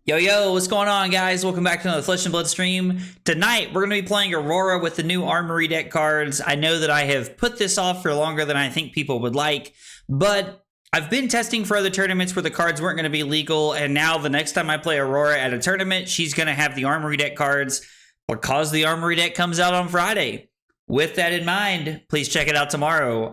Yo, what's going on, guys? Welcome back to another Flesh and Blood stream. Tonight, we're going to be playing Aurora with the new Armory deck cards. I know that I have put this off for longer than I think people would like, but I've been testing for other tournaments where the cards weren't going to be legal, and now the next time I play Aurora at a tournament, she's going to have the Armory deck cards because the Armory deck comes out on Friday. With that in mind, please check it out tomorrow.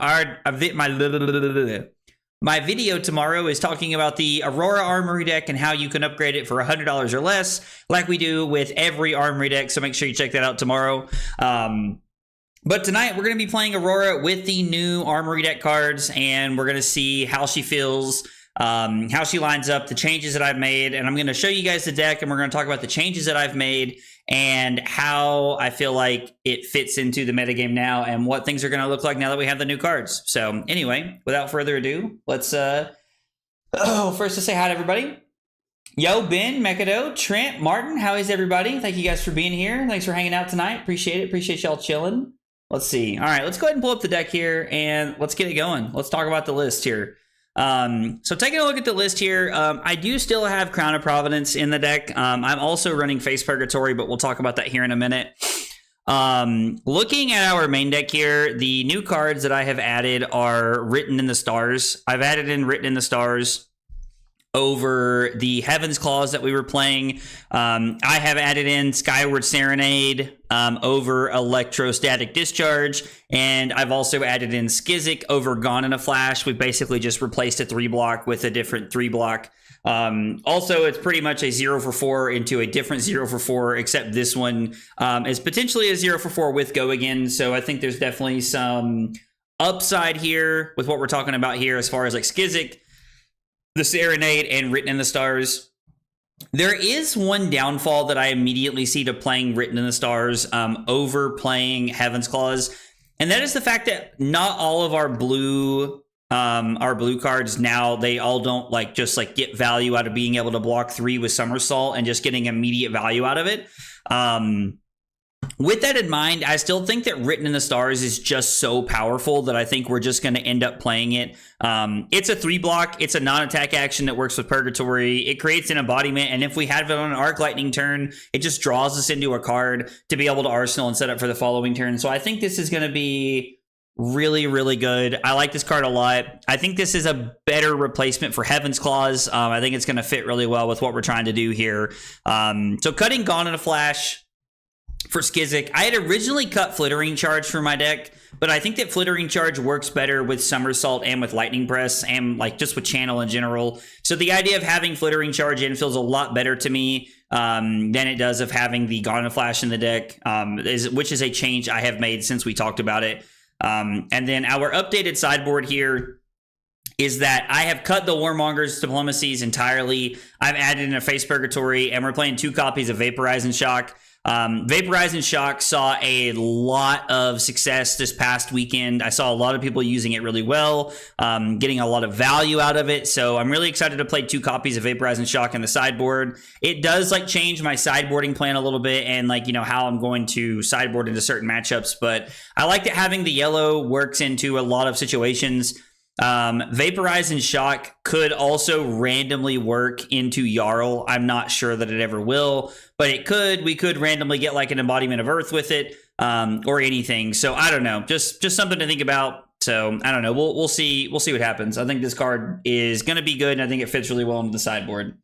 My video tomorrow is talking about the Aurora Armory deck and how you can upgrade it for $100 or less, like we do with every Armory deck, so make sure you check that out tomorrow. But tonight, we're going to be playing Aurora with the new Armory deck cards, and we're going to see how she feels, how she lines up, the changes that I've made, and I'm going to show you guys the deck, and we're going to talk about the changes that I've made and how I feel like it fits into the metagame now and what things are going to look like now that we have the new cards. So anyway, without further ado, let's first to say hi to everybody. Yo, Ben, Mekado, Trent, Martin, how is everybody? Thank you guys for being here. Thanks for hanging out tonight. Appreciate it. Appreciate y'all chilling. Let's see. All right, let's go ahead and pull up the deck here and let's get it going. Let's talk about the list here. So taking a look at the list here, I do still have Crown of Providence in the deck. I'm also running Face Purgatory, but we'll talk about that here in a minute. Looking at our main deck here, the new cards that I have added are Written in the Stars. I've added in Written in the Stars over the Heaven's Claws that we were playing. I have added in Skyward Serenade over Electrostatic Discharge, and I've also added in Skizzik over Gone in a Flash. We basically just replaced a 3-block with a different 3-block. Also, it's pretty much a 0 for 4 into a different 0 for 4, except this one is potentially a 0 for 4 with Go Again, so I think there's definitely some upside here with what we're talking about here as far as like Skizzik, the Serenade, and Written in the Stars. There is one downfall that I immediately see to playing Written in the Stars over playing Heaven's Claws, and that is the fact that not all of our blue cards now, they all don't just get value out of being able to block 3 with Somersault and just getting immediate value out of it. With that in mind, I still think that Written in the Stars is just so powerful that I think we're just going to end up playing it. It's a 3-block. It's a non-attack action that works with Purgatory. It creates an embodiment, and if we have it on an Arc Lightning turn, it just draws us into a card to be able to Arsenal and set up for the following turn. So I think this is going to be really, really good. I like this card a lot. I think this is a better replacement for Heaven's Claws. I think it's going to fit really well with what we're trying to do here. So cutting Gone in a Flash for Skizzik. I had originally cut Flittering Charge for my deck, but I think that Flittering Charge works better with Somersault and with Lightning Press and just with Channel in general. So the idea of having Flittering Charge in feels a lot better to me than it does of having the Gone in a Flash in the deck, which is a change I have made since we talked about it. And then our updated sideboard here is that I have cut the Warmonger's Diplomacies entirely. I've added in a Face Purgatory, and we're playing 2 copies of Vaporize and Shock. Vaporize and Shock saw a lot of success this past weekend. I saw a lot of people using it really well, getting a lot of value out of it. So I'm really excited to play 2 copies of Vaporize and Shock in the sideboard. It does change my sideboarding plan a little bit and how I'm going to sideboard into certain matchups. But I like that having the yellow works into a lot of situations. Vaporize and Shock could also randomly work into Yarl. I'm not sure that it ever will, but it could. We could randomly get an embodiment of Earth with it, or anything. So I don't know, just something to think about. So I don't know. We'll see. We'll see what happens. I think this card is going to be good, and I think it fits really well into the sideboard.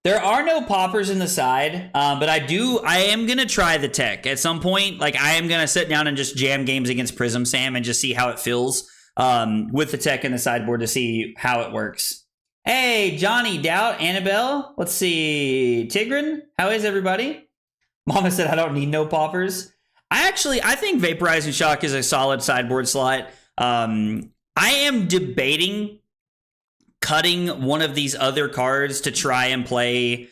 There are no poppers in the side, but I am going to try the tech at some point. I am going to sit down and just jam games against Prism Sam and just see how it feels with the tech in the sideboard to see how it works. Hey, Johnny, Doubt, Annabelle. Let's see. Tigran, how is everybody? Mama said I don't need no poppers. I think Vaporize and Shock is a solid sideboard slot. I am debating cutting one of these other cards to try and play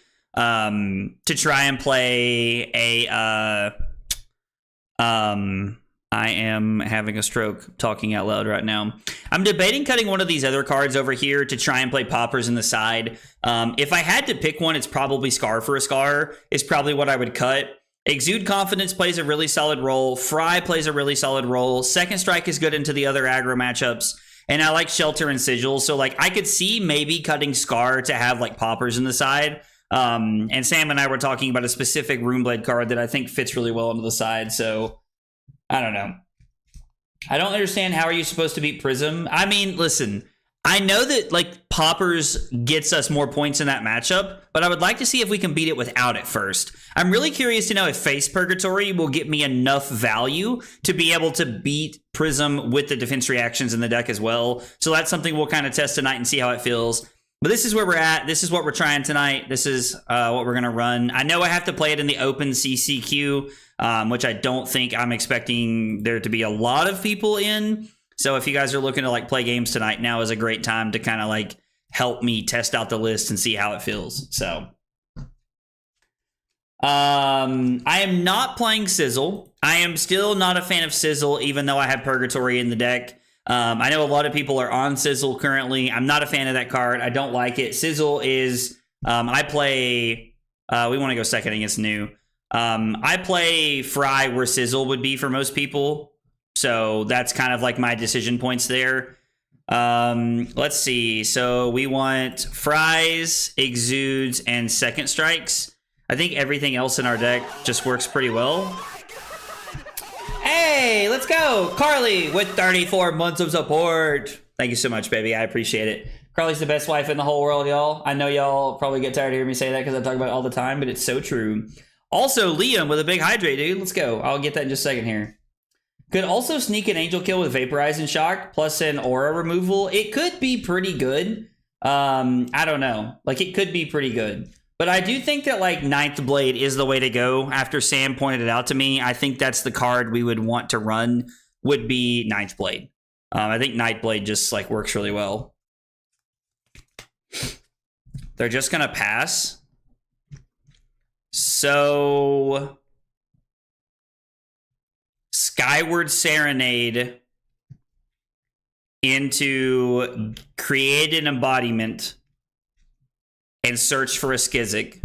I am having a stroke talking out loud right now. I'm debating cutting one of these other cards over here to try and play poppers in the side. If I had to pick one, it's probably Scar for a Scar is probably what I would cut. Exude Confidence plays a really solid role. Fry plays a really solid role. Second Strike is good into the other aggro matchups. and I like Shelter and Sigil. So like I could see maybe cutting Scar to have like poppers in the side. And Sam and I were talking about a specific Runeblade card that I think fits really well onto the side. So I don't know. I don't understand, how are you supposed to beat Prism? I mean, listen, I know that like poppers gets us more points in that matchup, but I would like to see if we can beat it without it first. I'm really curious to know if Face Purgatory will get me enough value to be able to beat Prism with the defense reactions in the deck as well. So that's something we'll kind of test tonight and see how it feels. But this is where we're at. This is what we're trying tonight. This is what we're going to run. I know I have to play it in the open CCQ, which I don't think I'm expecting there to be a lot of people in. So if you guys are looking to like play games tonight, now is a great time to kind of like help me test out the list and see how it feels. So I am not playing Sizzle. I am still not a fan of Sizzle, even though I have Purgatory in the deck. I know a lot of people are on Sizzle currently. I'm not a fan of that card. I don't like it. Sizzle is, I play, we want to go second against New. I play Fry where Sizzle would be for most people. So that's kind of like my decision points there. Let's see. So we want Fries, Exudes, and Second Strikes. I think everything else in our deck just works pretty well. Hey, let's go. Carly with 34 months of support. Thank you so much, baby. I appreciate it. Carly's the best wife in the whole world, y'all. I know y'all probably get tired of hearing me say that because I talk about it all the time, but it's so true. Also, Liam with a big hydrate, dude. Let's go. I'll get that in just a second here. Could also sneak an Angel Kill with Vaporize and Shock plus an Aura removal. It could be pretty good. I don't know. Like, it could be pretty good. But I do think that, like, Ninth Blade is the way to go. After Sam pointed it out to me, I think that's the card we would want to run, would be Ninth Blade. I think Ninth Blade just, like, works really well. They're just going to pass. So Skyward Serenade into create an embodiment and search for a Skizzik.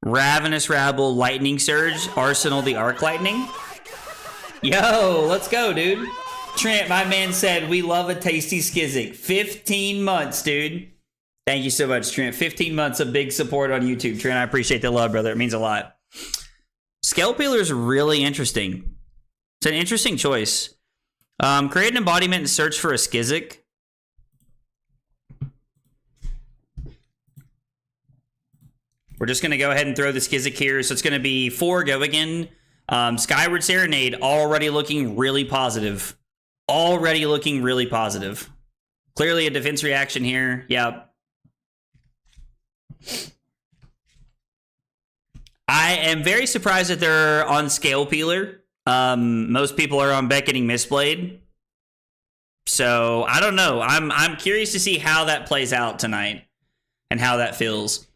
Ravenous Rabble, Lightning Surge, Arsenal the Arc Lightning. Yo, let's go, dude. Trent, my man said, we love a tasty Skizzik. 15 months, dude. Thank you so much, Trent. 15 months of big support on YouTube. Trent, I appreciate the love, brother. It means a lot. Scale Peeler is really interesting. It's an interesting choice. Create an embodiment and search for a Skizzik. We're just going to go ahead and throw the Skizzik here. So it's going to be 4 go again. Skyward Serenade already looking really positive. Already looking really positive. Clearly a defense reaction here. Yep. I am very surprised that they're on Scale Peeler. Most people are on Beckoning Mistblade. So I don't know. I'm curious to see how that plays out tonight and how that feels.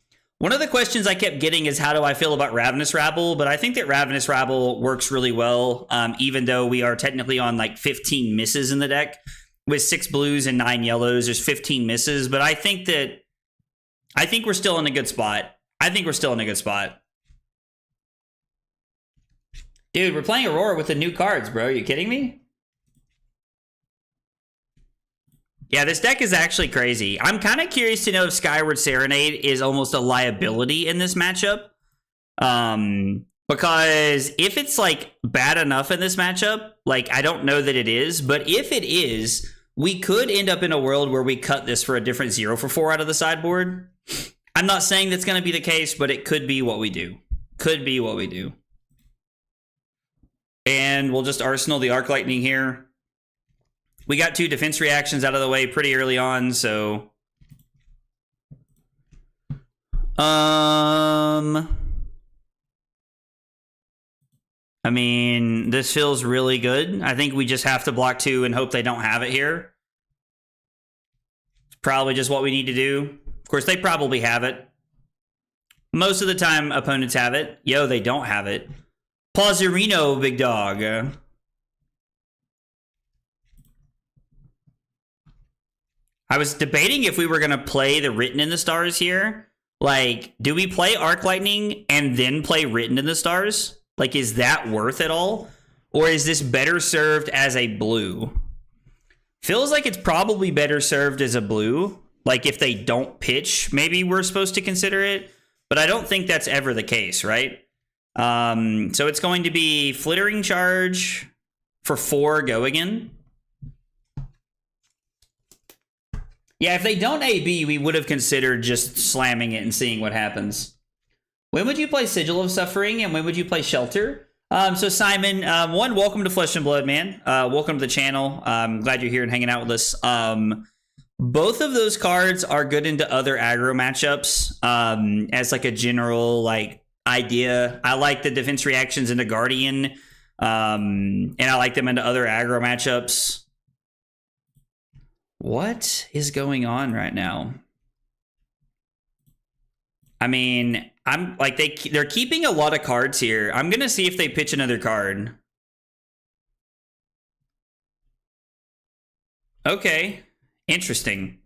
One of the questions I kept getting is how do I feel about Ravenous Rabble? But I think that Ravenous Rabble works really well, even though we are technically on like 15 misses in the deck. With 6 blues and 9 yellows, there's 15 misses. But I think we're still in a good spot. Dude, we're playing Aurora with the new cards, bro. Are you kidding me? Yeah, this deck is actually crazy. I'm kind of curious to know if Skyward Serenade is almost a liability in this matchup. Because if it's, like, bad enough in this matchup, like, I don't know that it is. But if it is, we could end up in a world where we cut this for a different 0-for-4 out of the sideboard. I'm not saying that's going to be the case, but it could be what we do. And we'll just Arsenal the Arc Lightning here. We got 2 defense reactions out of the way pretty early on, so... I mean, this feels really good. I think we just have to block 2 and hope they don't have it here. It's probably just what we need to do. Of course, they probably have it. Most of the time, opponents have it. Yo, they don't have it. Plazerino, big dog. I was debating if we were going to play the Written in the Stars here. Like, do we play Arc Lightning and then play Written in the Stars? Like, is that worth it all? Or is this better served as a blue? Feels like it's probably better served as a blue. Like if they don't pitch, maybe we're supposed to consider it. But I don't think that's ever the case, right? So it's going to be Flittering Charge for 4 go again. Yeah, if they don't AB, we would have considered just slamming it and seeing what happens. When would you play Sigil of Suffering and when would you play Shelter? So Simon, one, welcome to Flesh and Blood, man. Welcome to the channel. I'm glad you're here and hanging out with us. Both of those cards are good into other aggro matchups as like a general like idea. I like the defense reactions into Guardian, and I like them into other aggro matchups. What is going on right now? I mean, I'm like they're keeping a lot of cards here. I'm gonna see if they pitch another card. Okay, interesting.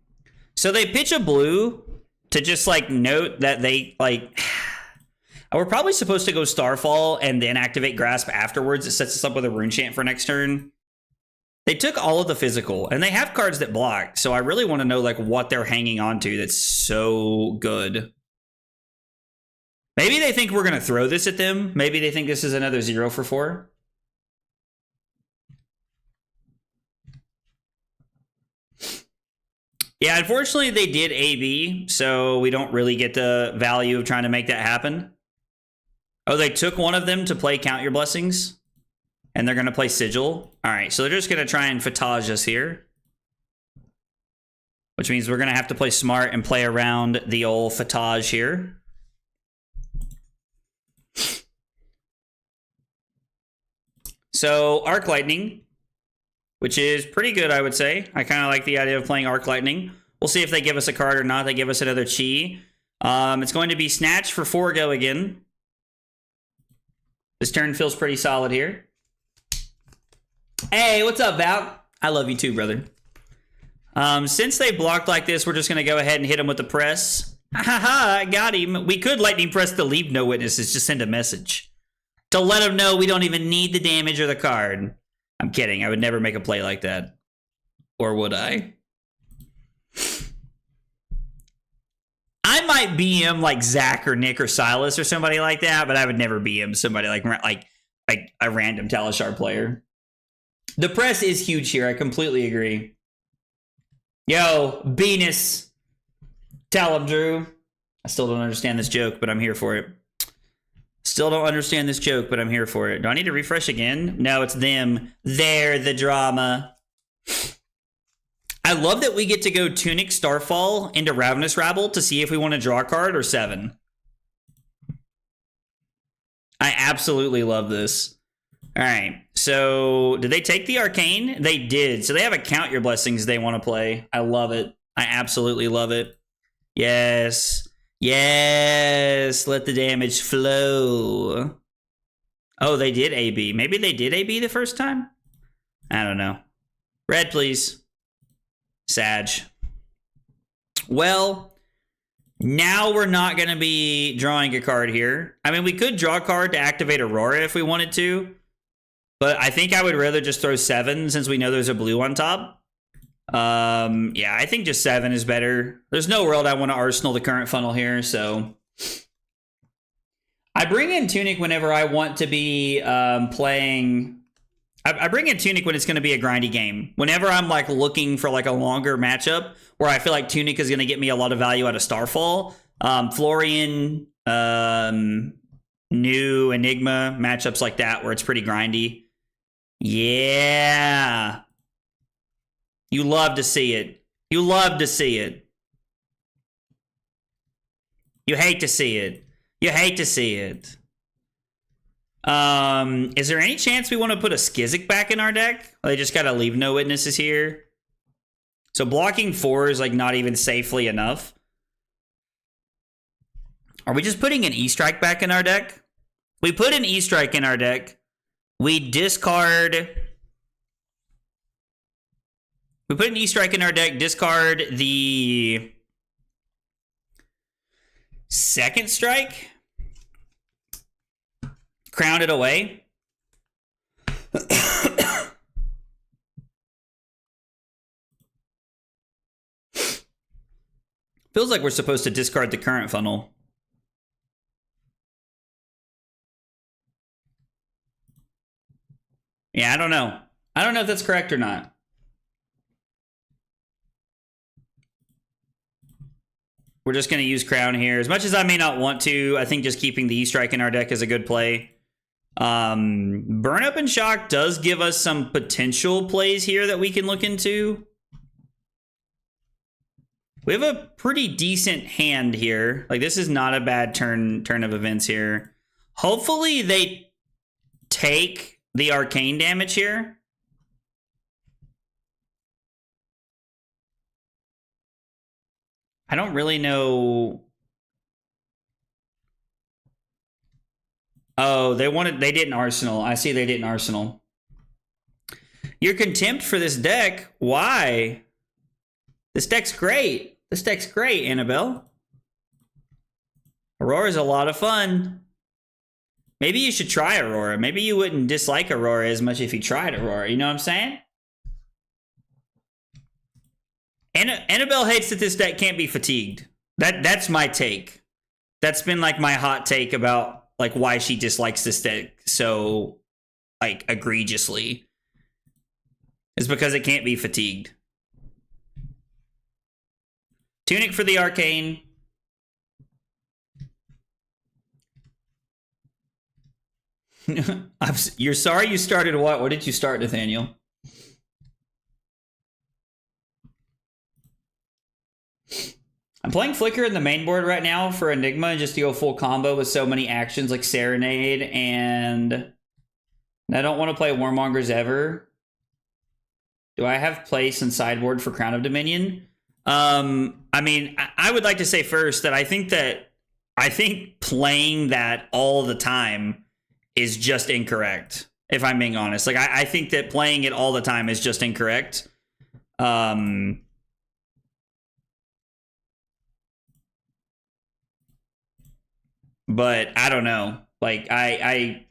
So they pitch a blue to just like note that they like. We're probably supposed to go Starfall and then activate Grasp afterwards. It sets us up with a Rune Chant for next turn. They took all of the physical, and they have cards that block, so I really want to know like what they're hanging on to that's so good. Maybe they think we're going to throw this at them. Maybe they think this is another 0 for 4. Yeah, unfortunately they did AB, so we don't really get the value of trying to make that happen. Oh, they took one of them to play Count Your Blessings. And they're going to play Sigil. All right, so they're just going to try and Fatage us here. Which means we're going to have to play smart and play around the old Fatage here. So, Arc Lightning, which is pretty good, I would say. I kind of like the idea of playing Arc Lightning. We'll see if they give us a card or not. They give us another Chi. It's going to be Snatch for 4 go again. This turn feels pretty solid here. Hey, what's up, Val? I love you too, brother. Since they blocked like this, we're just going to go ahead and hit him with the press. Haha, I got him. We could lightning press to leave no witnesses, just send a message. To let him know we don't even need the damage or the card. I'm kidding. I would never make a play like that. Or would I? I might BM like Zach or Nick or Silas or somebody like that, but I would never BM somebody like a random Talishar player. The press is huge here. I completely agree. Yo, Venus. Tell him, Drew. I still don't understand this joke, but I'm here for it. Still don't understand this joke, but I'm here for it. Do I need to refresh again? No, it's them. They're the drama. I love that we get to go Tunic Starfall into Ravenous Rabble to see if we want to draw a card or 7. I absolutely love this. All right, so did they take the Arcane? They did. So they have a Count Your Blessings they want to play. I love it. I absolutely love it. Yes. Yes. Let the damage flow. Oh, they did AB. Maybe they did AB the first time? I don't know. Red, please. Sag. Well, now we're not going to be drawing a card here. I mean, we could draw a card to activate Aurora if we wanted to. But I think I would rather just throw 7 since we know there's a blue on top. Yeah, I think just 7 is better. There's no world I want to Arsenal the current funnel here, so... I bring in Tunic whenever I want to be playing... I bring in Tunic when it's going to be a grindy game. Whenever I'm like looking for like a longer matchup where I feel like Tunic is going to get me a lot of value out of Starfall. Florian, New, Enigma, matchups like that where it's pretty grindy. Yeah. You love to see it. You love to see it. You hate to see it. You hate to see it. Is there any chance we want to put a Skizzik back in our deck? They just gotta leave no witnesses here. So blocking 4 is like not even safely enough. Are we just putting an E-Strike back in our deck? We put an E-Strike in our deck. We discard... We put an E-Strike in our deck, discard the second strike, crown it away. Feels like we're supposed to discard the current funnel. Yeah, I don't know. I don't know if that's correct or not. We're just going to use Crown here. As much as I may not want to, I think just keeping the E-Strike in our deck is a good play. Burn Up and Shock does give us some potential plays here that we can look into. We have a pretty decent hand here. Like, this is not a bad turn of events here. Hopefully they take the arcane damage here. I don't really know. Oh, they did an Arsenal. I see they did an Arsenal. Your contempt for this deck? Why? This deck's great. This deck's great, Annabelle. Aurora's a lot of fun. Maybe you should try Aurora. Maybe you wouldn't dislike Aurora as much if you tried Aurora. You know what I'm saying? Annabelle hates that this deck can't be fatigued. That's my take. That's been like my hot take about like why she dislikes this deck so like egregiously. Is because it can't be fatigued. Tunic for the arcane. You're sorry you started what? What did you start, Nathaniel? I'm playing Flicker in the main board right now for Enigma just to go full combo with so many actions like Serenade, and I don't want to play Warmongers ever. Do I have place in sideboard for Crown of Dominion? I mean, I would like to say first that I think playing that all the time is just incorrect, if I'm being honest. Like, I think that playing it all the time is just incorrect. But I don't know. Like, I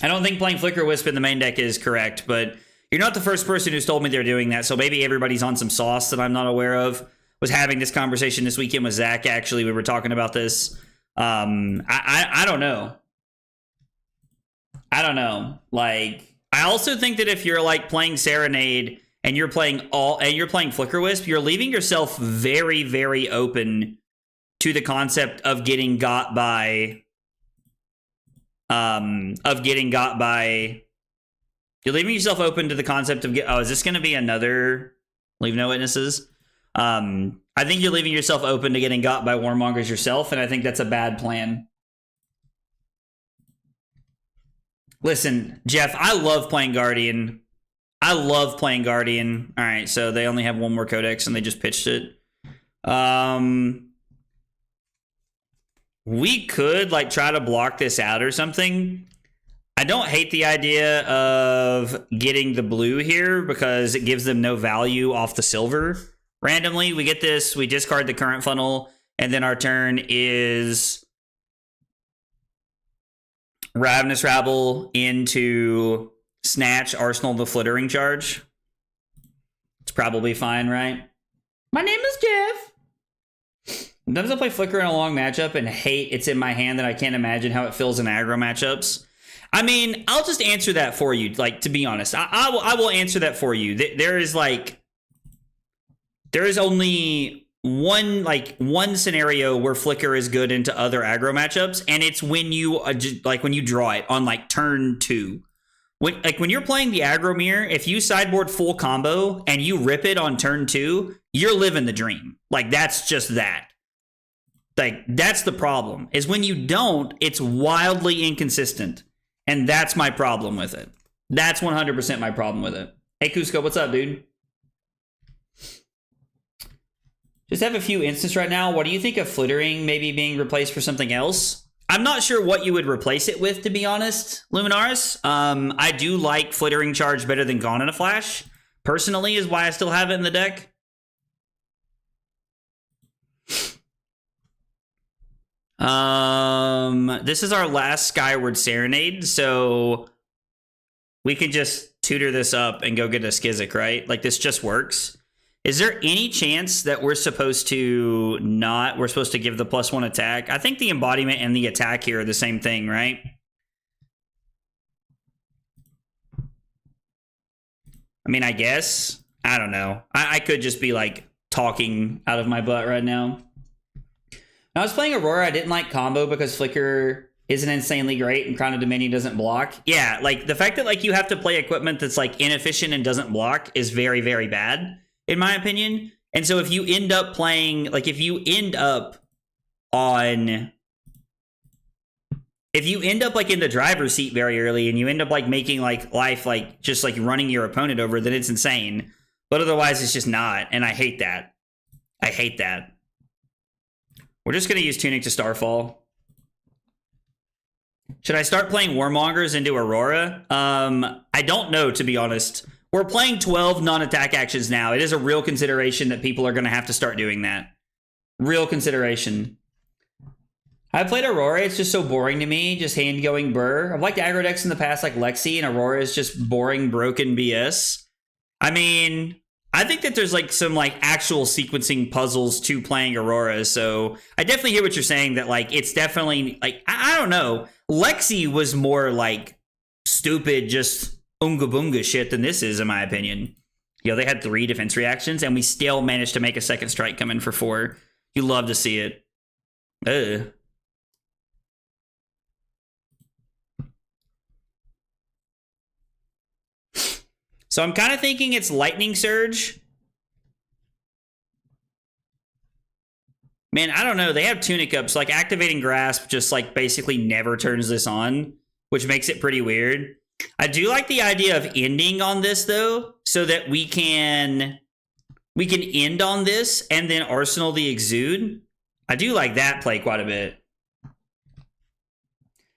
don't think playing Flicker Wisp in the main deck is correct, but you're not the first person who's told me they're doing that, so maybe everybody's on some sauce that I'm not aware of. Was having this conversation this weekend with Zach, actually. We were talking about this. I don't know. I don't know. Like, I also think that if you're like playing Serenade and you're playing Flicker Wisp, you're leaving yourself very, very open to the concept of getting got by you're leaving yourself open to the concept of is this going to be another Leave No Witnesses? I think you're leaving yourself open to getting got by Warmongers yourself, and I think that's a bad plan. Listen, Jeff, I love playing Guardian. All right, so they only have one more codex and they just pitched it. We could like try to block this out or something. I don't hate the idea of getting the blue here because it gives them no value off the silver. Randomly, we get this, we discard the current funnel, and then our turn is Ravenous Rabble into Snatch, Arsenal, the Flittering Charge. It's probably fine, right? My name is Jeff. Sometimes I play Flicker in a long matchup and hate it's in my hand that I can't imagine how it feels in aggro matchups. I mean, I'll just answer that for you. Like, to be honest, I will answer that for you. There is only one scenario where Flicker is good into other aggro matchups, and it's when you when you draw it on like turn 2. When you're playing the aggro mirror, if you sideboard full combo and you rip it on turn 2, you're living the dream. Like, that's just that. Like, that's the problem. Is when you don't, it's wildly inconsistent. And that's my problem with it. That's 100% my problem with it. Hey, Cusco, what's up, dude? Just have a few instances right now. What do you think of Flittering maybe being replaced for something else? I'm not sure what you would replace it with, to be honest, Luminaris. I do like Flittering Charge better than Gone in a Flash. Personally, is why I still have it in the deck. This is our last Skyward Serenade, so we can just tutor this up and go get a Skizzik, right? Like, this just works. Is there any chance that we're supposed to not? We're supposed to give the +1 attack? I think the embodiment and the attack here are the same thing, right? I mean, I guess. I don't know. I could just be like talking out of my butt right now. When I was playing Aurora, I didn't like combo because Flicker isn't insanely great and Crown of Dominion doesn't block. Yeah, like the fact that like you have to play equipment that's like inefficient and doesn't block is very, very bad, in my opinion. And so if you end up playing, like if you end up like in the driver's seat very early and you end up like making like life like just like running your opponent over, then it's insane. But otherwise it's just not. And I hate that. I hate that. We're just going to use Tunic to Starfall. Should I start playing Warmongers into Aurora? I don't know, to be honest. We're playing 12 non-attack actions now. It is a real consideration that people are going to have to start doing that. Real consideration. I played Aurora. It's just so boring to me. Just hand-going burr. I've liked aggro decks in the past, like Lexi, and Aurora is just boring, broken BS. I mean, I think that there's like some like actual sequencing puzzles to playing Aurora. So I definitely hear what you're saying, that like it's definitely like, I don't know. Lexi was more like stupid, just unga boonga shit than this is, in my opinion. You know, they had 3 defense reactions and we still managed to make a second strike come in for 4. You love to see it. Ugh. So I'm kind of thinking it's Lightning Surge. Man, I don't know. They have Tunic up, so like activating Grasp just like basically never turns this on, which makes it pretty weird. I do like the idea of ending on this though, so that we can end on this and then Arsenal the Exude. I do like that play quite a bit.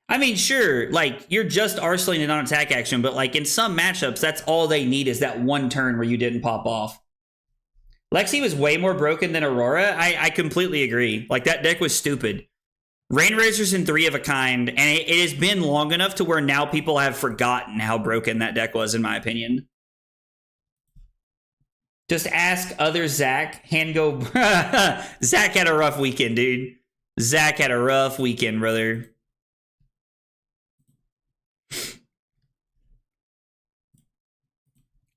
I mean, sure, like, you're just arsenaling it on attack action, but, like, in some matchups, that's all they need is that one turn where you didn't pop off. Lexi was way more broken than Aurora. I completely agree. Like, that deck was stupid. Rainrazor's in 3 of a kind, and it has been long enough to where now people have forgotten how broken that deck was, in my opinion. Just ask other Zach. Zach had a rough weekend, dude. Zach had a rough weekend, brother.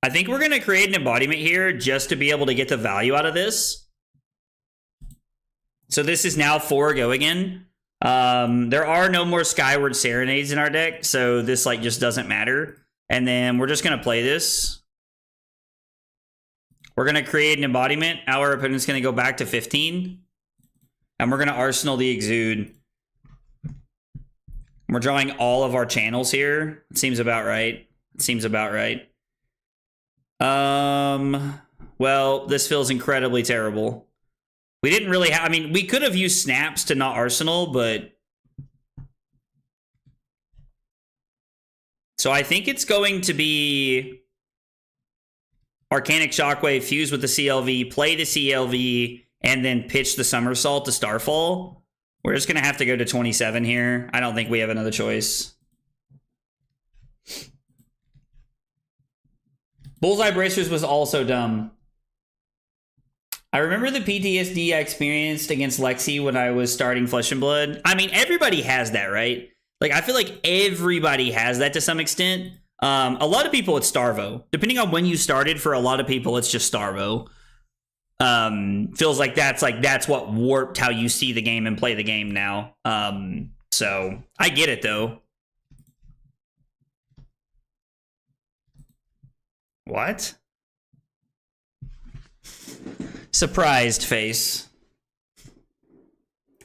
I think we're going to create an embodiment here just to be able to get the value out of this. So this is now 4 go again. There are no more Skyward Serenades in our deck, so this like just doesn't matter. And then we're just going to play this. We're going to create an embodiment. Our opponent's going to go back to 15. And we're going to Arsenal the Exude. We're drawing all of our channels here. It seems about right. It seems about right. Well, this feels incredibly terrible. We didn't really have, I mean, we could have used snaps to not Arsenal, but so I think it's going to be Arcanic Shockwave, fuse with the CLV, play the CLV, and then pitch the Somersault to Starfall. We're just going to have to go to 27 here. I don't think we have another choice. Bullseye Bracers was also dumb. I remember the PTSD I experienced against Lexi when I was starting Flesh and Blood. I mean, everybody has that, right? Like, I feel like everybody has that to some extent. A lot of people, it's Starvo. Depending on when you started, for a lot of people, it's just Starvo. Feels like that's what warped how you see the game and play the game now. So I get it though. What? Surprised face.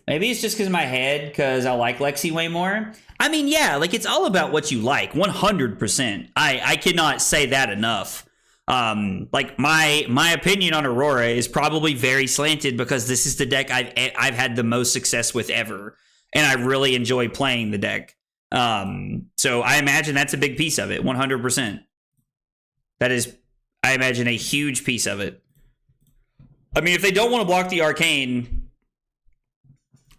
Maybe it's just because of my head, because I like Lexi way more. I mean, yeah, like it's all about what you like, 100%. I cannot say that enough. Like my opinion on Aurora is probably very slanted because this is the deck I've had the most success with ever, and I really enjoy playing the deck. So I imagine that's a big piece of it, 100%. That is, I imagine, a huge piece of it. I mean, if they don't want to block the Arcane,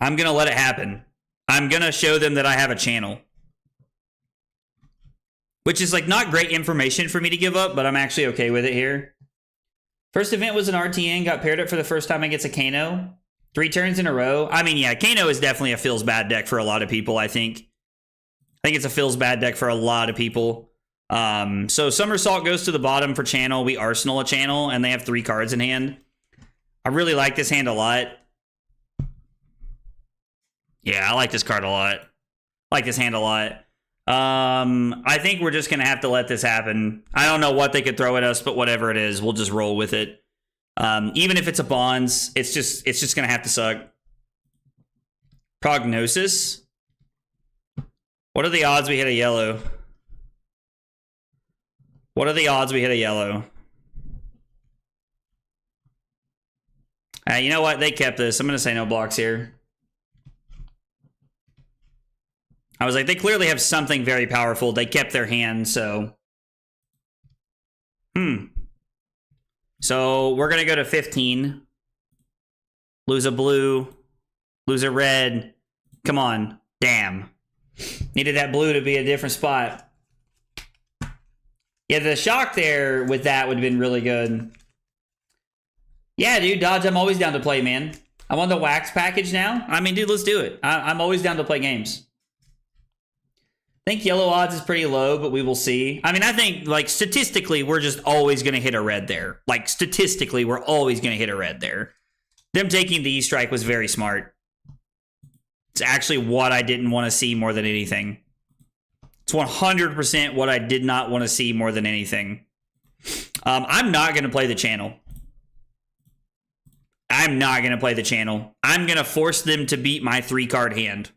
I'm gonna let it happen. I'm gonna show them that I have a channel. Which is like not great information for me to give up, but I'm actually okay with it here. First event was an RTN, got paired up for the first time against a Kano. 3 turns in a row. I mean, yeah, Kano is definitely a feels bad deck for a lot of people, I think. I think it's a feels bad deck for a lot of people. So Somersault goes to the bottom for channel. We Arsenal a channel, and they have 3 cards in hand. I really like this hand a lot. Yeah, I like this card a lot. I like this hand a lot. I think we're just going to have to let this happen. I don't know what they could throw at us, but whatever it is, we'll just roll with it. Even if it's a Bonds, it's just going to have to suck. Prognosis. What are the odds we hit a yellow? What are the odds we hit a yellow? You know what? They kept this. I'm going to say no blocks here. I was like, they clearly have something very powerful. They kept their hand, so... So, we're going to go to 15. Lose a blue. Lose a red. Come on. Damn. Needed that blue to be a different spot. Yeah, the shock there with that would have been really good. Yeah, dude, Dodge, I'm always down to play, man. I'm on the wax package now. I mean, dude, let's do it. I'm always down to play games. I think yellow odds is pretty low, but we will see. I mean, I think, like, statistically, we're just always going to hit a red there. Like, statistically, we're always going to hit a red there. Them taking the E-Strike was very smart. It's actually what I didn't want to see more than anything. It's 100% what I did not want to see more than anything. I'm not going to play the channel. I'm not going to play the channel. I'm going to force them to beat my 3-card hand.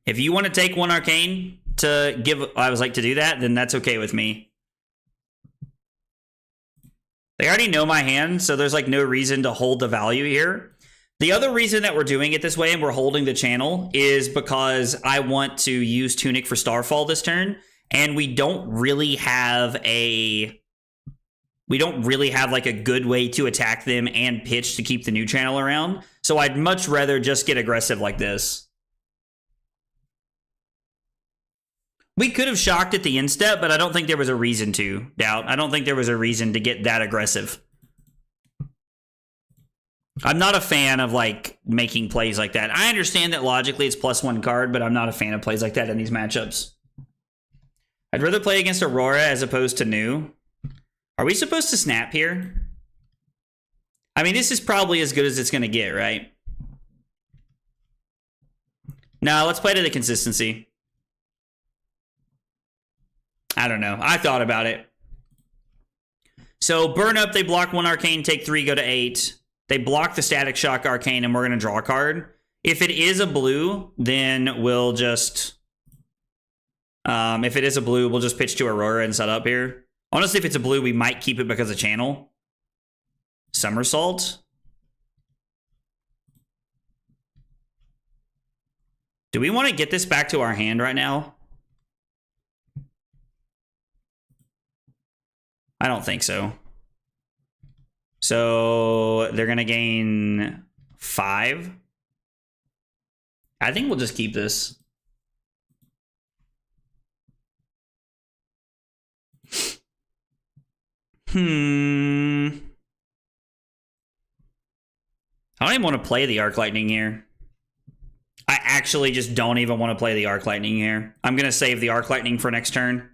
If you want to take 1 Arcane to give, I was like, to do that, then that's okay with me. They already know my hand, so there's like no reason to hold the value here. The other reason that we're doing it this way and we're holding the channel is because I want to use Tunic for Starfall this turn, and we don't really have like a good way to attack them and pitch to keep the new channel around. So I'd much rather just get aggressive like this. We could have shocked at the instep, but I don't think there was a reason to, Doubt. I don't think there was a reason to get that aggressive. I'm not a fan of, like, making plays like that. I understand that logically it's +1 card, but I'm not a fan of plays like that in these matchups. I'd rather play against Aurora as opposed to New. Are we supposed to snap here? I mean, this is probably as good as it's going to get, right? No, let's play to the consistency. I don't know. I thought about it. So, burn up, they block 1 Arcane, take 3, go to 8. They block the Static Shock Arcane, and we're going to draw a card. If it is a blue, then we'll just... if it is a blue, we'll just pitch to Aurora and set up here. Honestly, if it's a blue, we might keep it because of channel. Somersault. Do we want to get this back to our hand right now? I don't think so. So they're going to gain 5. I think we'll just keep this. I don't even want to play the Arc Lightning here. I actually just don't even want to play the Arc Lightning here. I'm going to save the Arc Lightning for next turn.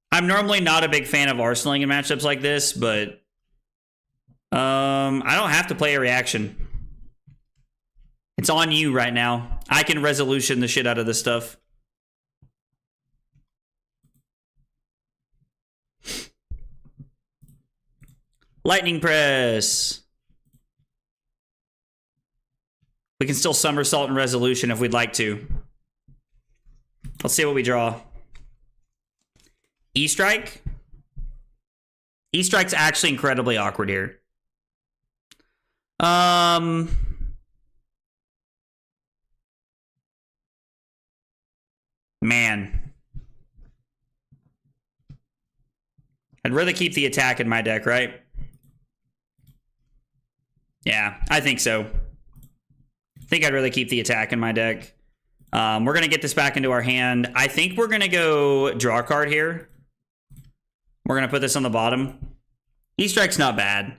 I'm normally not a big fan of arsenaling in matchups like this, but I don't have to play a reaction. It's on you right now. I can resolution the shit out of this stuff. Lightning Press. We can still somersault and resolution if we'd like to. Let's see what we draw. E-Strike. E-Strike's actually incredibly awkward here. Man. I'd rather keep the attack in my deck, right? Yeah, I think so. I think I'd rather keep the attack in my deck. We're going to get this back into our hand. I think we're going to go draw a card here. We're going to put this on the bottom. E-Strike's not bad.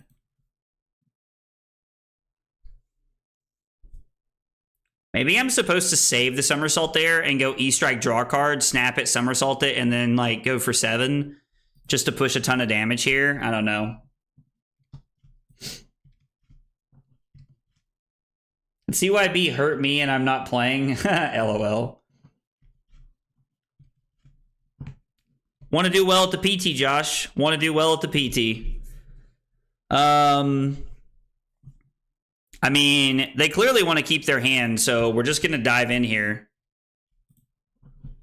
Maybe I'm supposed to save the Somersault there and go E-Strike, draw a card, snap it, Somersault it, and then like go for 7 just to push a ton of damage here. I don't know. CYB hurt me and I'm not playing. LOL. Want to do well at the PT, Josh. Want to do well at the PT. I mean, they clearly want to keep their hand, so we're just going to dive in here.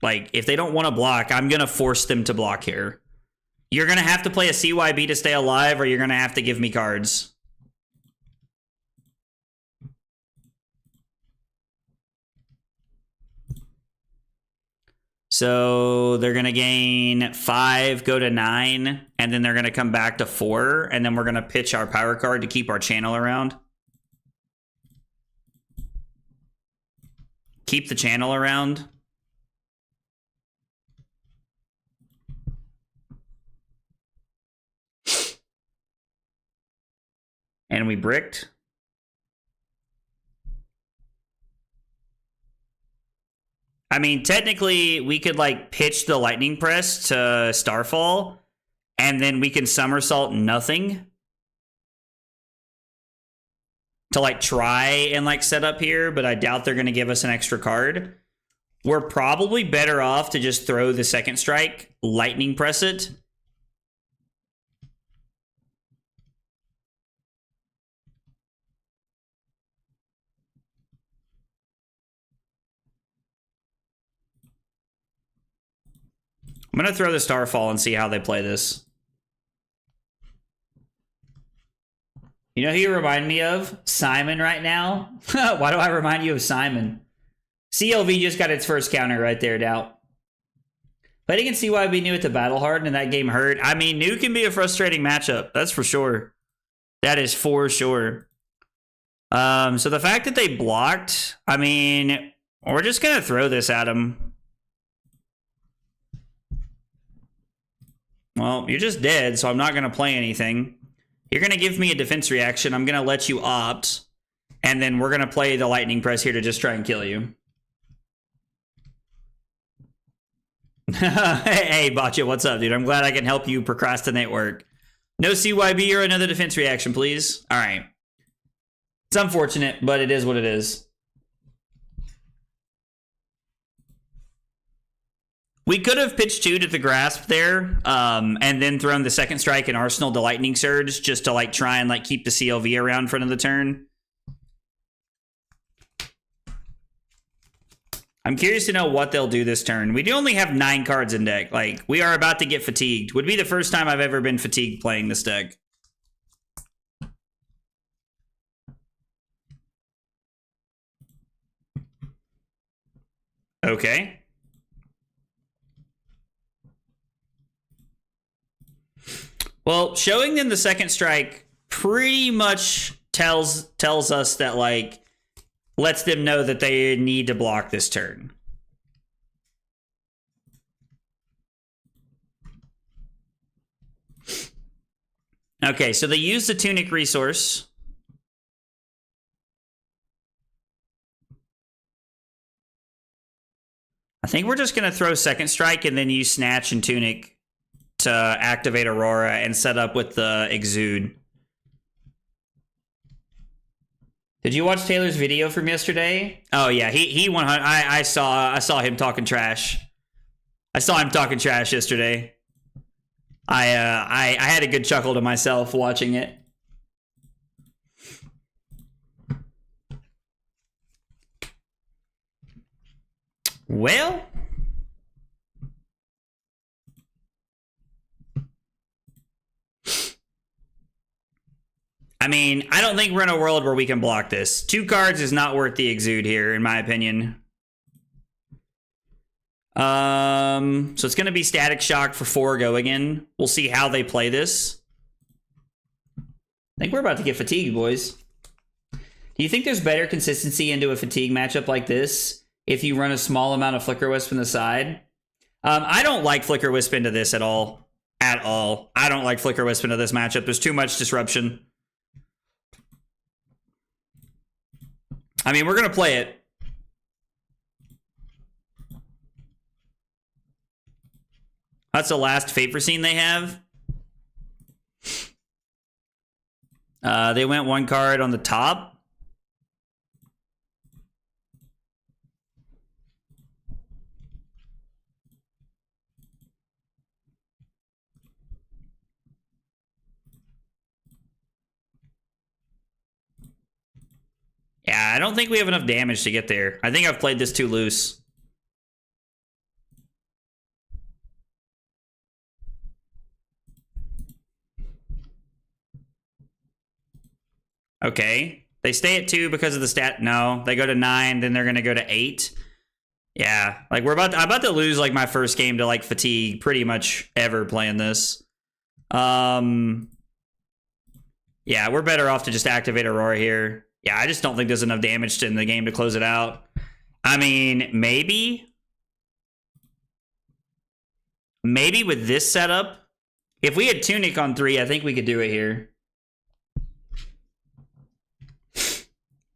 Like, if they don't want to block, I'm going to force them to block here. You're going to have to play a CYB to stay alive, or you're going to have to give me cards. So they're going to gain 5, go to 9, and then they're going to come back to 4, and then we're going to pitch our power card to keep our channel around. Keep the channel around. And we bricked. I mean, technically, we could, like, pitch the Lightning Press to Starfall, and then we can Somersault nothing to, like, try and, like, set up here, but I doubt they're going to give us an extra card. We're probably better off to just throw the second strike, Lightning Press it. I'm going to throw the Starfall and see how they play this. You know who you remind me of? Simon right now. Why do I remind you of Simon? CLV just got its first counter right there, Doubt. But you can see why we knew it to Battle Harden and that game hurt. I mean, New can be a frustrating matchup. That's for sure. That is for sure. So the fact that they blocked, I mean, we're just going to throw this at them. Well, you're just dead, so I'm not going to play anything. You're going to give me a defense reaction. I'm going to let you opt. And then we're going to play the Lightning Press here to just try and kill you. Hey, Botcha, what's up, dude? I'm glad I can help you procrastinate work. No CYB or another defense reaction, please. All right. It's unfortunate, but it is what it is. We could have pitched 2 to the Grasp there, and then thrown the second strike and Arsenal to Lightning Surge just to like try and like keep the CLV around front of the turn. I'm curious to know what they'll do this turn. We do only have 9 cards in deck. Like, we are about to get fatigued. Would be the first time I've ever been fatigued playing this deck. Okay. Well, showing them the second strike pretty much tells us that, like, lets them know that they need to block this turn. Okay, so they use the Tunic resource. I think we're just going to throw second strike and then use Snatch and Tunic to activate Aurora and set up with the Exude. Did you watch Taylor's video from yesterday? Oh yeah, he 100. I saw him talking trash. I saw him talking trash yesterday. I had a good chuckle to myself watching it. Well, I mean, I don't think we're in a world where we can block this. 2 cards is not worth the Exude here, in my opinion. So it's going to be Static Shock for 4 go again. We'll see how they play this. I think we're about to get fatigued, boys. Do you think there's better consistency into a fatigue matchup like this if you run a small amount of Flicker Wisp on the side? I don't like Flicker Wisp into this at all. at all. I don't like Flicker Wisp into this matchup. There's too much disruption. I mean, we're going to play it. That's the last Favor Scene they have. They went one card on the top. Yeah, I don't think we have enough damage to get there. I think I've played this too loose. Okay. They stay at 2 because of the stat. No, they go to 9, then they're going to go to 8. Yeah, like I'm about to lose like my first game to like fatigue pretty much ever playing this. Yeah, we're better off to just activate Aurora here. Yeah, I just don't think there's enough damage in the game to close it out. I mean, maybe with this setup, if we had Tunic on 3, I think we could do it here.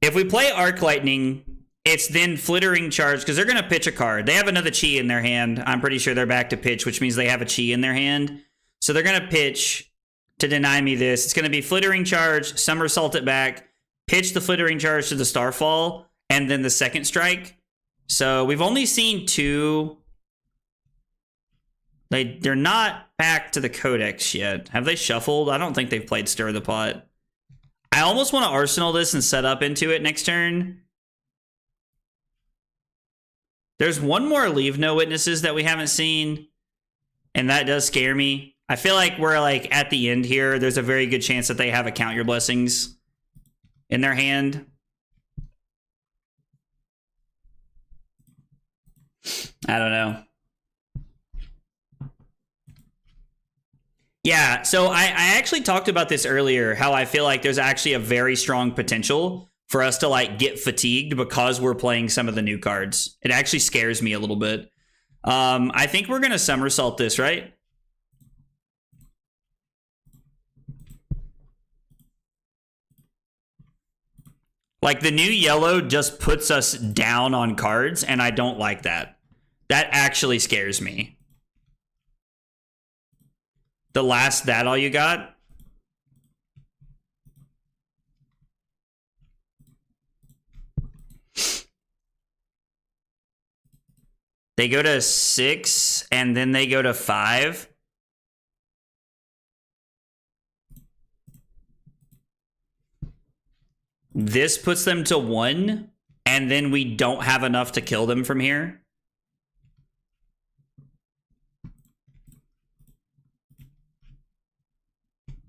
If we play Arc Lightning, it's then Flittering Charge, because they're going to pitch a card. They have another Chi in their hand. I'm pretty sure they're back to pitch, which means they have a Chi in their hand. So they're going to pitch to deny me this. It's going to be Flittering Charge, Somersault it back, pitch the Flittering Charge to the Starfall, and then the second strike. So we've only seen 2. They're not back to the Codex yet. Have they shuffled? I don't think they've played Stir the Pot. I almost want to Arsenal this and set up into it next turn. There's one more Leave No Witnesses that we haven't seen, and that does scare me. I feel like we're like at the end here. There's a very good chance that they have a Count Your Blessings in their hand. I don't know. Yeah, so I actually talked about this earlier, how I feel like there's actually a very strong potential for us to like get fatigued because we're playing some of the new cards. It actually scares me a little bit. I think we're going to Somersault this, right? Like the new yellow just puts us down on cards, and I don't like that. That actually scares me. The last That All You Got? They go to 6, and then they go to 5. This puts them to 1, and then we don't have enough to kill them from here.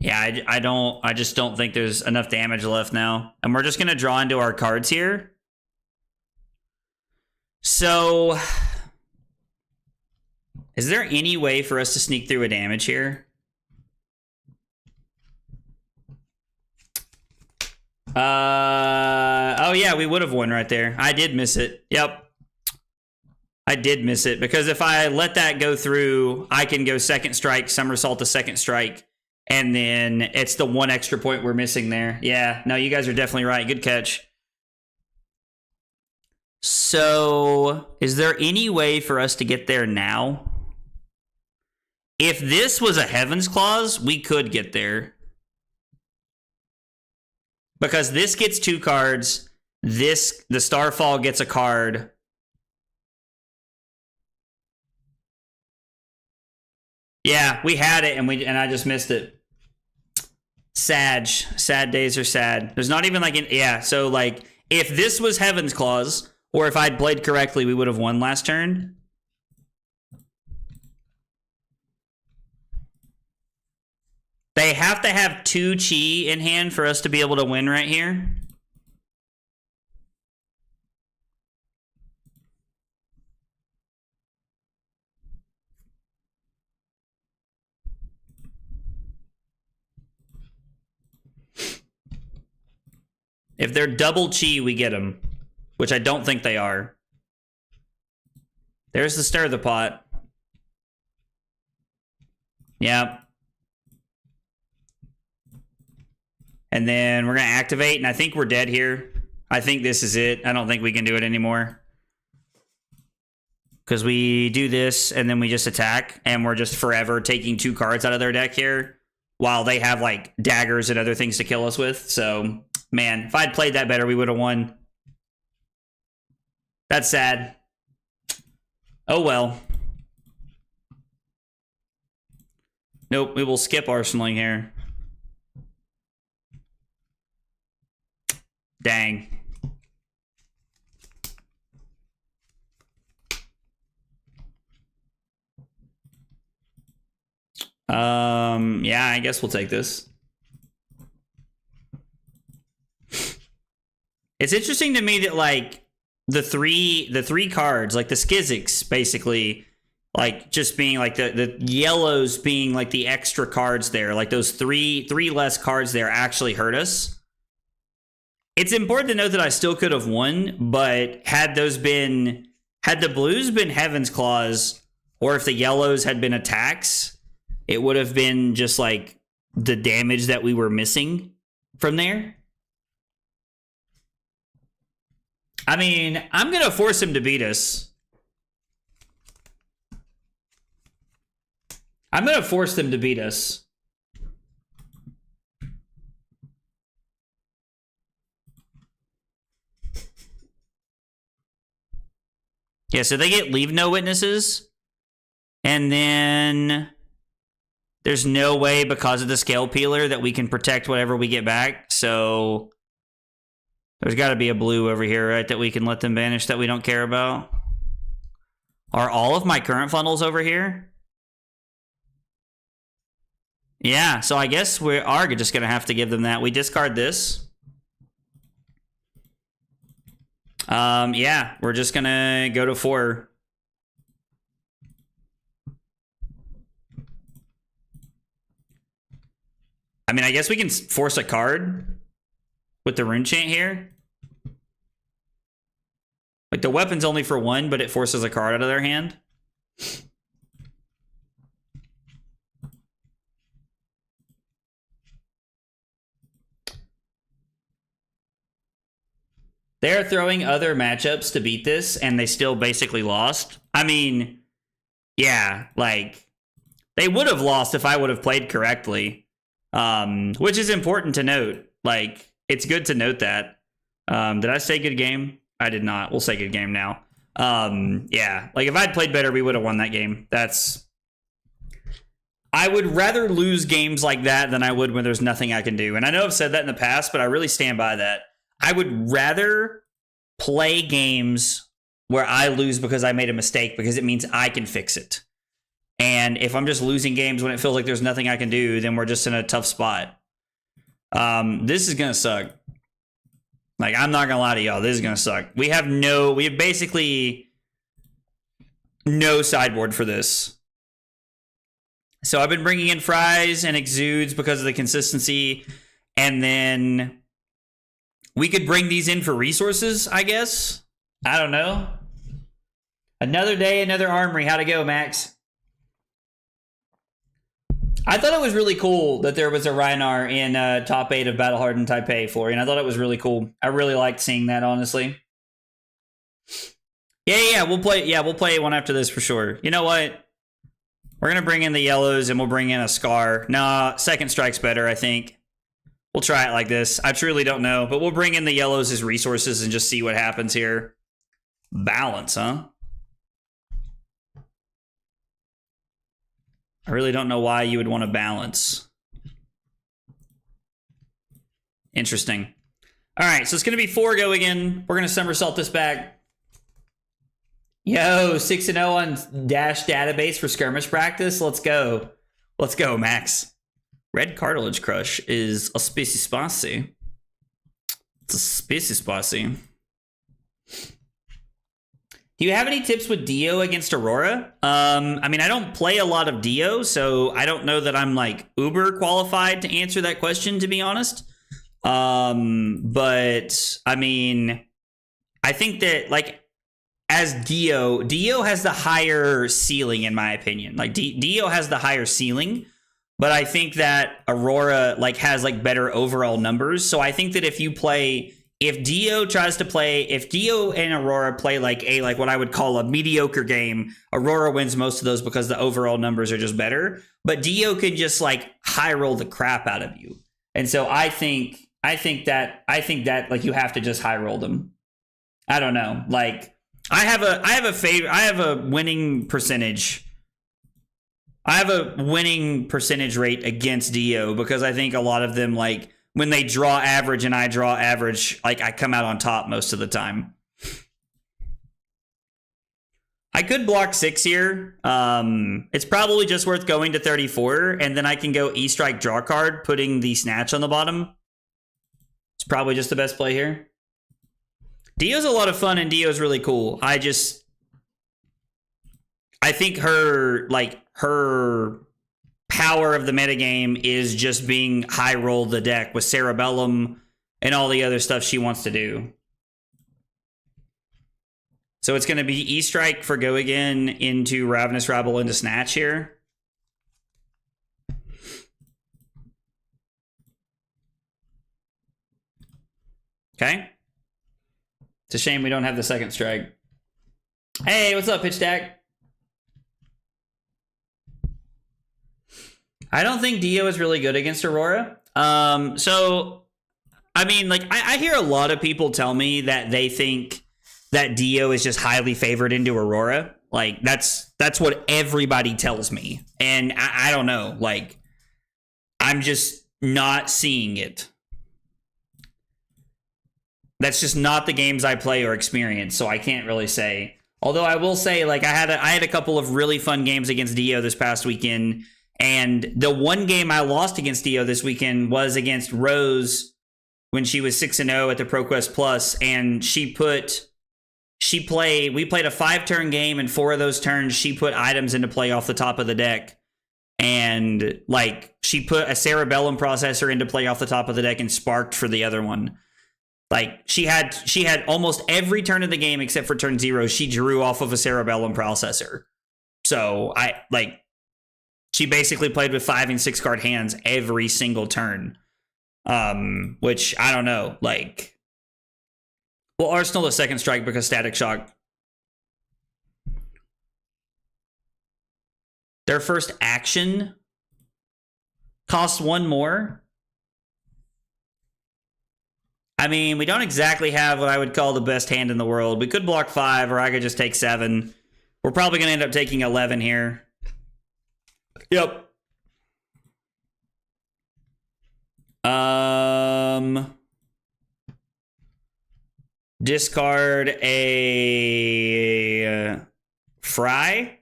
Yeah, I just don't think there's enough damage left now. And we're just going to draw into our cards here. So, is there any way for us to sneak through a damage here? Oh yeah, we would have won right there. I did miss it. Yep. I did miss it, because if I let that go through, I can go second strike, Somersault the second strike, and then it's the 1 extra point we're missing there. Yeah, no, you guys are definitely right. Good catch. So, is there any way for us to get there now? If this was a Heaven's Clause, we could get there. Because this gets 2 cards. The Starfall gets a card. Yeah, we had it, and I just missed it. Sad days are sad. There's not even like an, yeah, so like if this was Heaven's Clause, or if I'd played correctly, we would have won last turn. They have to have 2 Chi in hand for us to be able to win right here. If they're double Chi, we get them, which I don't think they are. There's the Stir the Pot. Yep. And then we're going to activate, and I think we're dead here. I think this is it. I don't think we can do it anymore. Because we do this, and then we just attack, and we're just forever taking 2 cards out of their deck here, while they have, like, daggers and other things to kill us with. So, man, if I'd played that better, we would have won. That's sad. Oh, well. Nope, we will skip arsenaling here. Dang. Yeah, I guess we'll take this. It's interesting to me that, like, the three cards, like the Skizzics, basically, like, just being, like, the yellows being, like, the extra cards there, like, those three less cards there actually hurt us. It's important to note that I still could have won, but had the blues been Heaven's Claws, or if the yellows had been attacks, it would have been just, like, the damage that we were missing from there. I mean, I'm going to force him to beat us. I'm going to force them to beat us. Yeah, so they get Leave No Witnesses. And then there's no way, because of the Scale Peeler, that we can protect whatever we get back. So there's got to be a blue over here, right, that we can let them banish that we don't care about. Are all of my current funnels over here? Yeah, so I guess we are just going to have to give them that. We discard this. Yeah, we're just going to go to 4. I mean, I guess we can force a card with the Rune Chant here. Like, the weapon's only for 1, but it forces a card out of their hand. They're throwing other matchups to beat this, and they still basically lost. I mean, yeah, like, they would have lost if I would have played correctly, which is important to note. Like, it's good to note that. Did I say good game? I did not. We'll say good game now. Yeah, like, if I'd played better, we would have won that game. I would rather lose games like that than I would when there's nothing I can do. And I know I've said that in the past, but I really stand by that. I would rather play games where I lose because I made a mistake, because it means I can fix it. And if I'm just losing games when it feels like there's nothing I can do, then we're just in a tough spot. This is going to suck. Like, I'm not going to lie to y'all. This is going to suck. We have basically no sideboard for this. So I've been bringing in Fries and Exudes because of the consistency. And then we could bring these in for resources, I guess. I don't know. Another day, another armory. How'd it go, Max? I thought it was really cool that there was a Rhinar in top 8 of Battle Hardened Taipei, Florian. I thought it was really cool. I really liked seeing that, honestly. Yeah, we'll play one after this for sure. You know what? We're going to bring in the yellows, and we'll bring in a Scar. Nah, Second Strike's better, I think. We'll try it like this. I truly don't know, but we'll bring in the yellows as resources and just see what happens here. Balance, huh? I really don't know why you would want to balance. Interesting. All right, so it's going to be 4 go again. We're going to somersault this back. Yo, 6-0 on Dash database for skirmish practice. Let's go. Let's go, Max. Red Cartilage Crush is a species spicy. It's a species spicy. Do you have any tips with Dio against Aurora? I mean, I don't play a lot of Dio, so I don't know that I'm, like, uber qualified to answer that question, to be honest. But, I mean, I think that, like, as Dio has the higher ceiling in my opinion. Like Dio has the higher ceiling, but I think that Aurora like has like better overall numbers. So I think that if Dio and Aurora play like what I would call a mediocre game, Aurora wins most of those because the overall numbers are just better. But Dio can just like high roll the crap out of you. And so I think that like you have to just high roll them. I don't know. Like I have a winning percentage. I have a winning percentage rate against Dio because I think a lot of them, like when they draw average and I draw average, like I come out on top most of the time. I could block 6 here. It's probably just worth going to 34, and then I can go E-Strike draw card, putting the Snatch on the bottom. It's probably just the best play here. Dio's a lot of fun, and Dio's really cool. I think her power of the metagame is just being high roll the deck with Cerebellum and all the other stuff she wants to do. So it's going to be E-Strike for go again into Ravenous Rabble into Snatch here. Okay. It's a shame we don't have the second strike. Hey, what's up, Pitch Deck? I don't think Dio is really good against Aurora. So, I mean, like, I hear a lot of people tell me that they think that Dio is just highly favored into Aurora. Like, that's what everybody tells me. And I don't know. Like, I'm just not seeing it. That's just not the games I play or experience, so I can't really say. Although I will say, like, I had a couple of really fun games against Dio this past weekend. And the one game I lost against Dio this weekend was against Rose when she was 6-0 at the ProQuest Plus, and we played a 5-turn game, and 4 of those turns she put items into play off the top of the deck. And like she put a Cerebellum processor into play off the top of the deck and sparked for the other one. Like she had almost every turn of the game except for turn 0, she drew off of a Cerebellum processor. So she basically played with 5 and 6 card hands every single turn. Which I don't know. Like, well, Arsenal the second strike because Static Shock. Their first action costs 1 more. I mean, we don't exactly have what I would call the best hand in the world. We could block 5, or I could just take 7. We're probably going to end up taking 11 here. Yep. Discard a Fry.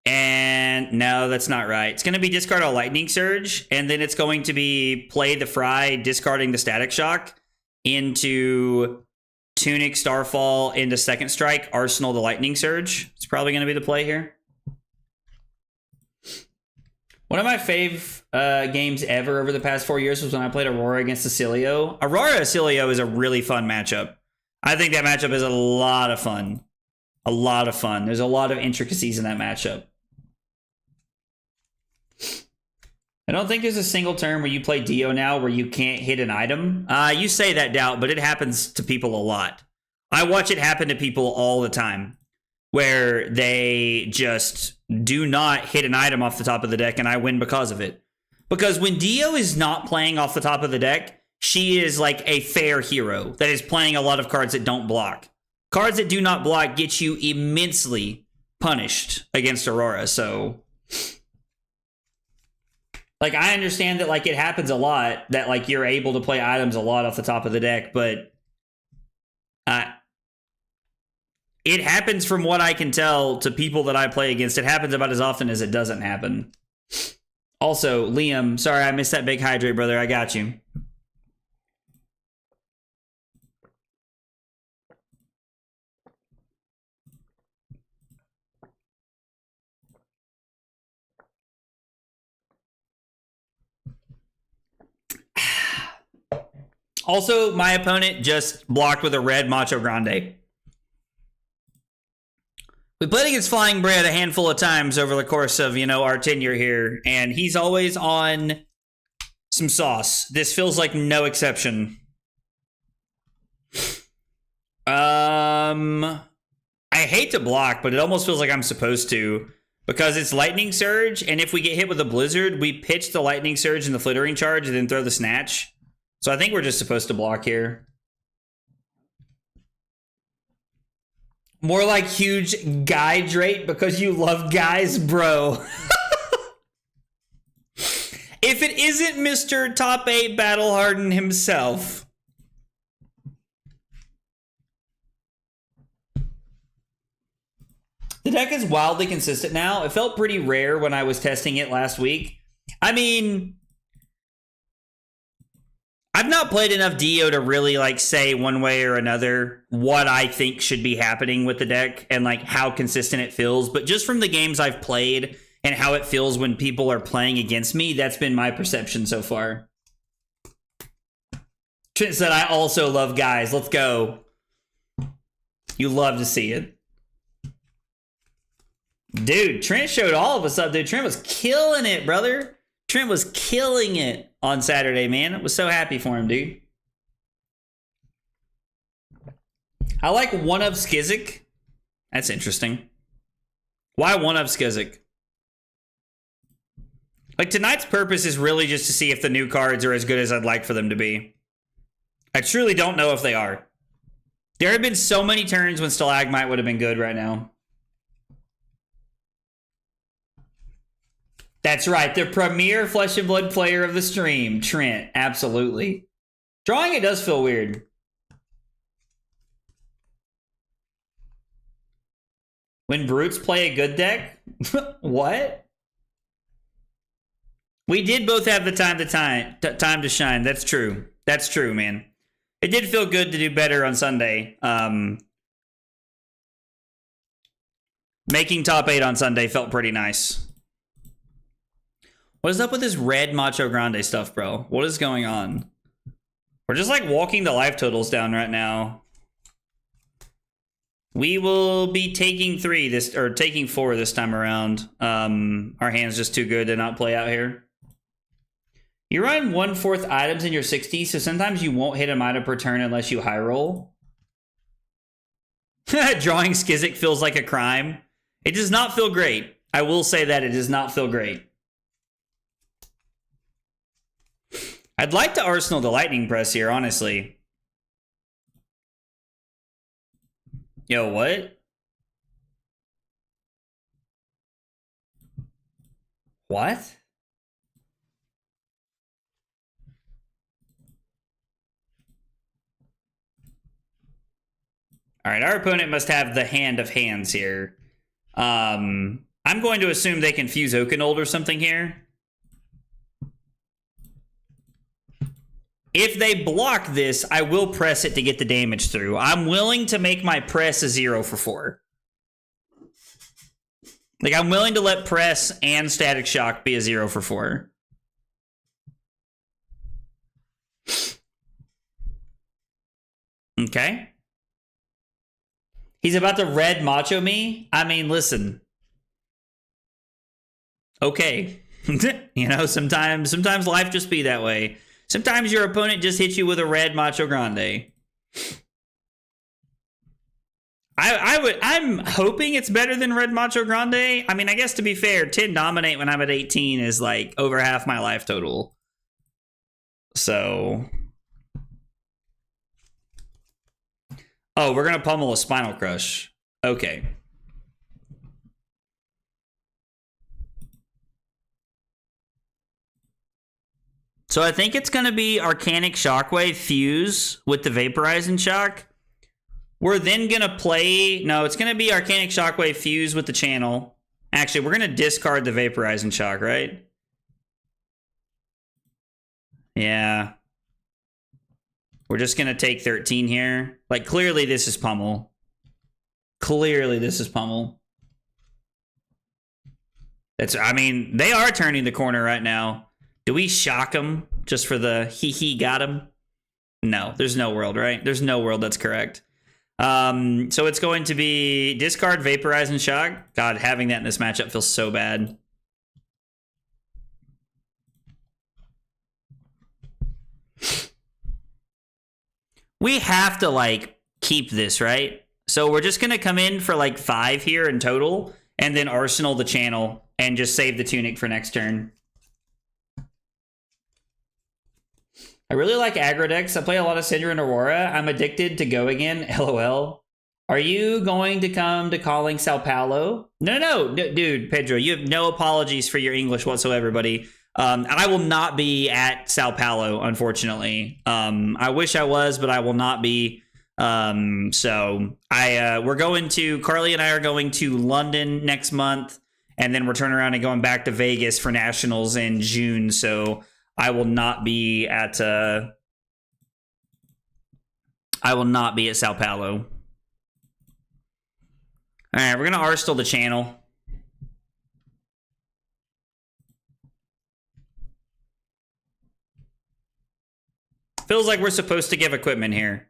And no, that's not right. It's going to be discard a Lightning Surge, and then it's going to be play the Fry, discarding the Static Shock into Tunic, Starfall, into Second Strike, Arsenal the Lightning Surge. It's probably going to be the play here. One of my fave games ever over the past 4 years was when I played Aurora against Acilio. Aurora Acilio is a really fun matchup. I think that matchup is a lot of fun. A lot of fun. There's a lot of intricacies in that matchup. I don't think there's a single turn where you play Dio now where you can't hit an item. You say that, Doubt, but it happens to people a lot. I watch it happen to people all the time, where they just do not hit an item off the top of the deck, and I win because of it. Because when Dio is not playing off the top of the deck, she is like a fair hero that is playing a lot of cards that don't block. Cards that do not block get you immensely punished against Aurora, so... Like, I understand that, like, it happens a lot, that, like, you're able to play items a lot off the top of the deck, but... it happens, from what I can tell, to people that I play against. It happens about as often as it doesn't happen. Also, Liam, sorry I missed that big hydrate, brother. I got you. Also, my opponent just blocked with a red Macho Grande. We played against Flying Bread a handful of times over the course of, you know, our tenure here, and he's always on some sauce. This feels like no exception. I hate to block, but it almost feels like I'm supposed to, because it's Lightning Surge, and if we get hit with a Blizzard, we pitch the Lightning Surge and the Flittering Charge and then throw the Snatch. So I think we're just supposed to block here. More like huge guy Drake because you love guys, bro. If it isn't Mr. Top 8 Battle Harden himself. The deck is wildly consistent now. It felt pretty rare when I was testing it last week. I mean, I've not played enough Dio to really like say one way or another what I think should be happening with the deck and like how consistent it feels. But just from the games I've played and how it feels when people are playing against me, that's been my perception so far. Trent said, I also love guys. Let's go. You love to see it. Dude, Trent showed all of us up, dude. Trent was killing it, brother. Trent was killing it on Saturday, man. I was so happy for him, dude. I like one of Skizik. That's interesting. Why one of Skizik? Like, tonight's purpose is really just to see if the new cards are as good as I'd like for them to be. I truly don't know if they are. There have been so many turns when Stalagmite would have been good right now. That's right, the premier Flesh and Blood player of the stream, Trent. Absolutely. Drawing it does feel weird. When Brutes play a good deck? What? We did both have the time to shine. That's true. That's true, man. It did feel good to do better on Sunday. Making top 8 on Sunday felt pretty nice. What is up with this red Macho Grande stuff, bro? What is going on? We're just like walking the life totals down right now. We will be taking 4 this time around. Our hand's just too good to not play out here. You run 1/4 items in your 60, so sometimes you won't hit an item per turn unless you high roll. Drawing Skizik feels like a crime. It does not feel great. I will say that it does not feel great. I'd like to Arsenal the Lightning Press here, honestly. Yo, what? What? All right, our opponent must have the hand of hands here. I'm going to assume they can fuse Oakenold or something here. If they block this, I will press it to get the damage through. I'm willing to make my press a 0 for 4. Like, I'm willing to let press and Static Shock be a 0 for 4. Okay. He's about to red macho me? I mean, listen. Okay. You know, sometimes life just be that way. Sometimes your opponent just hits you with a red Macho Grande. I'm hoping it's better than red Macho Grande. I mean, I guess to be fair, 10 dominate when I'm at 18 is like over half my life total. So. Oh, we're going to pummel a Spinal Crush. Okay. So I think it's going to be Arcanic Shockwave fuse with the Vaporizing Shock. We're then going to play... No, it's going to be Arcanic Shockwave fuse with the channel. Actually, we're going to discard the Vaporizing Shock, right? Yeah. We're just going to take 13 here. Like, clearly this is pummel. Clearly this is pummel. I mean, they are turning the corner right now. Do we shock him just for the he got him? No, there's no world, right? There's no world that's correct. So it's going to be discard, vaporize, and shock. God, having that in this matchup feels so bad. We have to, like, keep this, right? So we're just going to come in for, like, 5 here in total, and then arsenal the channel, and just save the Tunic for next turn. I really like aggro decks. I play a lot of Syndra and Aurora. I'm addicted to Go Again, LOL. Are you going to come to calling Sao Paulo? No, dude, Pedro, you have no apologies for your English whatsoever, buddy. I will not be at Sao Paulo, unfortunately. I wish I was, but I will not be. We're going to, Carly and I are going to London next month, and then we're turning around and going back to Vegas for Nationals in June, so I will not be at Sao Paulo. All right, we're going to arsenal the channel. Feels like we're supposed to give equipment here.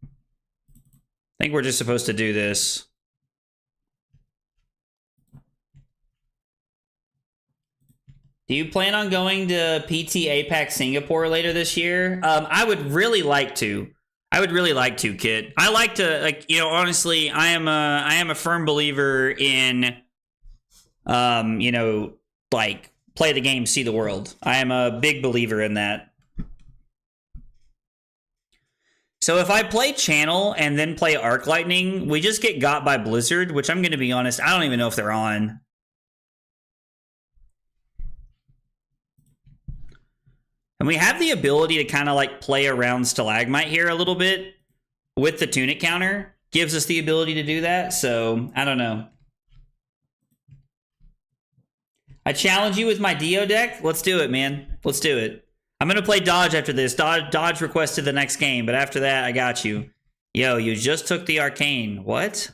I think we're just supposed to do this. Do you plan on going to PT APAC Singapore later this year? I would really like to. Kit. I like to, like, you know, honestly, I am a firm believer in you know, like, play the game, see the world. I am a big believer in that. So if I play Channel and then play Arc Lightning, we just get got by Blizzard, which I'm going to be honest, I don't even know if they're on. And we have the ability to kind of like play around Stalagmite here a little bit with the Tunic counter. Gives us the ability to do that, so I don't know. I challenge you with my Dio deck. Let's do it, man. Let's do it. I'm going to play Dodge after this. Dodge requested the next game, but after that, I got you. Yo, you just took the Arcane. What?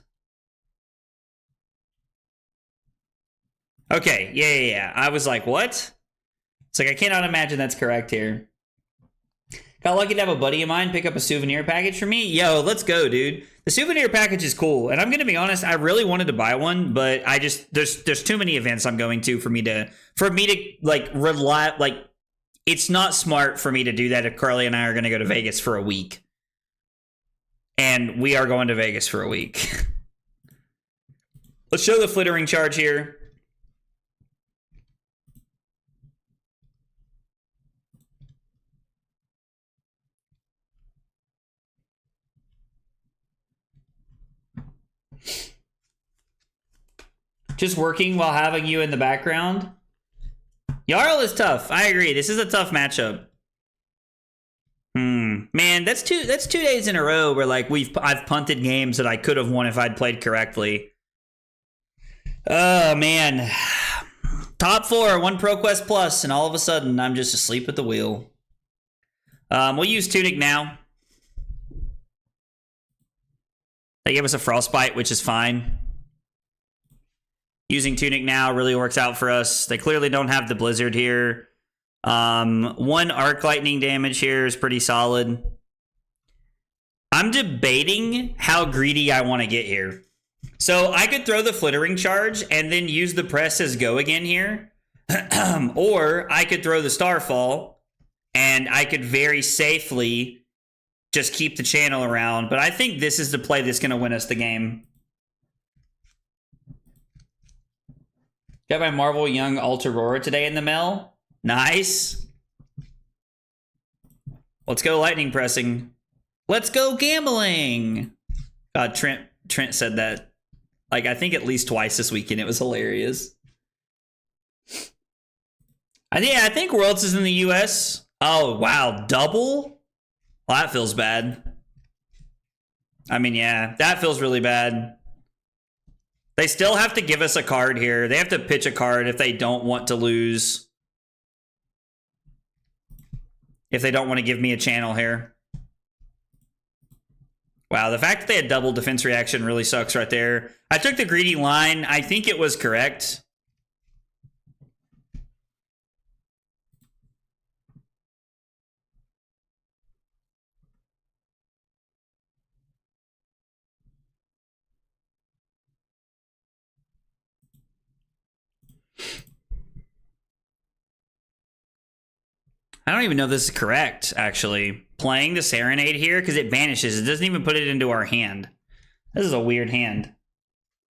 Okay, yeah. I was like, what? It's like, I cannot imagine that's correct here. Got lucky to have a buddy of mine pick up a souvenir package for me. Yo, let's go, dude. The souvenir package is cool. And I'm going to be honest, I really wanted to buy one, but I just, there's too many events I'm going to for me to like rely, like, it's not smart for me to do that if Carly and I are going to go to Vegas for a week. And we are going to Vegas for a week. Let's show the flittering charge here. Just working while having you in the background. Yarl is tough. I agree. This is a tough matchup. Man, that's two days in a row where like I've punted games that I could have won if I'd played correctly. Oh man. Top 4, 1 ProQuest Plus, and all of a sudden I'm just asleep at the wheel. We'll use Tunic now. They gave us a Frostbite, which is fine. Using Tunic now really works out for us. They clearly don't have the Blizzard here. 1 Arc Lightning damage here is pretty solid. I'm debating how greedy I want to get here. So I could throw the Flittering Charge and then use the press as Go Again here. Or I could throw the Starfall and I could very safely just keep the channel around. But I think this is the play that's going to win us the game. Got my Marvel Young Aurora today in the mail. Nice. Let's go lightning pressing. Let's go gambling. God, Trent said that, like, I think at least twice this weekend. It was hilarious. I think Worlds is in the US. Oh, wow. Double? Well, that feels bad. I mean, yeah, that feels really bad. They still have to give us a card here. They have to pitch a card if they don't want to lose. If they don't want to give me a channel here. Wow, the fact that they had double defense reaction really sucks right there. I took the greedy line. I think it was correct. I don't even know if this is correct, actually. Playing the Serenade here, because it vanishes. It doesn't even put it into our hand. This is a weird hand.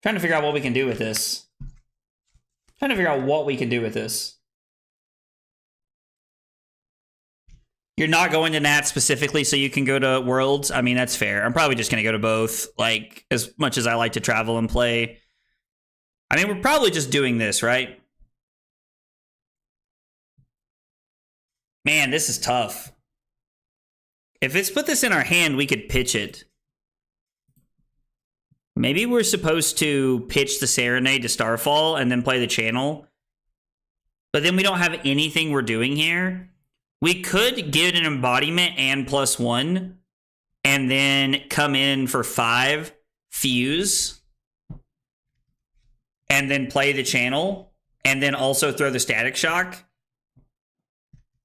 Trying to figure out what we can do with this. You're not going to Nat specifically so you can go to Worlds? I mean, that's fair. I'm probably just going to go to both. Like, as much as I like to travel and play. I mean, we're probably just doing this, right? Man, this is tough. If it's put this in our hand, we could pitch it. Maybe we're supposed to pitch the Serenade to Starfall and then play the channel. But then we don't have anything we're doing here. We could get an embodiment and +1 and then come in for 5, fuse, and then play the channel and then also throw the Static Shock.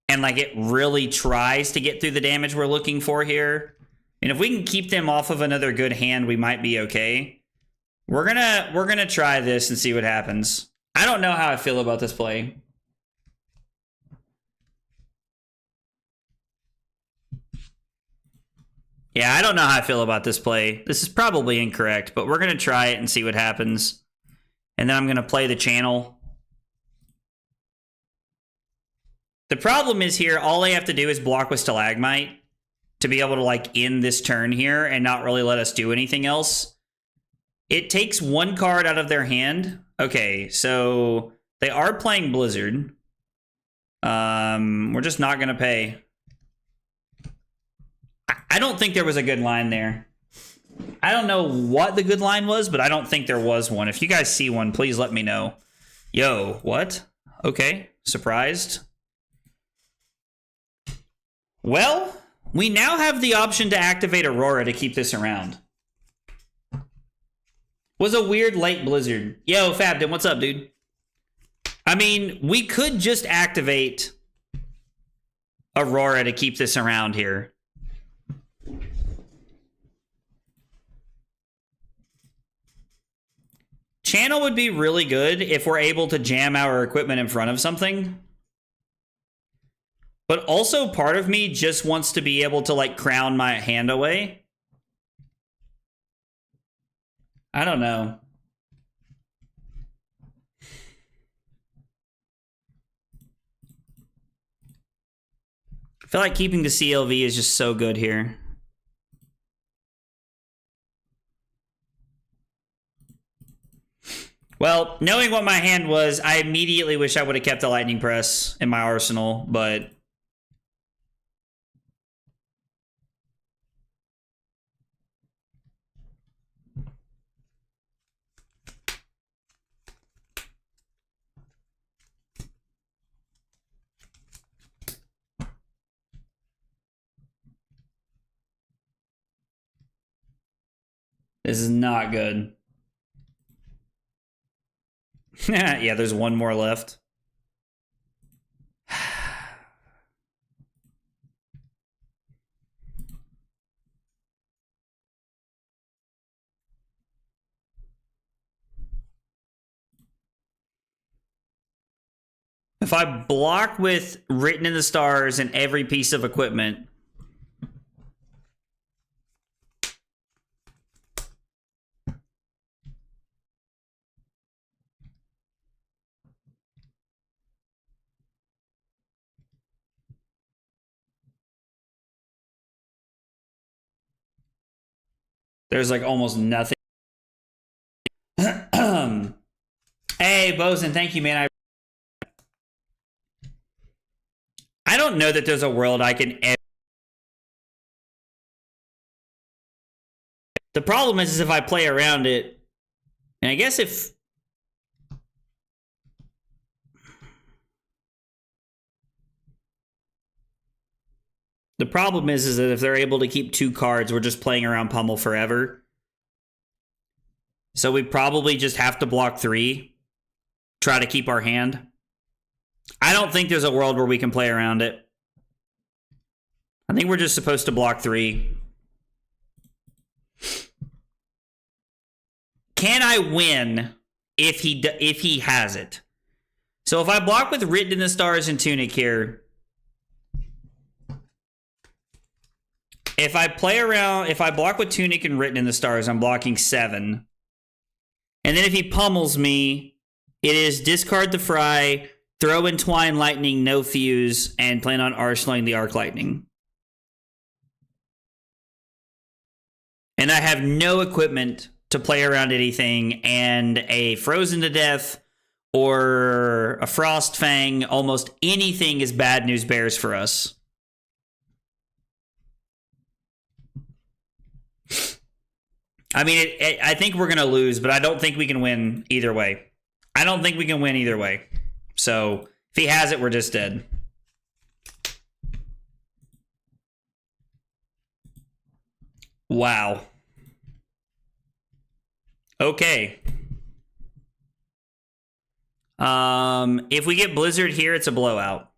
And like it really tries to get through the damage we're looking for here. And if we can keep them off of another good hand, we might be okay. We're gonna try this and see what happens. I don't know how I feel about this play. Yeah, I don't know how I feel about this play. This is probably incorrect, but we're going to try it and see what happens. And then I'm going to play the channel. The problem is here, all I have to do is block with Stalagmite to be able to, like, end this turn here and not really let us do anything else. It takes 1 card out of their hand. Okay, so they are playing Blizzard. We're just not going to pay. I don't think there was a good line there. I don't know what the good line was, but I don't think there was one. If you guys see one, please let me know. Yo, what? Okay, surprised. Well, we now have the option to activate Aurora to keep this around. Was a weird late Blizzard. Yo, Fabden, what's up, dude? I mean, we could just activate Aurora to keep this around here. Channel would be really good if we're able to jam our equipment in front of something. But also part of me just wants to be able to like crown my hand away. I don't know. I feel like keeping the CLV is just so good here. Well, knowing what my hand was, I immediately wish I would have kept the Lightning Press in my arsenal, but... This is not good. Yeah, there's one more left. If I block with Written in the Stars and every piece of equipment... There's like almost nothing. Hey, Bosun, thank you, man. I don't know that there's a world I can ever... The problem is if I play around it, and I guess if... The problem is that if they're able to keep 2 cards, we're just playing around Pummel forever. So we probably just have to block 3. Try to keep our hand. I don't think there's a world where we can play around it. I think we're just supposed to block 3. Can I win if he has it? So if I block with Written in the Stars and Tunic here... if I play around, if I block with Tunic and Written in the Stars, I'm blocking 7. And then if he pummels me, it is discard the Fry, throw in Twine Lightning, no Fuse, and plan on arsenaling the Arc Lightning. And I have no equipment to play around anything, and a Frozen to Death or a Frost Fang, almost anything is bad news bears for us. I mean, I think we're going to lose, but I don't think we can win either way. I don't think we can win either way. So if he has it, we're just dead. Wow. Okay. If we get Blizzard here, it's a blowout.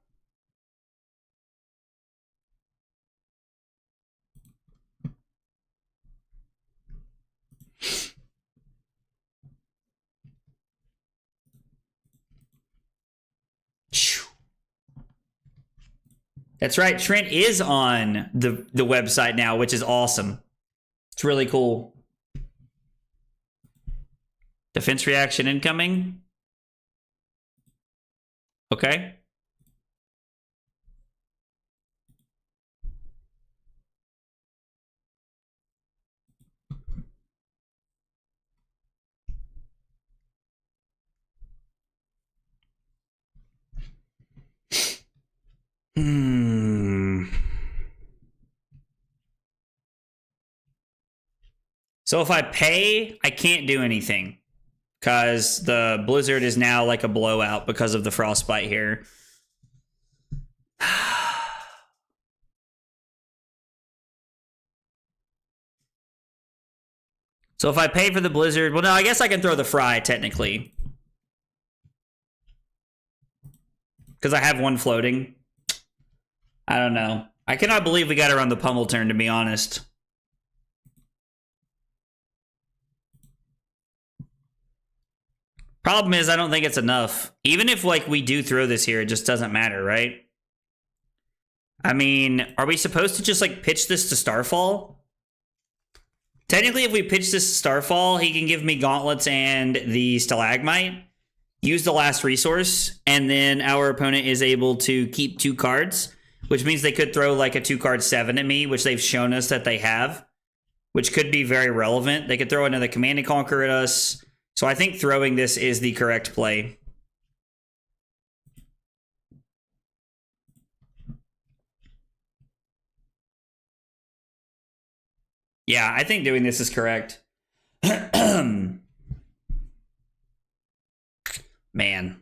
That's right. Trent is on the website now, which is awesome. It's really cool. Defense reaction incoming. Okay. So if I pay, I can't do anything. Because the Blizzard is now like a blowout because of the Frostbite here. So if I pay for the Blizzard, well, no, I guess I can throw the Fry technically. Because I have one floating. I don't know. I cannot believe we got to run the pummel turn, to be honest. Problem is, I don't think it's enough. Even if, like, we do throw this here, it just doesn't matter, right? I mean, are we supposed to just, like, pitch this to Starfall? Technically, if we pitch this to Starfall, he can give me Gauntlets and the Stalagmite, use the last resource, and then our opponent is able to keep 2 cards, which means they could throw, like, a 2-card 7 at me, which they've shown us that they have, which could be very relevant. They could throw another Command and Conquer at us. So I think throwing this is the correct play. Yeah, I think doing this is correct. Man.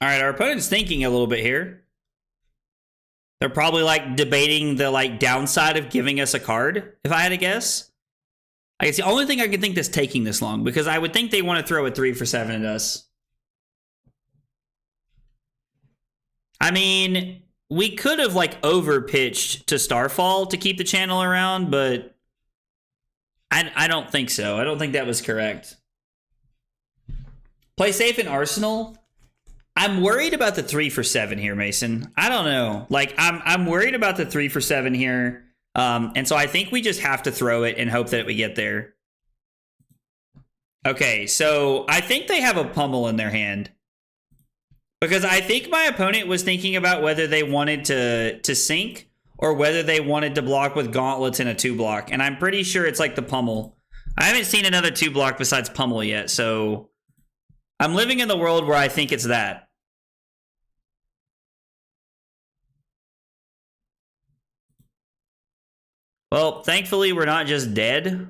All right, our opponent's thinking a little bit here. They're probably like debating the like downside of giving us a card, if I had to guess. I guess the only thing I could think that's taking this long, because I would think they want to throw a 3 for 7 at us. I mean, we could have like over pitched to Starfall to keep the channel around, but I don't think so. I don't think that was correct. Play safe in Arsenal. I'm worried about the 3 for 7 here, Mason. I don't know. Like, I'm worried about the 3 for 7 here. And so I think we just have to throw it and hope that we get there. Okay, so I think they have a pummel in their hand. Because I think my opponent was thinking about whether they wanted to sink or whether they wanted to block with gauntlets and a 2-block. And I'm pretty sure it's like the pummel. I haven't seen another 2-block besides pummel yet, so I'm living in the world where I think it's that. Well, thankfully, we're not just dead.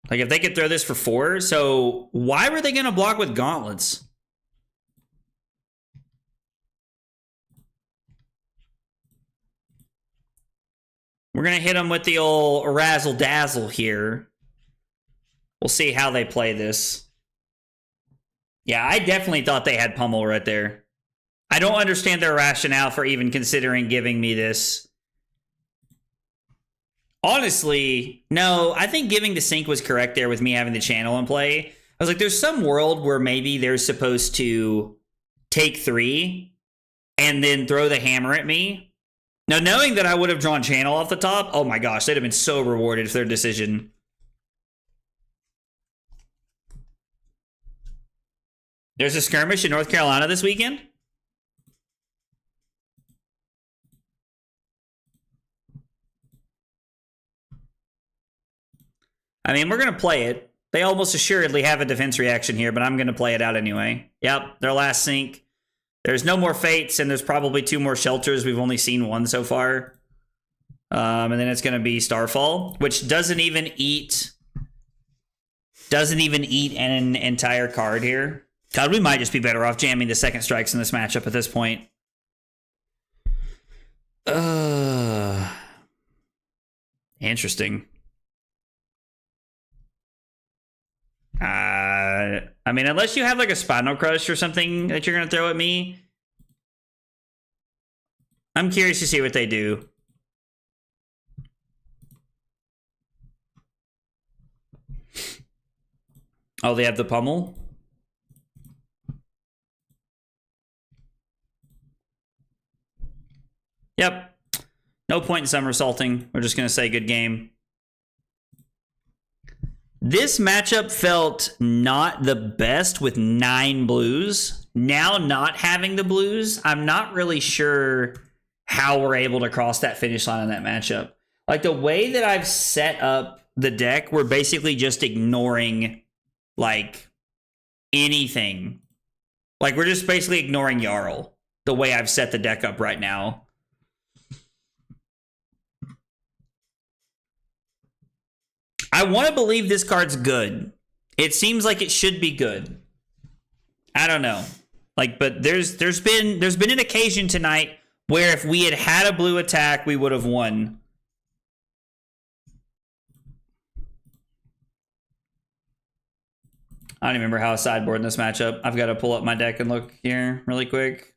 Like, if they could throw this for 4, so why were they going to block with gauntlets? We're going to hit them with the old razzle-dazzle here. We'll see how they play this. Yeah, I definitely thought they had Pummel right there. I don't understand their rationale for even considering giving me this. Honestly, no, I think giving the sync was correct there with me having the channel in play. I was like, there's some world where maybe they're supposed to take 3 and then throw the hammer at me. Now, knowing that I would have drawn channel off the top, oh my gosh, they'd have been so rewarded for their decision. There's a skirmish in North Carolina this weekend? I mean, we're going to play it. They almost assuredly have a defense reaction here, but I'm going to play it out anyway. Yep, their last sync. There's no more fates, and there's probably 2 more shelters. We've only seen 1 so far. And then it's going to be Starfall, which doesn't even eat an entire card here. God, we might just be better off jamming the second strikes in this matchup at this point. Interesting. I mean, unless you have like a Spinal Crush or something that you're going to throw at me. I'm curious to see what they do. Oh, they have the Pummel? Yep. No point in somersaulting. We're just going to say good game. This matchup felt not the best with 9 blues. Now not having the blues, I'm not really sure how we're able to cross that finish line in that matchup. Like the way that I've set up the deck, we're basically just ignoring like anything. Like we're just basically ignoring Yarl the way I've set the deck up right now. I want to believe this card's good. It seems like it should be good. I don't know. Like, but there's been an occasion tonight where if we had had a blue attack, we would have won. I don't remember how I sideboard in this matchup. I've got to pull up my deck and look here really quick.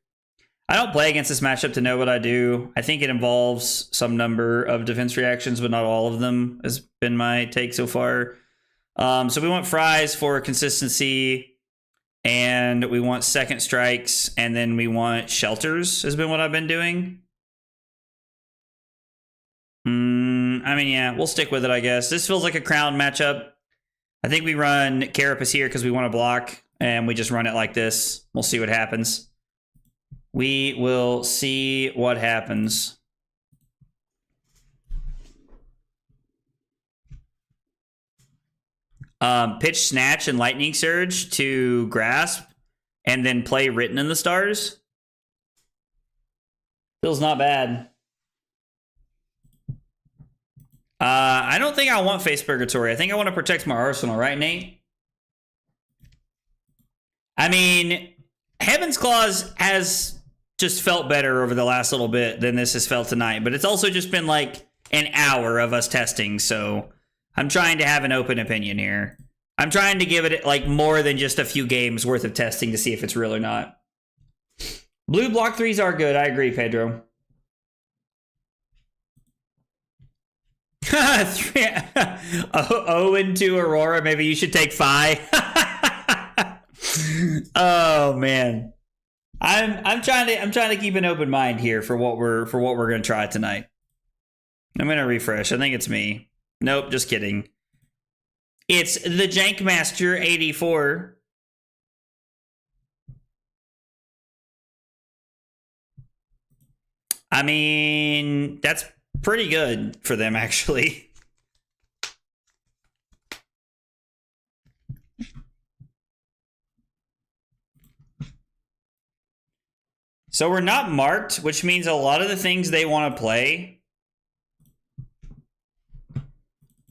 I don't play against this matchup to know what I do. I think it involves some number of defense reactions, but not all of them has been my take so far. So we want fries for consistency, and we want second strikes, and then we want shelters has been what I've been doing. I mean, yeah, we'll stick with it, I guess. This feels like a crown matchup. I think we run Carapace here because we want to block, and we just run it like this. We'll see what happens. We will see what happens. Pitch Snatch and Lightning Surge to Grasp, and then play Written in the Stars. Feels not bad. I don't think I want Face Purgatory. I think I want to protect my arsenal, right, Nate? I mean, Heaven's Claws has just felt better over the last little bit than this has felt tonight, but it's also just been like an hour of us testing, so I'm trying to have an open opinion here. I'm trying to give it like more than just a few games worth of testing to see if it's real or not. Blue block 3s are good. I agree, Pedro. 0-2 Aurora. Maybe you should take 5. Oh man. I'm trying to keep an open mind here for what we're going to try tonight. I'm going to refresh. I think it's me. Nope, just kidding. It's the Jankmaster 84. I mean, that's pretty good for them, actually. So we're not marked, which means a lot of the things they want to play,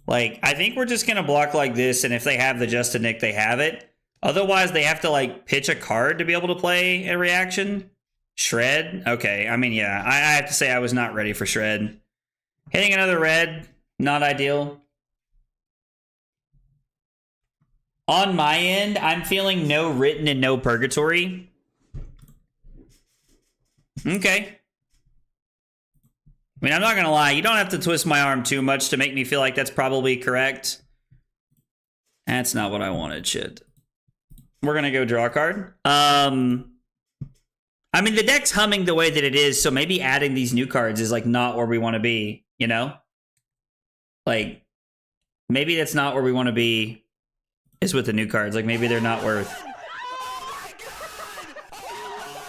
like, I think we're just going to block like this, and if they have the Just a Nick, they have it. Otherwise, they have to, like, pitch a card to be able to play a reaction. Shred? Okay, I mean, yeah, I have to say I was not ready for Shred. Hitting another red, not ideal. On my end, I'm feeling no written and no purgatory. Okay. I mean, I'm not going to lie. You don't have to twist my arm too much to make me feel like that's probably correct. That's not what I wanted, shit. We're going to go draw a card. I mean, the deck's humming the way that it is, so maybe adding these new cards is, like, not where we want to be, you know? Like, maybe that's not where we want to be is with the new cards. Like, maybe they're not worth...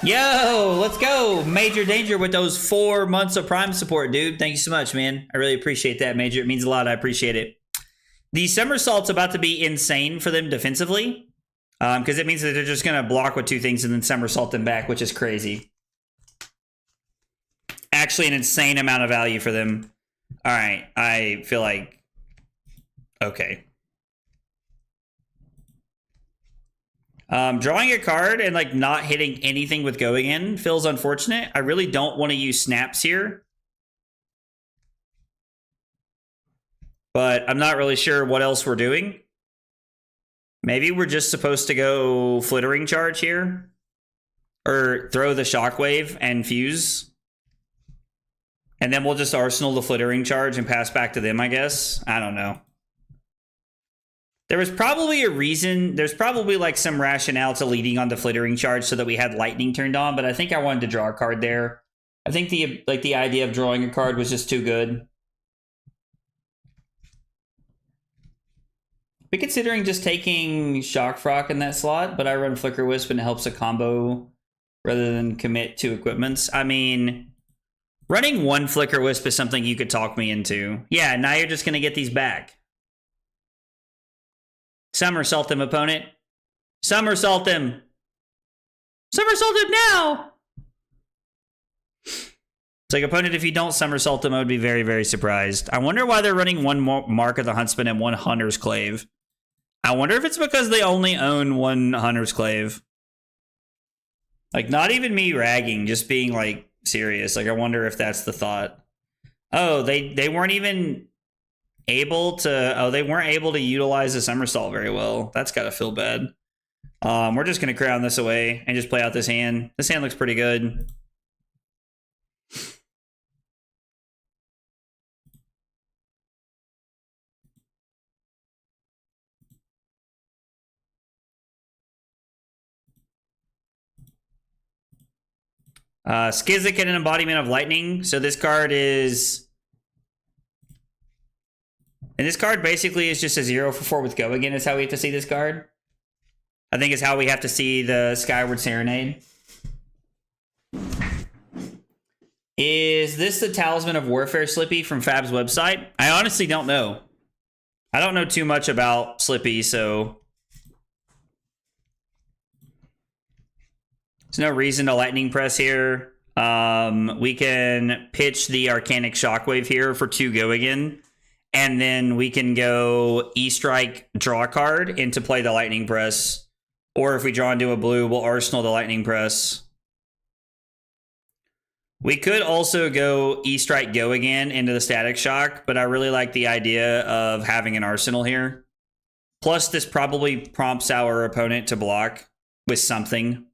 Yo, let's go. Major Danger with those 4 months of Prime support, dude. Thank you so much, man. I really appreciate that, Major. It means a lot. I appreciate it. The Somersault's about to be insane for them defensively, because it means that they're just going to block with 2 things and then Somersault them back, which is crazy. Actually, an insane amount of value for them. All right, I feel like... Okay. Drawing a card and like not hitting anything with going in feels unfortunate. I really don't want to use snaps here. But I'm not really sure what else we're doing. Maybe we're just supposed to go Flittering Charge here. Or throw the Shockwave and Fuse. And then we'll just Arsenal the Flittering Charge and pass back to them, I guess. I don't know. There was probably a reason, there's probably like some rationale to leading on the Flittering Charge so that we had Lightning turned on, but I think I wanted to draw a card there. I think the idea of drawing a card was just too good. Be considering just taking Shock Frock in that slot, but I run Flicker Wisp and it helps a combo rather than commit 2 equipments. I mean, running 1 Flicker Wisp is something you could talk me into. Yeah, now you're just going to get these back. Somersault them, opponent. Somersault them. Somersault him now! It's like, opponent, if you don't somersault them, I would be very, very surprised. I wonder why they're running 1 Mark of the Huntsman and 1 Hunter's Clave. I wonder if it's because they only own 1 Hunter's Clave. Like, not even me ragging, just being, like, serious. Like, I wonder if that's the thought. Oh, they weren't even... able to they weren't able to utilize the somersault very well. That's gotta feel bad. We're just gonna crown this away and just play out this hand. This hand looks pretty good. Skizzik and an embodiment of lightning. So this card is... And this card basically is just a 0 for 4 with go again is how we have to see this card. I think is how we have to see the Skyward Serenade. Is this the Talisman of Warfare Slippy from Fab's website? I honestly don't know. I don't know too much about Slippy, so... There's no reason to Lightning Press here. We can pitch the Arcanic Shockwave here for 2 go again. And then we can go E-Strike, draw a card, into play the Lightning Press. Or if we draw into a blue, we'll Arsenal the Lightning Press. We could also go E-Strike, go again into the Static Shock, but I really like the idea of having an Arsenal here. Plus, this probably prompts our opponent to block with something.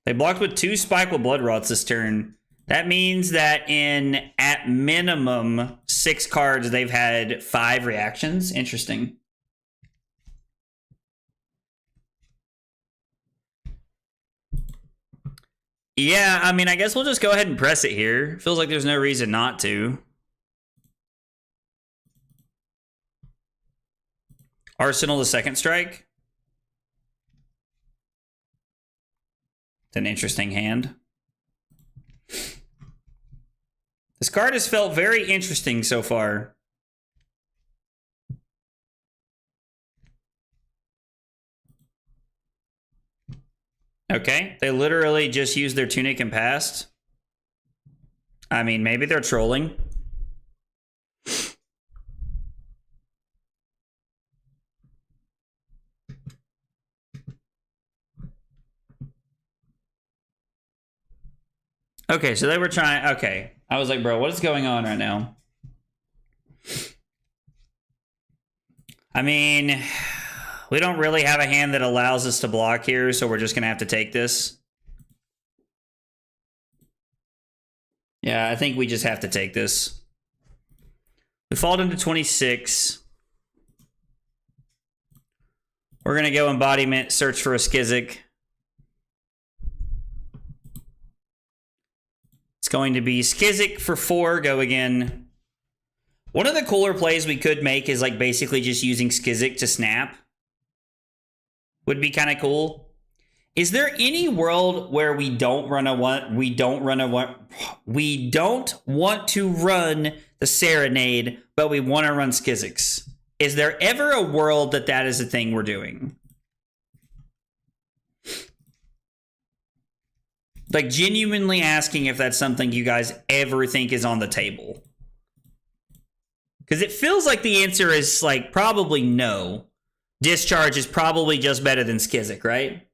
They blocked with 2 Spike with Blood Rots this turn. That means that in, at minimum, 6 cards, they've had 5 reactions. Interesting. Yeah, I mean, I guess we'll just go ahead and press it here. Feels like there's no reason not to. Arsenal the second strike. It's an interesting hand. This card has felt very interesting so far. Okay, they literally just used their Tunic and passed. I mean, maybe they're trolling. Okay, so they were trying... Okay. I was like, bro, what is going on right now? I mean, we don't really have a hand that allows us to block here, so we're just going to have to take this. Yeah, I think we just have to take this. We fall into 26. We're going to go embodiment, search for a Skizik. It's going to be Skizik for 4, go again. One of the cooler plays we could make is like basically just using Skizik to snap. Would be kind of cool. Is there any world where we don't want to run the Serenade, but we want to run Skiziks? Is there ever a world that is a thing we're doing? Like, genuinely asking if that's something you guys ever think is on the table. Because it feels like the answer is, like, probably no. Discharge is probably just better than Skizik, right?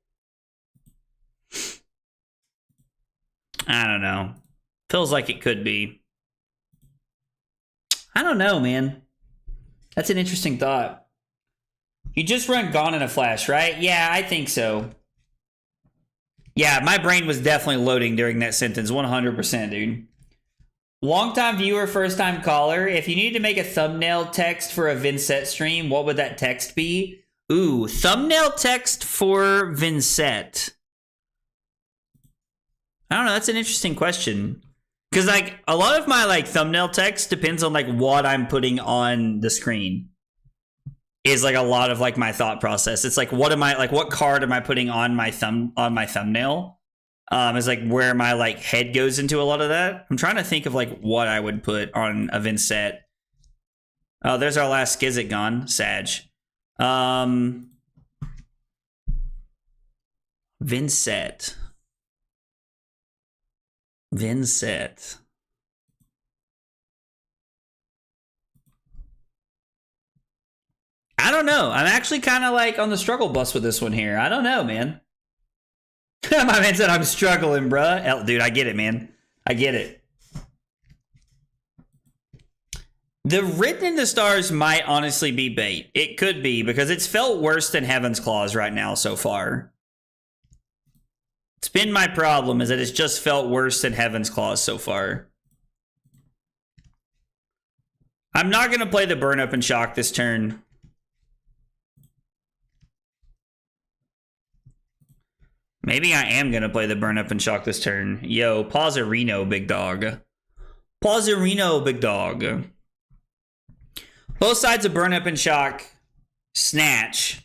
I don't know. Feels like it could be. I don't know, man. That's an interesting thought. You just run Gone in a Flash, right? Yeah, I think so. Yeah, my brain was definitely loading during that sentence. 100%, dude. Longtime viewer, first time caller. If you needed to make a thumbnail text for a Vincett stream, what would that text be? Ooh, thumbnail text for Vincett. I don't know. That's an interesting question. Because, like, a lot of my, like, thumbnail text depends on, like, what I'm putting on the screen. Is, like, a lot of, like, my thought process. It's, like, what card am I putting on my thumbnail? Is, like, where my, like, head goes into a lot of that. I'm trying to think of, like, what I would put on a Vincett. Oh, there's our last Skizik gone. Sag. Vincett. I don't know. I'm actually kind of like on the struggle bus with this one here. I don't know, man. My man said I'm struggling, bruh. Dude, I get it, man. I get it. The Written in the Stars might honestly be bait. It could be, because it's felt worse than Heaven's Claws right now so far. It's been my problem, is that it's just felt worse than Heaven's Claws so far. I'm not going to play the Burn Up and Shock this turn. Maybe I am going to play the Burn Up and Shock this turn. Yo, Pausarino, big dog. Pausarino, big dog. Both sides of Burn Up and Shock. Snatch.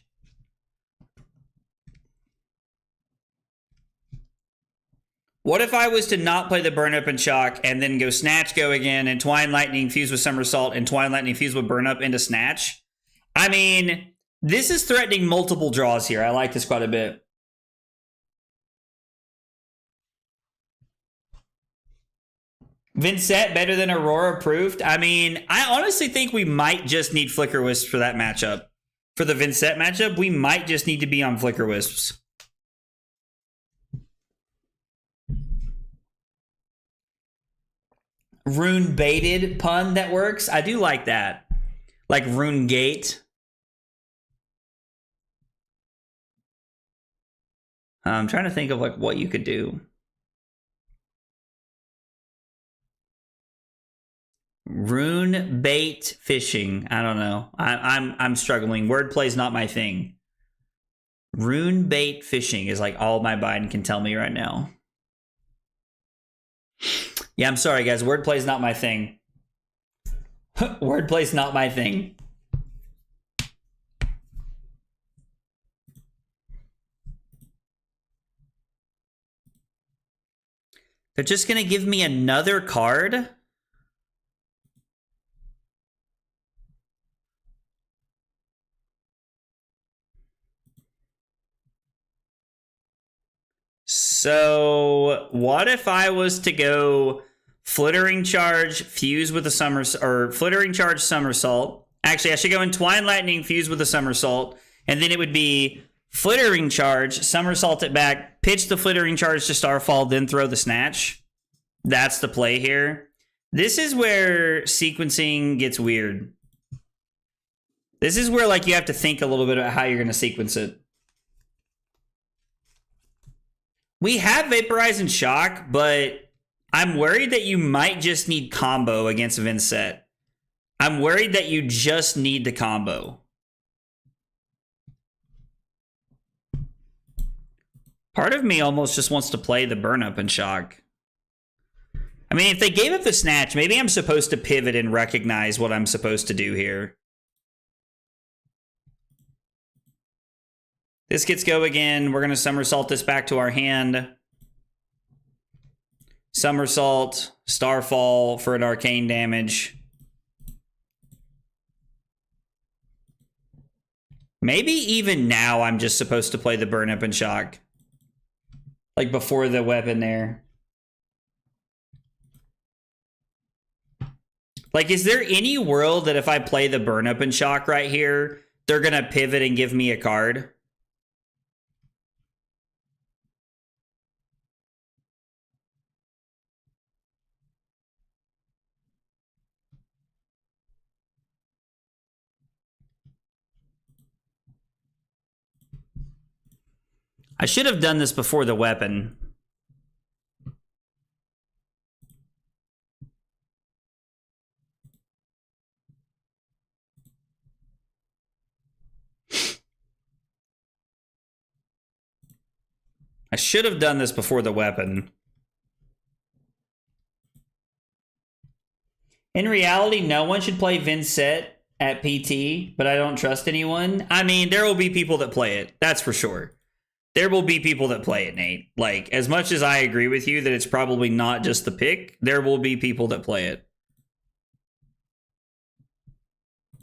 What if I was to not play the Burn Up and Shock and then go Snatch, go again, and Twine Lightning fuse with Somersault and Twine Lightning fuse with Burn Up into Snatch? I mean, this is threatening multiple draws here. I like this quite a bit. Vincett better than Aurora Proofed? I mean, I honestly think we might just need Flicker Wisps for that matchup. For the Vincett matchup, we might just need to be on Flicker Wisps. Rune baited pun that works. I do like that. Like Rune Gate. I'm trying to think of like what you could do. Rune bait fishing. I don't know. I'm struggling. Wordplay's not my thing. Rune bait fishing is like all my Biden can tell me right now. Yeah, I'm sorry, guys. Wordplay's not my thing. Wordplay's not my thing. They're just going to give me another card? So, what if I was to go Flittering Charge, fuse with a Flittering Charge, Somersault. Actually, I should go in Twine Lightning, fuse with a Somersault. And then it would be Flittering Charge, Somersault it back, pitch the Flittering Charge to Starfall, then throw the Snatch. That's the play here. This is where sequencing gets weird. This is where like you have to think a little bit about how you're going to sequence it. We have Vaporize and Shock, but I'm worried that you might just need combo against Vincent. I'm worried that you just need the combo. Part of me almost just wants to play the Burn Up and Shock. I mean, if they gave up the Snatch, maybe I'm supposed to pivot and recognize what I'm supposed to do here. This gets go again. We're going to somersault this back to our hand. Somersault, Starfall for an arcane damage. Maybe even now I'm just supposed to play the Burn Up and Shock. Like before the weapon there. Like, is there any world that if I play the Burn Up and Shock right here, they're going to pivot and give me a card? I should have done this before the weapon. I should have done this before the weapon. In reality, no one should play Vincent at PT, but I don't trust anyone. I mean, there will be people that play it. That's for sure. There will be people that play it, Nate. Like, as much as I agree with you that it's probably not just the pick, there will be people that play it.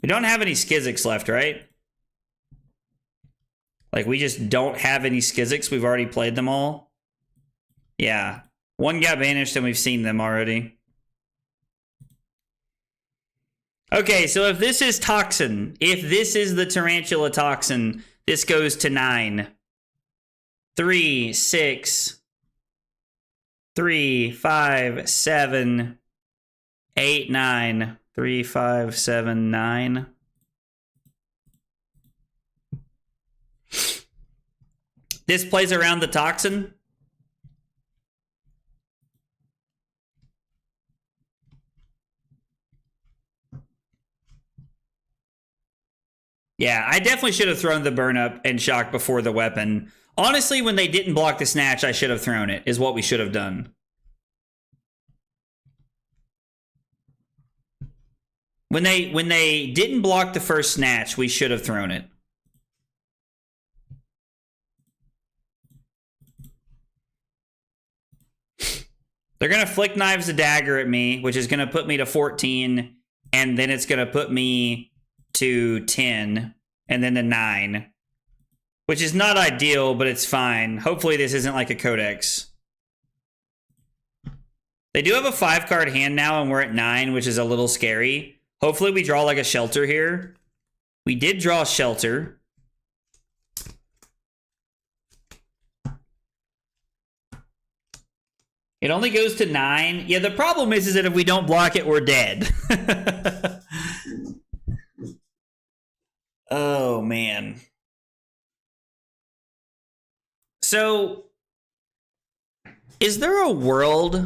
We don't have any Skizzics left, right? Like, we just don't have any Skizzics. We've already played them all. Yeah. One got banished and we've seen them already. Okay, so if this is Toxin, if this is the Tarantula Toxin, this goes to 9. 3, 6, 3, 5, 7, 8, 9. 3, 5, 7, 9. This plays around the Toxin. Yeah, I definitely should have thrown the Burn Up and Shock before the weapon. Honestly, when they didn't block the Snatch, I should have thrown it, is what we should have done. When they didn't block the first Snatch, we should have thrown it. They're going to Flick Knives a Dagger at me, which is going to put me to 14, and then it's going to put me to 10, and then to 9. Which is not ideal, but it's fine. Hopefully this isn't like a codex. They do have a 5-card hand now, and we're at 9, which is a little scary. Hopefully we draw like a Shelter here. We did draw Shelter. It only goes to 9. Yeah, the problem is that if we don't block it, we're dead. Oh, man. So, is there a world...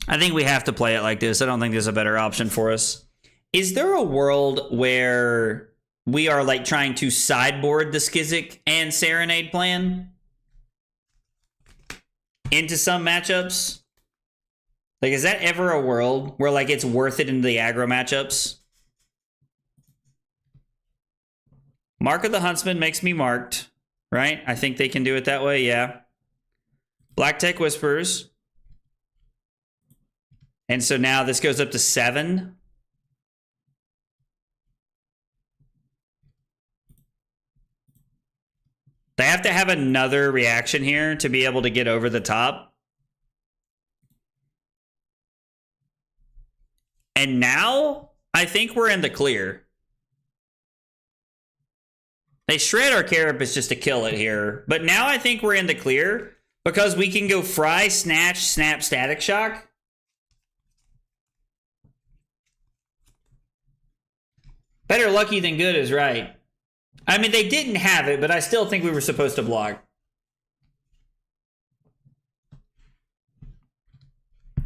I think we have to play it like this. I don't think there's a better option for us. Is there a world where we are like trying to sideboard the Skizzic and Serenade plan into some matchups? Like, is that ever a world where, like, it's worth it into the aggro matchups? Mark of the Huntsman makes me marked, right? I think they can do it that way, yeah. Black Tech Whispers. And so now this goes up to 7. They have to have another reaction here to be able to get over the top. And now, I think we're in the clear. They shred our Carapace just to kill it here. But now I think we're in the clear. Because we can go Fry, Snatch, Snap, Static Shock. Better lucky than good is right. I mean, they didn't have it, but I still think we were supposed to block.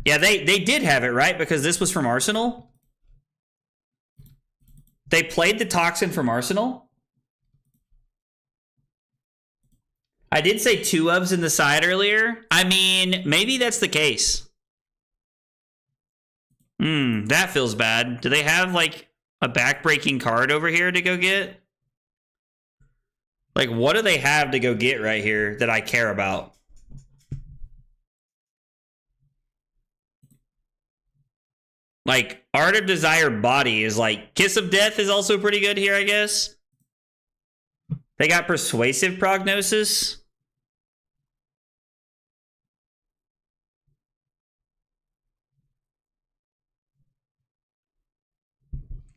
Yeah, they did have it, right? Because this was from Arsenal. They played the Toxin from Arsenal. I did say 2 ofs in the side earlier. I mean, maybe that's the case. That feels bad. Do they have, like, a backbreaking card over here to go get? Like, what do they have to go get right here that I care about? Like, Art of Desire Body is like... Kiss of Death is also pretty good here, I guess. They got Persuasive Prognosis.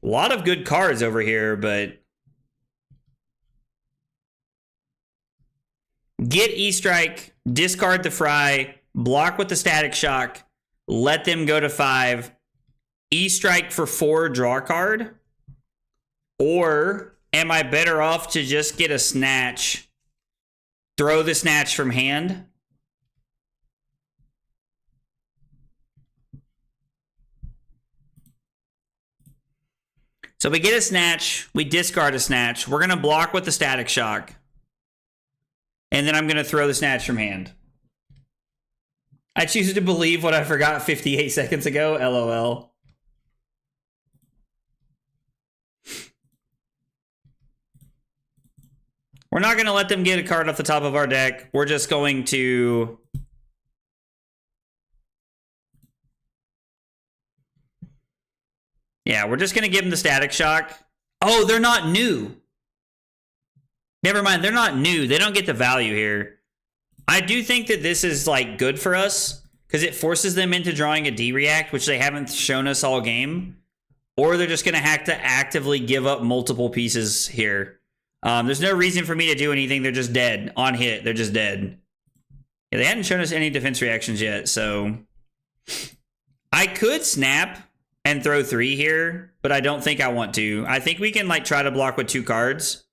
A lot of good cards over here, but... Get E-Strike, discard the Fry, block with the Static Shock, let them go to 5, E-Strike for 4, draw a card? Or am I better off to just get a Snatch, throw the Snatch from hand? So we get a Snatch, we discard a Snatch, we're going to block with the Static Shock. And then I'm going to throw the Snatch from hand. I choose to believe what I forgot 58 seconds ago. LOL. We're not going to let them get a card off the top of our deck. We're just going to... Yeah, we're just going to give them the Static Shock. Oh, they're not new. Never mind, they're not new. They don't get the value here. I do think that this is, like, good for us, because it forces them into drawing a D-React, which they haven't shown us all game. Or they're just going to have to actively give up multiple pieces here. There's no reason for me to do anything. They're just dead. On hit, they're just dead. Yeah, they hadn't shown us any defense reactions yet, so... I could snap and throw 3 here, but I don't think I want to. I think we can, like, try to block with 2 cards.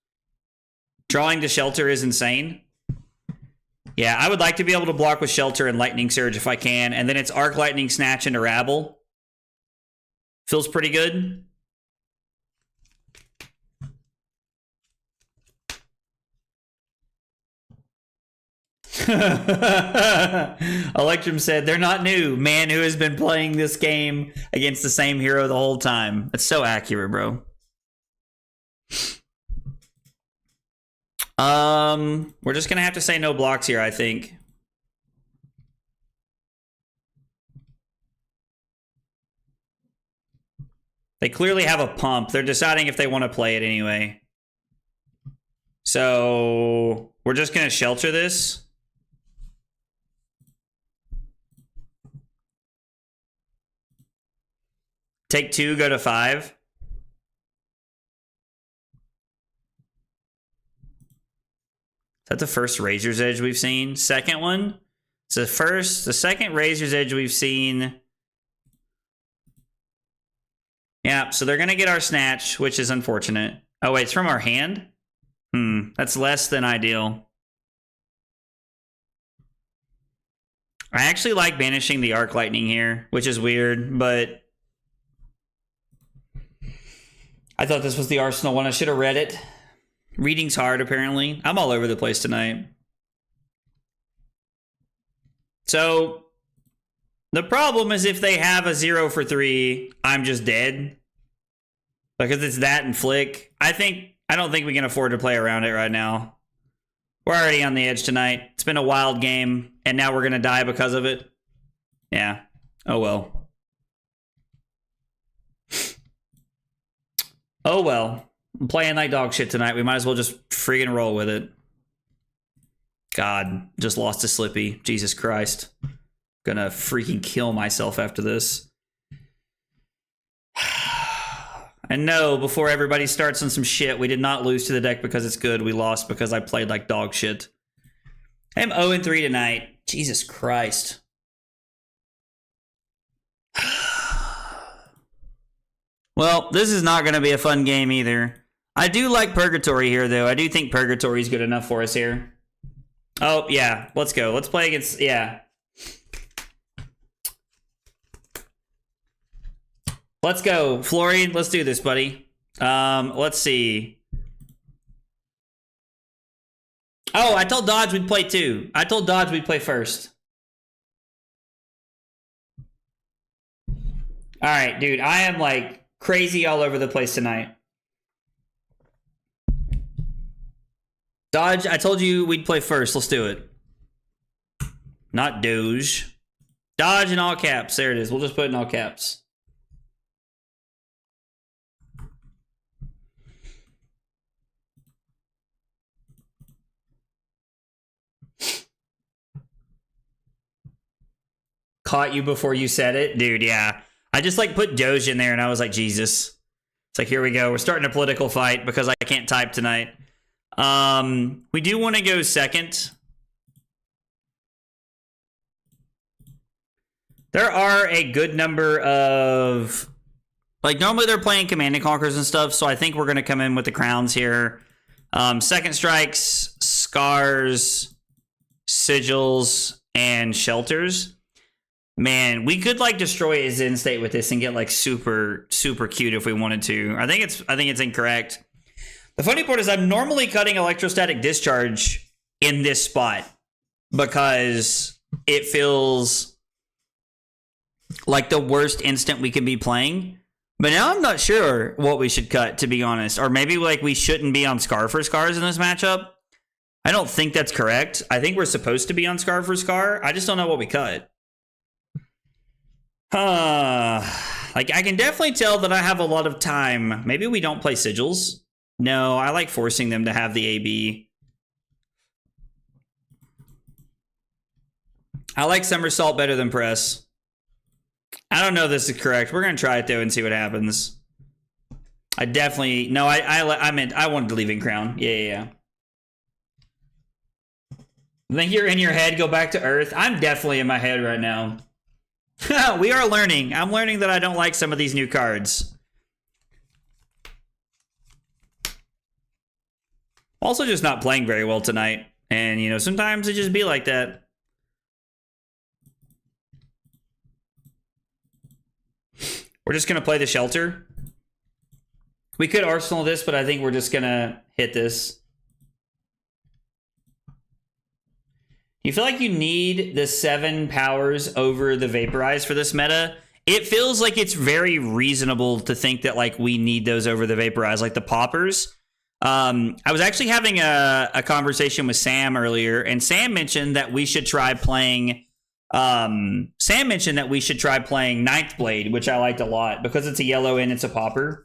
Drawing to Shelter is insane. Yeah, I would like to be able to block with Shelter and Lightning Surge if I can, and then it's Arc Lightning, Snatch, into Rabble. Feels pretty good. Electrum said, they're not new. Man who has been playing this game against the same hero the whole time. That's so accurate, bro. We're just gonna have to say no blocks here, I think. They clearly have a pump. They're deciding if they want to play it anyway. So we're just gonna shelter this. Take 2, go to 5. Is that the first Razor's Edge we've seen? Second one? So the second Razor's Edge we've seen. Yeah, so they're going to get our Snatch, which is unfortunate. Oh, wait, it's from our hand? That's less than ideal. I actually like banishing the Arc Lightning here, which is weird, but... I thought this was the Arsenal one. I should have read it. Reading's hard, apparently. I'm all over the place tonight. So, the problem is if they have a 0 for 3, I'm just dead. Because it's that and Flick. I don't think we can afford to play around it right now. We're already on the edge tonight. It's been a wild game, and now we're going to die because of it. Yeah. Oh, well. Oh, well. I'm playing like dog shit tonight. We might as well just friggin' roll with it. God, just lost to Slippy. Jesus Christ. Gonna freaking kill myself after this. And no, before everybody starts on some shit, we did not lose to the deck because it's good. We lost because I played like dog shit. I'm 0-3 tonight. Jesus Christ. Well, this is not going to be a fun game either. I do like Purgatory here, though. I do think Purgatory is good enough for us here. Oh, yeah. Let's go. Let's play against... Yeah. Let's go. Florian, let's do this, buddy. Let's see. Oh, I told Dodge we'd play too. I told Dodge we'd play first. All right, dude. I am like crazy all over the place tonight. Dodge, I told you we'd play first. Let's do it. Not Doge. Dodge in all caps. There it is. We'll just put it in all caps. Caught you before you said it? Dude, yeah. I just like put Doge in there and I was like, Jesus. It's like, here we go. We're starting a political fight because I can't type tonight. We do want to go second. There are a good number of... Like, normally they're playing Command and Conquers and stuff, so I think we're going to come in with the crowns here. Second strikes, scars, sigils, and shelters. Man, we could like destroy his Zen state with this and get like super cute if we wanted to. I think it's incorrect. The funny part is I'm normally cutting electrostatic discharge in this spot because it feels like the worst instant we can be playing. But now I'm not sure what we should cut, to be honest. Or maybe like we shouldn't be on Scar for Scars in this matchup. I don't think that's correct. I think we're supposed to be on Scar for Scar. I just don't know what we cut. Like I can definitely tell that I have a lot of time. Maybe we don't play sigils. No, I like forcing them to have the AB. I like somersault better than press. I don't know if this is correct. We're gonna try it though and see what happens. I definitely no. I meant I wanted to leave in crown. Yeah. I think you're in your head. Go back to Earth. I'm definitely in my head right now. We are learning. I'm learning that I don't like some of these new cards. Also just not playing very well tonight. And, you know, sometimes it just be like that. We're just going to play the shelter. We could arsenal this, but I think we're just going to hit this. You feel like you need the 7 powers over the vaporize for this meta? It feels like it's very reasonable to think that like we need those over the vaporize, like the poppers. I was actually having a conversation with Sam earlier, and Sam mentioned that we should try playing. Ninth Blade, which I liked a lot because it's a yellow and it's a popper.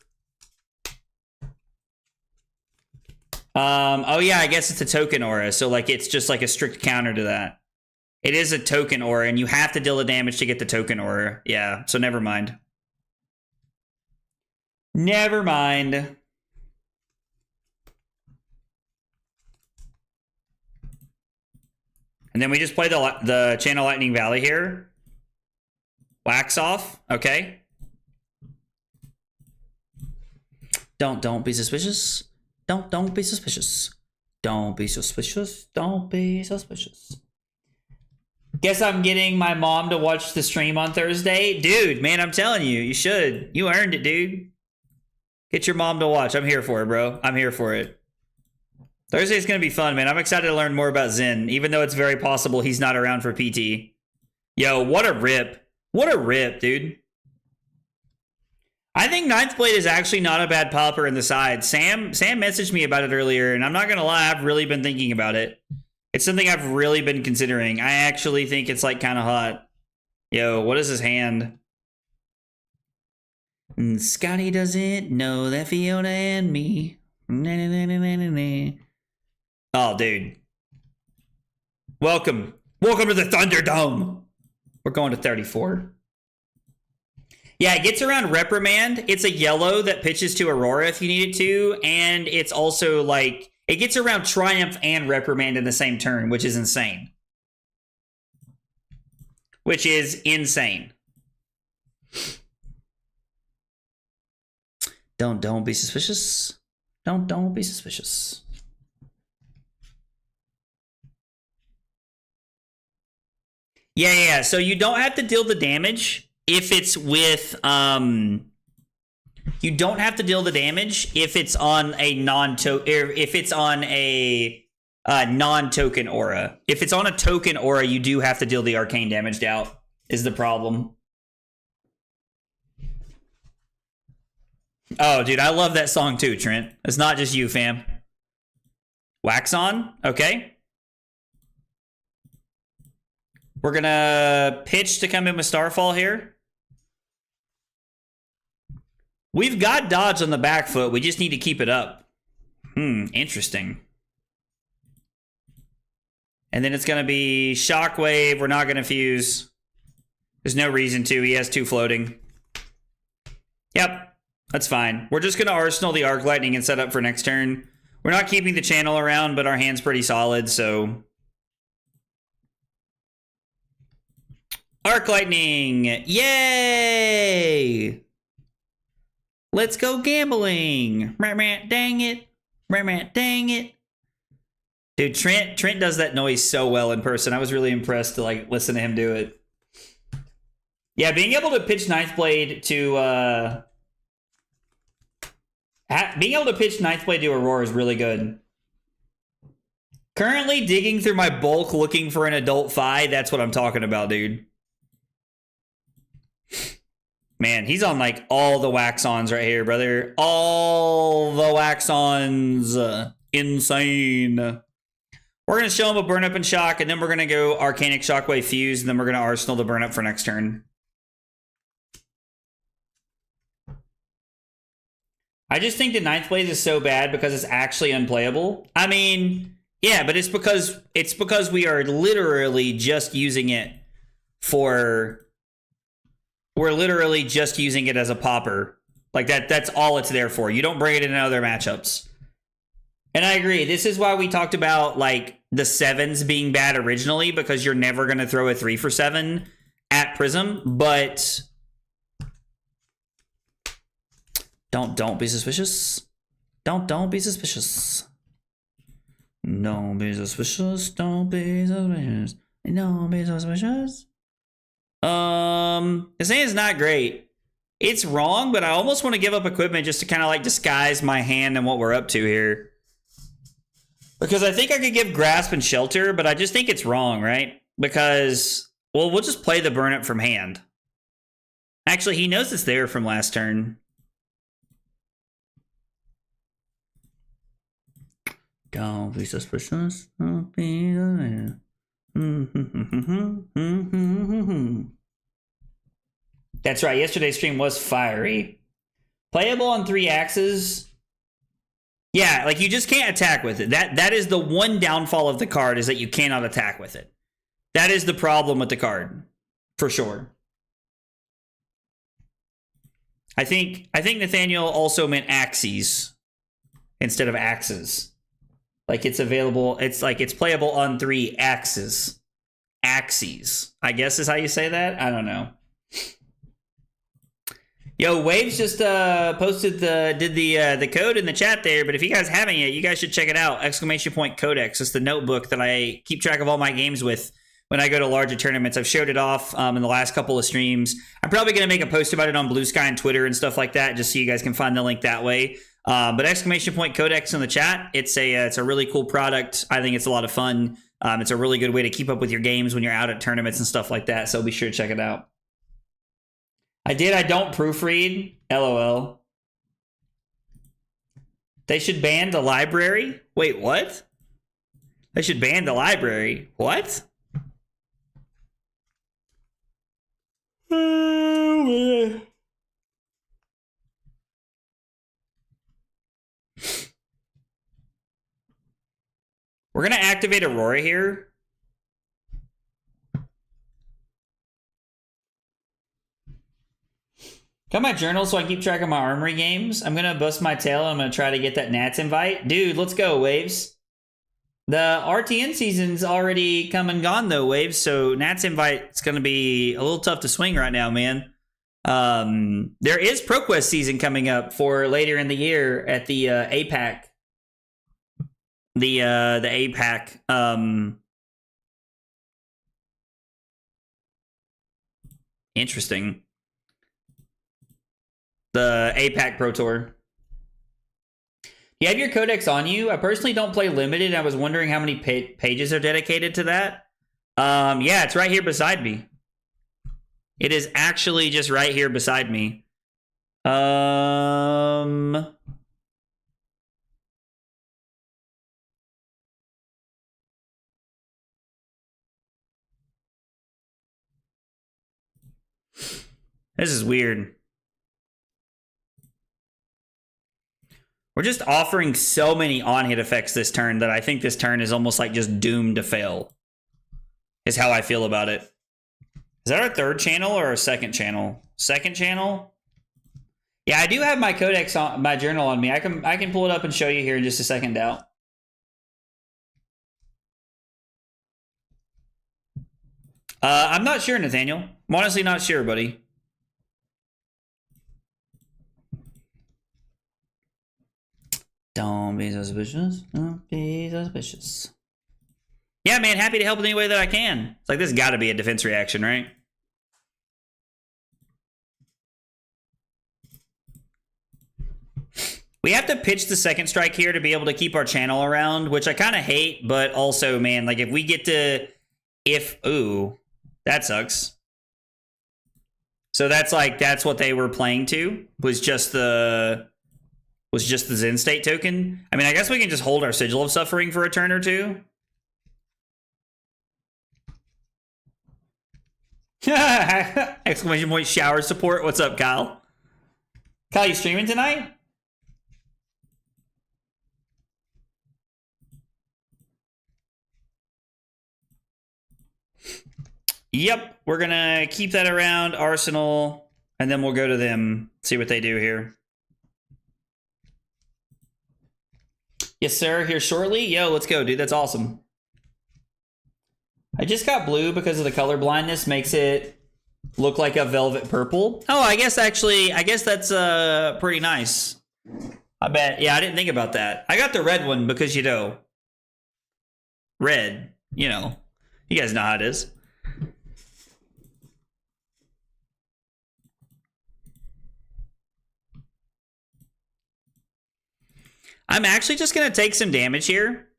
Oh yeah, I guess it's a token aura, so like it's just like a strict counter to that. It is a token aura, and you have to deal the damage to get the token aura. Yeah, so never mind. Never mind. And then we just play the Channel Lightning Valley here. Wax off, okay. Don't be suspicious. Don't be suspicious. Don't be suspicious. Don't be suspicious. Guess I'm getting my mom to watch the stream on Thursday. Dude, man, I'm telling you, you should. You earned it, dude. Get your mom to watch. I'm here for it, bro. I'm here for it. Thursday's going to be fun, man. I'm excited to learn more about Zen, even though it's very possible he's not around for PT. Yo, what a rip. What a rip, dude. I think Ninth Blade is actually not a bad popper in the side. Sam messaged me about it earlier, and I'm not going to lie, I've really been thinking about it. It's something I've really been considering. I actually think it's like kind of hot. Yo, what is his hand? Scotty doesn't know that Fiona and me. Oh, dude. Welcome to the Thunderdome. We're going to 34. Yeah, it gets around Reprimand. It's a yellow that pitches to Aurora if you need it to. And it's also like, it gets around Triumph and Reprimand in the same turn, which is insane. which is insane. Don't be suspicious. Don't be suspicious. Yeah. So you don't have to deal the damage if it's with you don't have to deal the damage if it's on a non-token aura. If it's on a token aura, you do have to deal the arcane damage out, is the problem. Oh, dude, I love that song too, Trent. It's not just you, fam. Wax on, okay. We're gonna pitch to come in with Starfall here. We've got dodge on the back foot. We just need to keep it up. Interesting. And then it's going to be Shockwave. We're not going to fuse. There's no reason to. He has 2 floating. Yep, that's fine. We're just going to Arsenal the Arc Lightning and set up for next turn. We're not keeping the channel around, but our hand's pretty solid, so... Arc Lightning! Yay! Let's go gambling. Dang it. Dang it. Dude, Trent does that noise so well in person. I was really impressed to like listen to him do it. Yeah, being able to pitch Ninth Blade to Aurora is really good. Currently digging through my bulk looking for an adult Fi. That's what I'm talking about, dude. Man, he's on like all the wax-ons right here, brother. All the wax-ons. Insane. We're going to show him a burn up and shock, and then we're going to go Arcanic Shockwave Fuse, and then we're going to Arsenal the burn up for next turn. I just think the Ninth Blaze is so bad because it's actually unplayable. I mean, yeah, but it's because we are literally just using it for... We're literally just using it as a popper. Like that's all it's there for. You don't bring it in other matchups. And I agree. This is why we talked about like the 7s being bad originally, because you're never going to throw a 3 for 7 at Prism, but don't be suspicious. Don't be suspicious. Don't be suspicious. Don't be suspicious. Don't be suspicious. This hand is not great. It's wrong, but I almost want to give up equipment just to kind of like disguise my hand and what we're up to here. Because I think I could give Grasp and Shelter, but I just think it's wrong, right? Because, well, we'll just play the burn up from hand. Actually, he knows it's there from last turn. Don't be suspicious. Don't be suspicious. That's right. Yesterday's stream was fiery. Playable on 3 axes. Yeah, like you just can't attack with it. That is the one downfall of the card, is that you cannot attack with it. That is the problem with the card, for sure. I think Nathaniel also meant axes instead of axes. Like it's available. It's like it's playable on 3 axes. Axes, I guess is how you say that. I don't know. Yo, Waves just posted the code in the chat there, but if you guys haven't yet, you guys should check it out. !Codex. It's the notebook that I keep track of all my games with when I go to larger tournaments. I've showed it off in the last couple of streams. I'm probably going to make a post about it on Blue Sky and Twitter and stuff like that, just so you guys can find the link that way. But !Codex in the chat. It's a really cool product. I think it's a lot of fun. It's a really good way to keep up with your games when you're out at tournaments and stuff like that. So be sure to check it out. I don't proofread. LOL. They should ban the library? Wait, what? They should ban the library. What? Oh, man. We're going to activate Aurora here. Got my journal so I keep track of my armory games. I'm going to bust my tail and I'm going to try to get that Nats invite. Dude, let's go, Waves. The RTN season's already come and gone though, Waves. So Nat's invite's going to be a little tough to swing right now, man. There is ProQuest season coming up for later in the year at the APAC. The APAC. Interesting. The APAC Pro Tour. You have your codex on you. I personally don't play limited. I was wondering how many pages are dedicated to that. Yeah, it's right here beside me. It is actually just right here beside me. This is weird. We're just offering so many on-hit effects this turn that I think this turn is almost like just doomed to fail. Is how I feel about it. Is that our third channel or our second channel? Second channel? Yeah, I do have my codex on my journal on me. I can pull it up and show you here in just a second, Doubt. I'm not sure, Nathaniel. I'm honestly not sure, buddy. Don't be suspicious. Don't be suspicious. Yeah, man, happy to help in any way that I can. It's like, this got to be a defense reaction, right? We have to pitch the second strike here to be able to keep our channel around, which I kind of hate, but also, man, like, if we get to... Ooh, that sucks. So that's like, that's what they were playing to, was just the Zen State token. I mean, I guess we can just hold our Sigil of Suffering for a turn or two. Exclamation point shower support. What's up, Kyle? Kyle, you streaming tonight? Yep, we're gonna keep that around Arsenal, and then we'll go to them, see what they do here. Yes, sir, here shortly. Yo, let's go, dude. That's awesome. I just got blue because of the color blindness makes it look like a velvet purple. Oh, I guess that's pretty nice. I bet. Yeah, I didn't think about that. I got the red one because, you know, red, you know, you guys know how it is. I'm actually just going to take some damage here.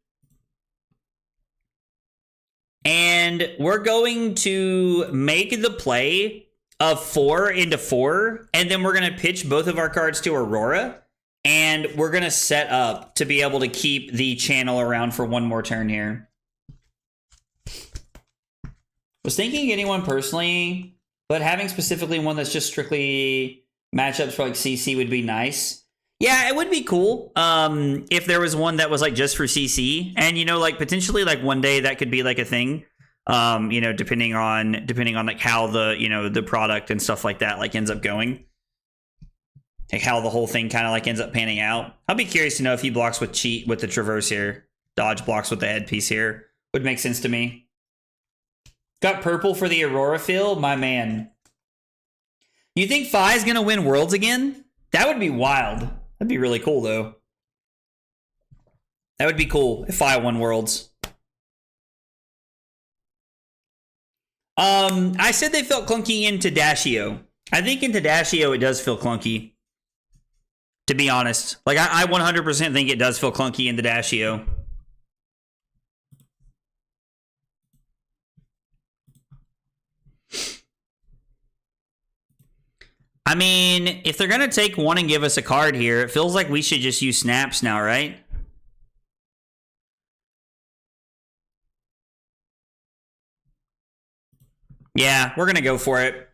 And we're going to make the play of 4 into 4. And then we're going to pitch both of our cards to Aurora. And we're going to set up to be able to keep the channel around for one more turn here. Was thinking getting one personally, but having specifically one that's just strictly matchups for like CC would be nice. Yeah, it would be cool if there was one that was like just for CC, and you know, like potentially like one day that could be like a thing. You know, depending on like how the, you know, the product and stuff like that like ends up going, like how the whole thing kind of like ends up panning out. I'll be curious to know if he blocks with cheat with the traverse here, dodge blocks with the headpiece here. Would make sense to me. Got purple for the Aurora fill, my man. You think Fi's gonna win Worlds again? That would be wild. That'd be really cool, though. That would be cool if I won Worlds. I said they felt clunky in Tadashio. I think in Tadashio it does feel clunky. To be honest. Like, I 100% think it does feel clunky in Tadashio. I mean, if they're going to take one and give us a card here, it feels like we should just use snaps now, right? Yeah, we're going to go for it.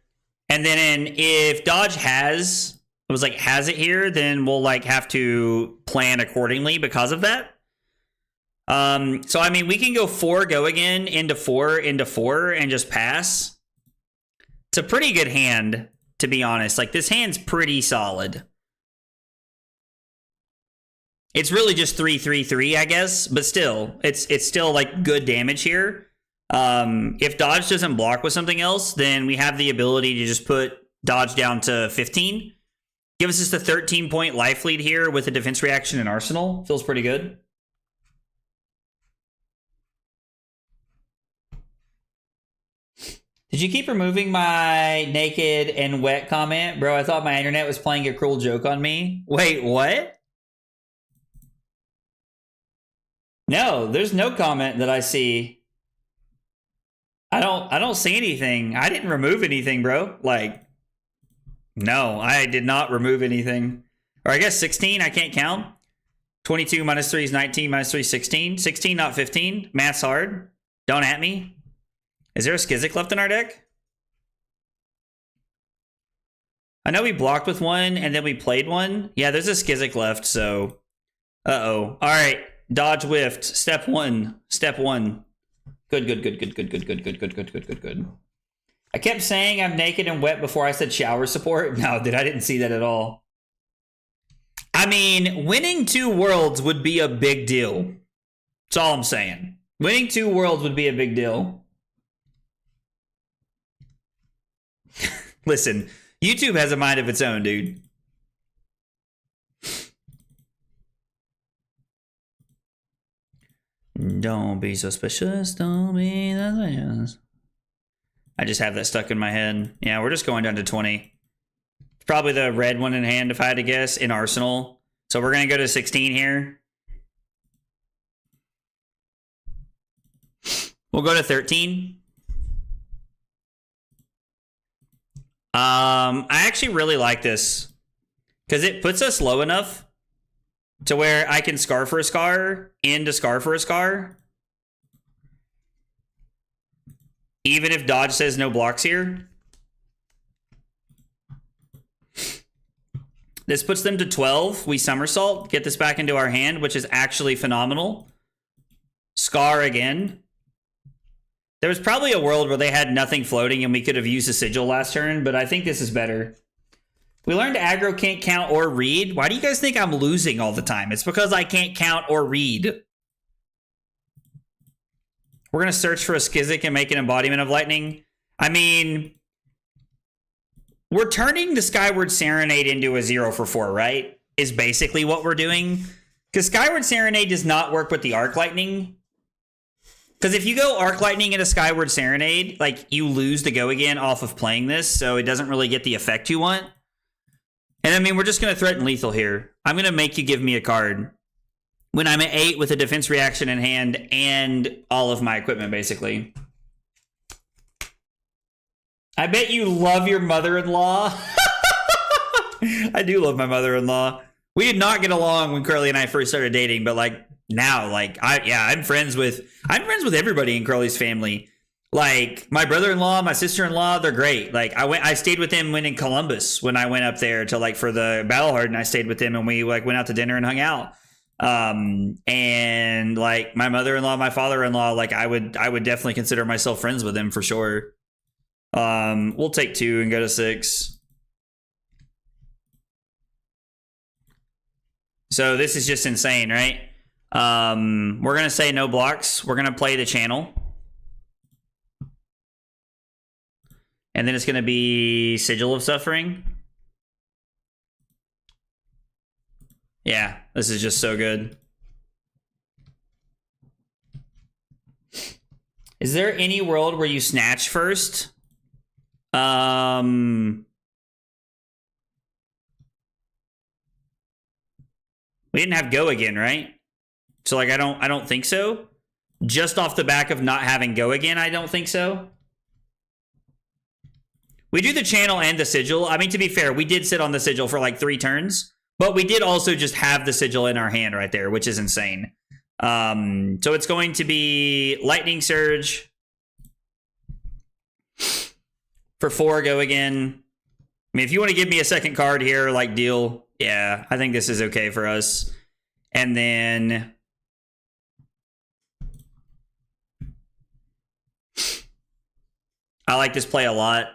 And then if Dodge has it here, then we'll like have to plan accordingly because of that. So, I mean, we can go 4, go again, into 4, and just pass. It's a pretty good hand. To be honest, like, this hand's pretty solid. It's really just 3/3/3, I guess, but still, it's still like good damage here. If dodge doesn't block with something else, then we have the ability to just put dodge down to 15. Give us just a 13-point life lead here with a defense reaction and arsenal. Feels pretty good. Did you keep removing my naked and wet comment? Bro, I thought my internet was playing a cruel joke on me. Wait, what? No, there's no comment that I see. I don't see anything. I didn't remove anything, bro. Like, no, I did not remove anything. Or I guess 16, I can't count. 22 minus 3 is 19, minus 3 is 16. 16, not 15. Math's hard. Don't at me. Is there a Skizzik left in our deck? I know we blocked with one and then we played one. Yeah, there's a Skizzik left, so... Uh-oh. All right. Dodge whiffed. Step one. Step one. Good. I kept saying I'm naked and wet before I said shower support. No, I didn't see that at all. I mean, winning 2 worlds would be a big deal. That's all I'm saying. Winning 2 worlds would be a big deal. Listen, YouTube has a mind of its own, dude. Don't be suspicious. Don't be suspicious. I just have that stuck in my head. Yeah, we're just going down to 20. It's probably the red one in hand, if I had to guess, in Arsenal. So we're going to go to 16 here. We'll go to 13. I actually really like this because it puts us low enough to where I can Scar for a Scar into Scar for a Scar. Even if dodge says no blocks here. This puts them to 12. We somersault, get this back into our hand, which is actually phenomenal. Scar again. There was probably a world where they had nothing floating and we could have used a sigil last turn, but I think this is better. We learned aggro can't count or read. Why do you guys think I'm losing all the time? It's because I can't count or read. We're going to search for a Skizzik and make an embodiment of lightning. I mean, we're turning the Skyward Serenade into a 0 for 4, right? Is basically what we're doing. Because Skyward Serenade does not work with the Arc Lightning. Because if you go Arc Lightning into Skyward Serenade, like, you lose the go again off of playing this, so it doesn't really get the effect you want. And I mean, we're just going to threaten lethal here. I'm going to make you give me a card when I'm at 8 with a defense reaction in hand and all of my equipment, basically. I bet you love your mother-in-law. I do love my mother-in-law. We did not get along when Curly and I first started dating, but like now, like I'm friends with everybody in Curly's family. Like my brother-in-law, my sister-in-law, they're great. Like I stayed with them when in Columbus when I went up there to like for the Battle Hardened. I stayed with them and we like went out to dinner and hung out. And like my mother-in-law, my father-in-law, like I would definitely consider myself friends with them for sure. We'll take 2 and go to 6. So this is just insane, right? We're gonna say no blocks. We're gonna play the channel. And then it's gonna be Sigil of Suffering. Yeah, this is just so good. Is there any world where you snatch first? We didn't have go again, right? So like I don't think so. Just off the back of not having go again, I don't think so. We do the channel and the sigil. I mean, to be fair, we did sit on the sigil for like 3 turns, but we did also just have the sigil in our hand right there, which is insane. So it's going to be Lightning Surge for 4 go again. I mean, if you want to give me a second card here, like deal. Yeah, I think this is okay for us. And then I like this play a lot.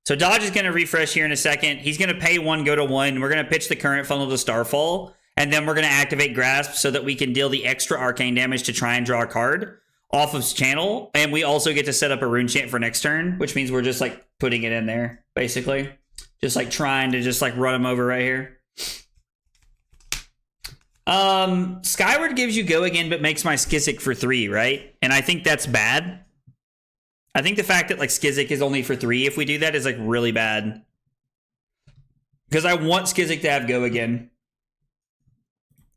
So Dodge is going to refresh here in a second. He's going to pay 1, go to 1. We're going to pitch the current funnel to Starfall. And then we're going to activate Grasp so that we can deal the extra arcane damage to try and draw a card off of his channel. And we also get to set up a rune chant for next turn, which means we're just like putting it in there, basically. Just like trying to just like run him over right here. Skyward gives you go again, but makes my Skizzik for 3, right? And I think that's bad. I think the fact that like Skizzik is only for 3, if we do that, is like really bad. Because I want Skizzik to have go again.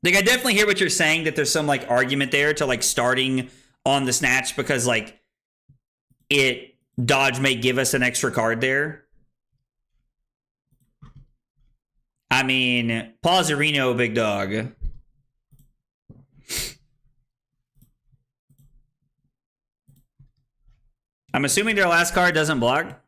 Like, I definitely hear what you're saying, that there's some like argument there to like starting on the snatch because like Dodge may give us an extra card there. I mean, Pausarino, big dog. I'm assuming their last card doesn't block.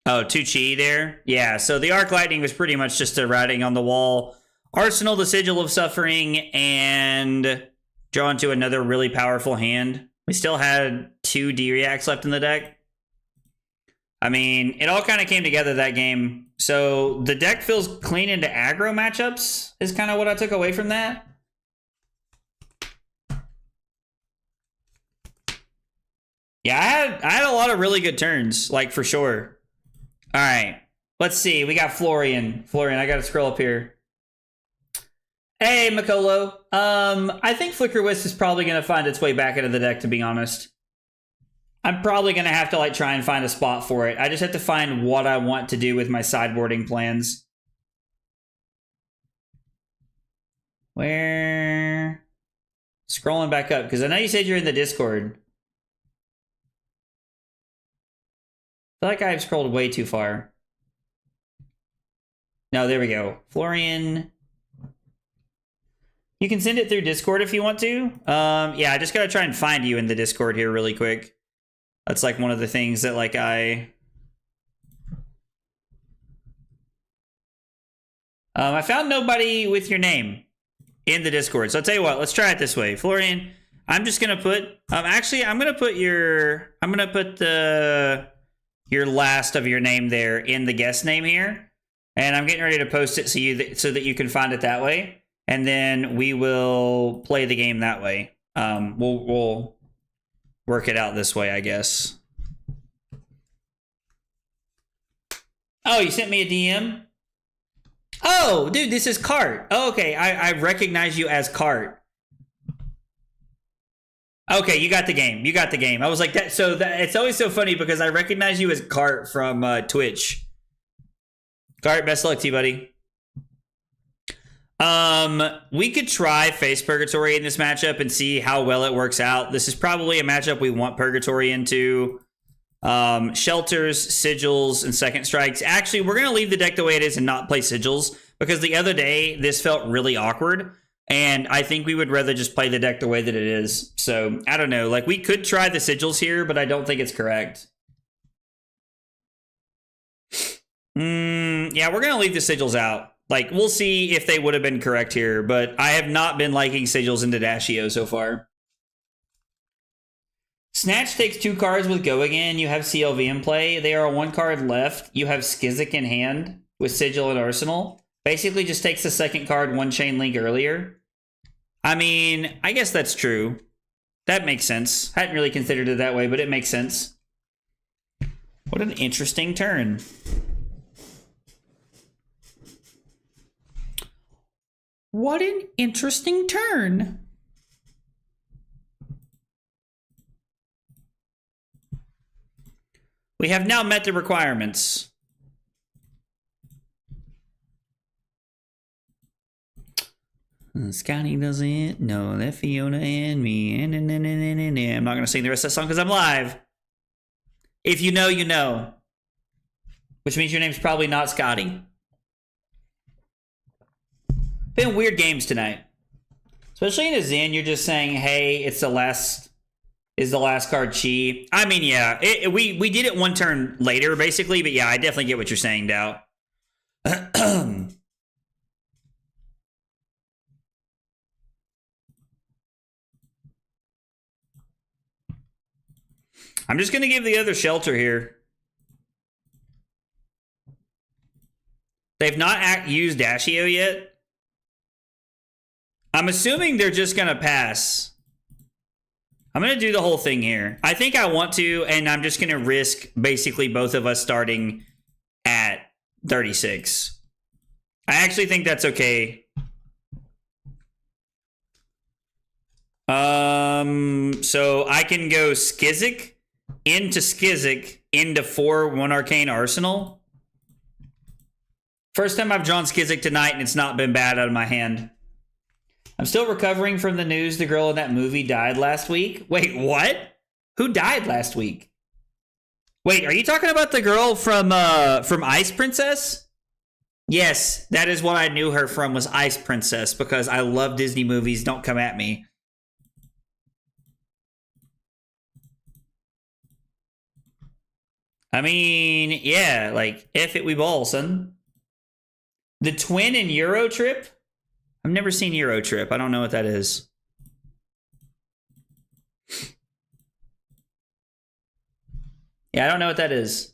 Oh, 2 chi there? Yeah, so the Arc Lightning was pretty much just a writing on the wall. Arsenal, the Sigil of Suffering, and draw into another really powerful hand. We still had 2 D-Reacts left in the deck. I mean, it all kind of came together that game. So the deck feels clean into aggro matchups is kind of what I took away from that. Yeah, I had a lot of really good turns, like for sure. All right, let's see. We got Florian. Florian, I got to scroll up here. Hey, Makolo. I think Flicker Wisp is probably going to find its way back into the deck, to be honest. I'm probably going to have to like try and find a spot for it. I just have to find what I want to do with my sideboarding plans. Where? Scrolling back up, because I know you said you're in the Discord. I feel like I've scrolled way too far. No, there we go. Florian. You can send it through Discord if you want to. Yeah, I just got to try and find you in the Discord here really quick. That's like one of the things that like I found nobody with your name in the Discord. So I'll tell you what, let's try it this way. Florian, I'm just going to put, actually, I'm going to put your last of your name there in the guest name here. And I'm getting ready to post it so that you can find it that way. And then we will play the game that way. We'll work it out this way, I guess. Oh, you sent me a DM? Oh, dude, this is Cart. Oh, okay, I recognize you as Cart. Okay, you got the game. You got the game. I was like that. So it's always so funny because I recognize you as Cart from Twitch. Cart, best of luck to you, buddy. We could try Face Purgatory in this matchup and see how well it works out. This is probably a matchup we want Purgatory into. Shelters, Sigils, and Second Strikes. Actually, we're going to leave the deck the way it is and not play Sigils because the other day this felt really awkward. And I think we would rather just play the deck the way that it is. So, I don't know. Like, we could try the Sigils here, but I don't think it's correct. Yeah, we're going to leave the Sigils out. Like, we'll see if they would have been correct here, but I have not been liking Sigils into Dashio so far. Snatch takes 2 cards with Go Again. You have CLV in play. They are 1 card left. You have Skizzik in hand with Sigil and Arsenal. Basically just takes the second card 1 chain link earlier. I mean, I guess that's true. That makes sense. Hadn't really considered it that way, but it makes sense. What an interesting turn. What an interesting turn. We have now met the requirements. Scotty doesn't know that Fiona and me. I'm not going to sing the rest of that song because I'm live. If you know, you know. Which means your name's probably not Scotty. Been weird games tonight. Especially in a Zen, you're just saying, hey, it's the last Is the last card Chi? I mean, yeah, we did it one turn later, basically, but yeah, I definitely get what you're saying, Dow. I'm just going to give the other shelter here. They've not used Dashio yet. I'm assuming they're just going to pass. I'm going to do the whole thing here. I think I want to, and I'm just going to risk basically both of us starting at 36. I actually think that's okay. So I can go Skizzik into 4 1 Arcane Arsenal. First time I've drawn Skizzik tonight, and it's not been bad out of my hand. I'm still recovering from the news the girl in that movie died last week. Wait, what? Who died last week? Wait, are you talking about the girl from Ice Princess? Yes, that is what I knew her from, was Ice Princess, because I love Disney movies. Don't come at me. I mean, yeah, like, F it, we ball, son. The twin in Euro Trip? I've never seen Euro Trip. I don't know what that is. Yeah, I don't know what that is.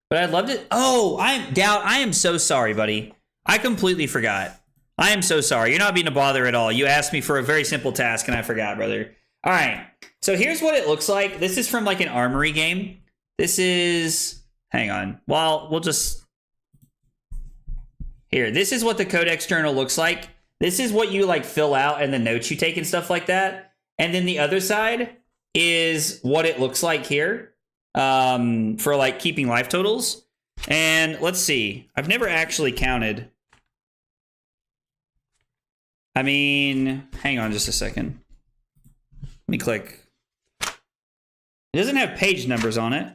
But I loved it. Oh, I am so sorry, buddy. I completely forgot. I am so sorry. You're not being a bother at all. You asked me for a very simple task, and I forgot, brother. All right. So here's what it looks like. This is from like an armory game. This is... Hang on. Well, we'll just... Here, this is what the codex journal looks like. This is what you like fill out and the notes you take and stuff like that. And then the other side is what it looks like here for like keeping life totals. And let's see. I've never actually counted. I mean, hang on just a second. Let me click. It doesn't have page numbers on it.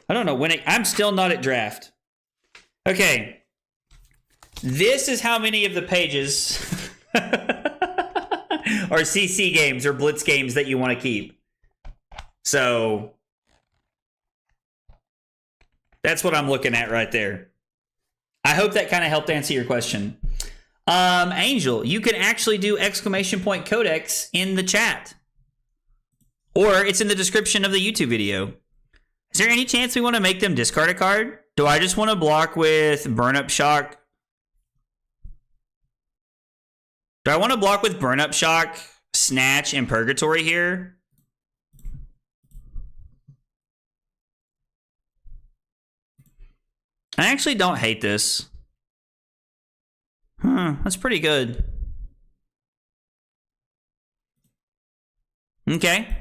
I don't know when I'm still not at draft. Okay. This is how many of the pages are CC games or Blitz games that you want to keep. So that's what I'm looking at right there. I hope that kind of helped answer your question. Angel, you can actually do ! Codex in the chat. Or it's in the description of the YouTube video. Is there any chance we want to make them discard a card? Do I just want to block with Burn Up Shock? Do I want to block with Burn Up Shock, Snatch, and Purgatory here? I actually don't hate this. That's pretty good. Okay.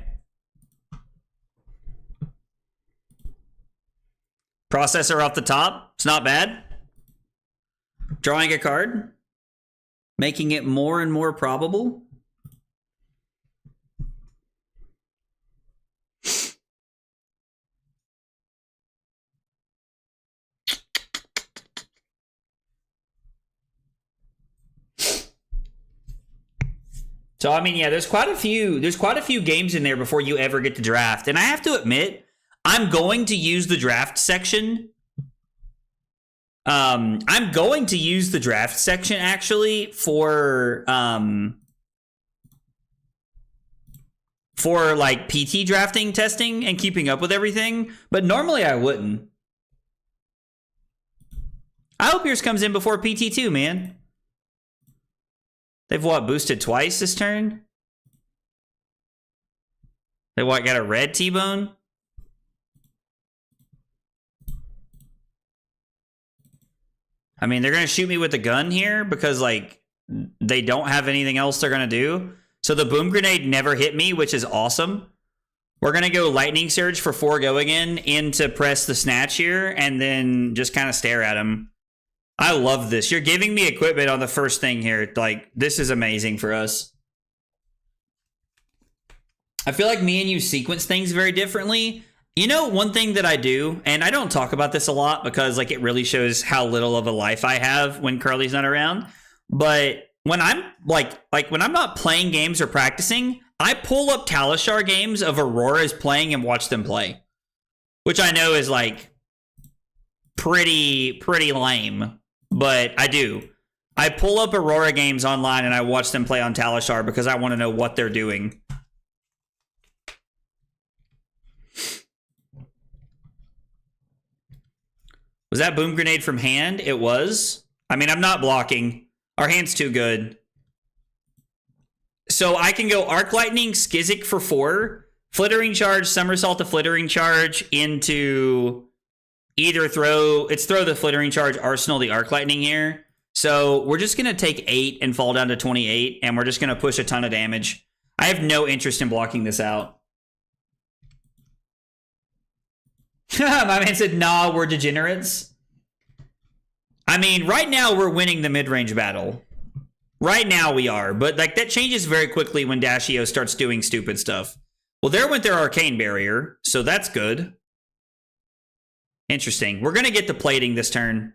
Processor off the top. It's not bad. Drawing a card. Making it more and more probable. So I mean, yeah, there's quite a few games in there before you ever get to draft. And I have to admit, I'm going to use the draft section. I'm going to use the draft section actually for like PT drafting testing and keeping up with everything, but normally I wouldn't. I hope yours comes in before PT too, man. They've what, boosted twice this turn? They what, got a red T-bone? I mean, they're going to shoot me with the gun here because, like, they don't have anything else they're going to do. So the boom grenade never hit me, which is awesome. We're going to go Lightning Surge for 4 going in to press the Snatch here and then just kind of stare at him. I love this. You're giving me equipment on the first thing here. Like, this is amazing for us. I feel like me and you sequence things very differently. You know, one thing that I do, and I don't talk about this a lot because like it really shows how little of a life I have when Curly's not around. But when I'm like when I'm not playing games or practicing, I pull up Talishar games of Aurora's playing and watch them play, which I know is like pretty lame, but I do. I pull up Aurora games online and I watch them play on Talishar because I want to know what they're doing. Was that boom grenade from hand? It was. I mean, I'm not blocking. Our hand's too good. So I can go Arc Lightning, Skizzik for 4, Flittering Charge, Somersault the Flittering Charge into either throw the Flittering Charge, Arsenal the Arc Lightning here. So we're just going to take 8 and fall down to 28, and we're just going to push a ton of damage. I have no interest in blocking this out. My man said, nah, we're degenerates. I mean, right now we're winning the mid-range battle. Right now we are, but like that changes very quickly when Dashio starts doing stupid stuff. Well, there went their Arcane Barrier, so that's good. Interesting. We're going to get the plating this turn.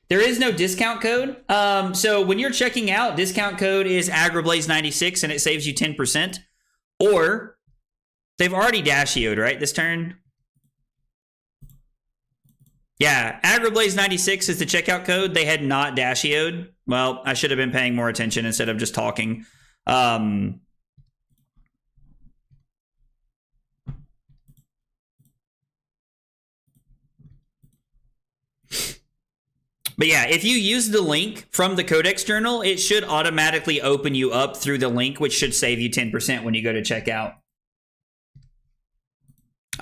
There is no discount code. So when you're checking out, discount code is AgroBlaze96 and it saves you 10%. Or they've already Dashio'd, right, this turn? Yeah, AgroBlaze96 is the checkout code. They had not Dashio'd. Well, I should have been paying more attention instead of just talking. But yeah, if you use the link from the Codex Journal, it should automatically open you up through the link, which should save you 10% when you go to checkout.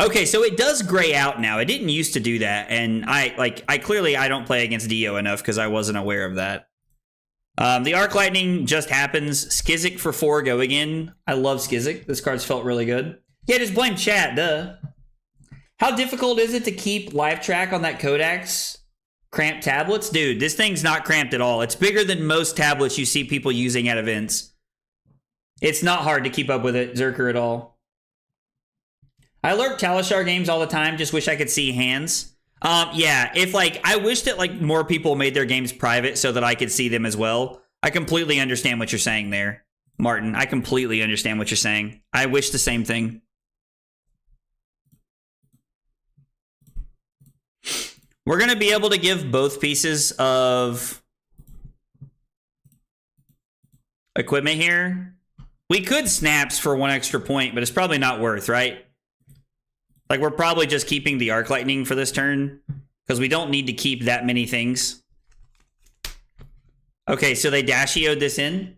Okay, so it does gray out now. It didn't used to do that, and I clearly don't play against Dio enough because I wasn't aware of that. The Arc Lightning just happens. Skizzik for 4, go again. I love Skizzik. This card's felt really good. Yeah, just blame chat, duh. How difficult is it to keep live track on that Codex? Cramped tablets? Dude, this thing's not cramped at all. It's bigger than most tablets you see people using at events. It's not hard to keep up with it, Zerker, at all. I lurk Talishar games all the time, just wish I could see hands. Yeah, if like, I wish that like more people made their games private so that I could see them as well. I completely understand what you're saying there, Martin. I completely understand what you're saying. I wish the same thing. We're going to be able to give both pieces of equipment here. We could snaps for 1 extra point, but it's probably not worth, right? Like, we're probably just keeping the Arc Lightning for this turn because we don't need to keep that many things. Okay, so they Dashio'd this in.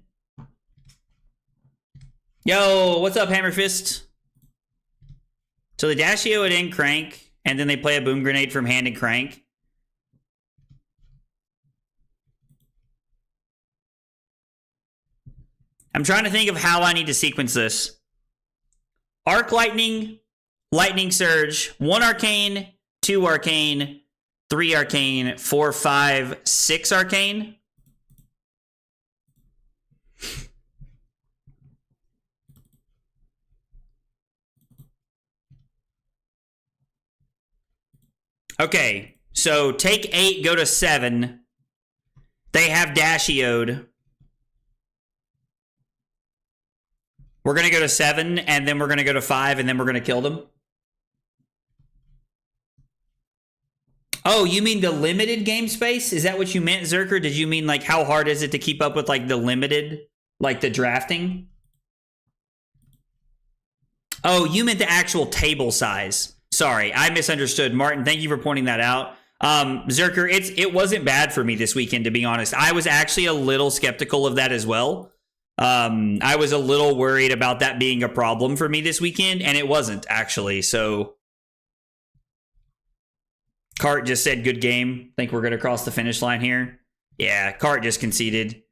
Yo, what's up, Hammer Fist? So they Dashio it in, crank, and then they play a boom grenade from hand and crank. I'm trying to think of how I need to sequence this. Arc Lightning, Lightning Surge, 1 Arcane, 2 Arcane, 3 Arcane, 4, 5, 6 Arcane. Okay, so take 8, go to 7. They have Dashio'd. We're going to go to 7, and then we're going to go to 5, and then we're going to kill them. Oh, you mean the limited game space? Is that what you meant, Zerker? Did you mean, like, how hard is it to keep up with, like, the limited, like, the drafting? Oh, you meant the actual table size. Sorry, I misunderstood. Martin, thank you for pointing that out. Zerker, it wasn't bad for me this weekend, to be honest. I was actually a little skeptical of that as well. I was a little worried about that being a problem for me this weekend, and it wasn't, actually. So, Cart just said good game. Think we're going to cross the finish line here. Yeah, Cart just conceded.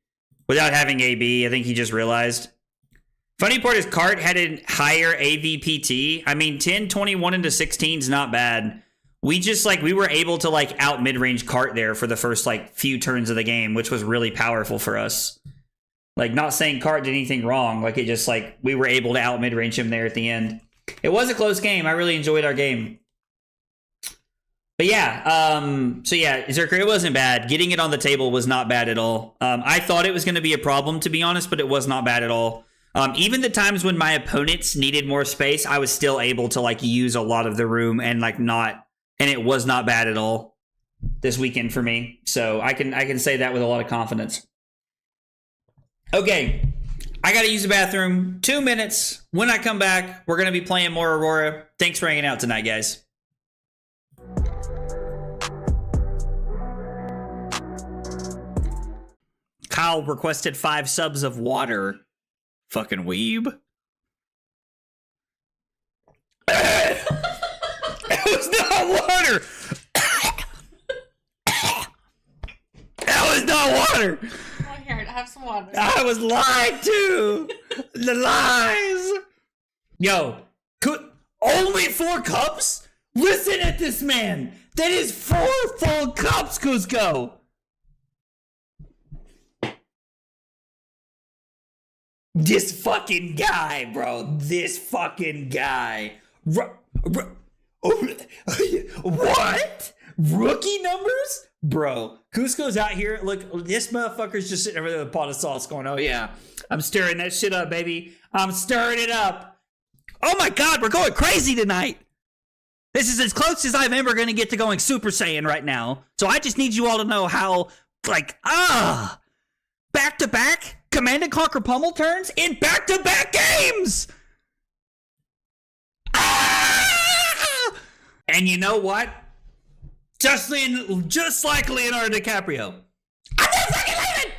Without having AB, I think he just realized. Funny part is Cart had a higher AVPT. I mean, 10, 21 into 16 is not bad. We just, like, we were able to, like, out mid-range Cart there for the first, like, few turns of the game, which was really powerful for us. Like, not saying Cart did anything wrong. Like, it just, like, we were able to out mid-range him there at the end. It was a close game. I really enjoyed our game. But yeah, so yeah, Zerker, it wasn't bad. Getting it on the table was not bad at all. I thought it was going to be a problem, to be honest, but it was not bad at all. Even the times when my opponents needed more space, I was still able to like use a lot of the room and like not, and it was not bad at all this weekend for me. So I can say that with a lot of confidence. Okay, I got to use the bathroom. 2 minutes. When I come back, we're going to be playing more Aurora. Thanks for hanging out tonight, guys. Kyle requested 5 subs of water. Fucking weeb. That was not water. That was not water. Oh, here, have some water. I was lied to. The lies. Yo, only 4 cups? Listen at this man. That is 4 full cups, Cusco. This fucking guy, bro. This fucking guy. What? Rookie numbers? Bro, Cusco's out here. Look, this motherfucker's just sitting over there with a pot of sauce going, oh yeah, I'm stirring that shit up, baby. I'm stirring it up. Oh my God, we're going crazy tonight. This is as close as I'm ever going to get to going Super Saiyan right now. So I just need you all to know how, like, back-to-back Command & Conquer pummel turns in back-to-back games! And you know what? Just like Leonardo DiCaprio. I'm not fucking leaving!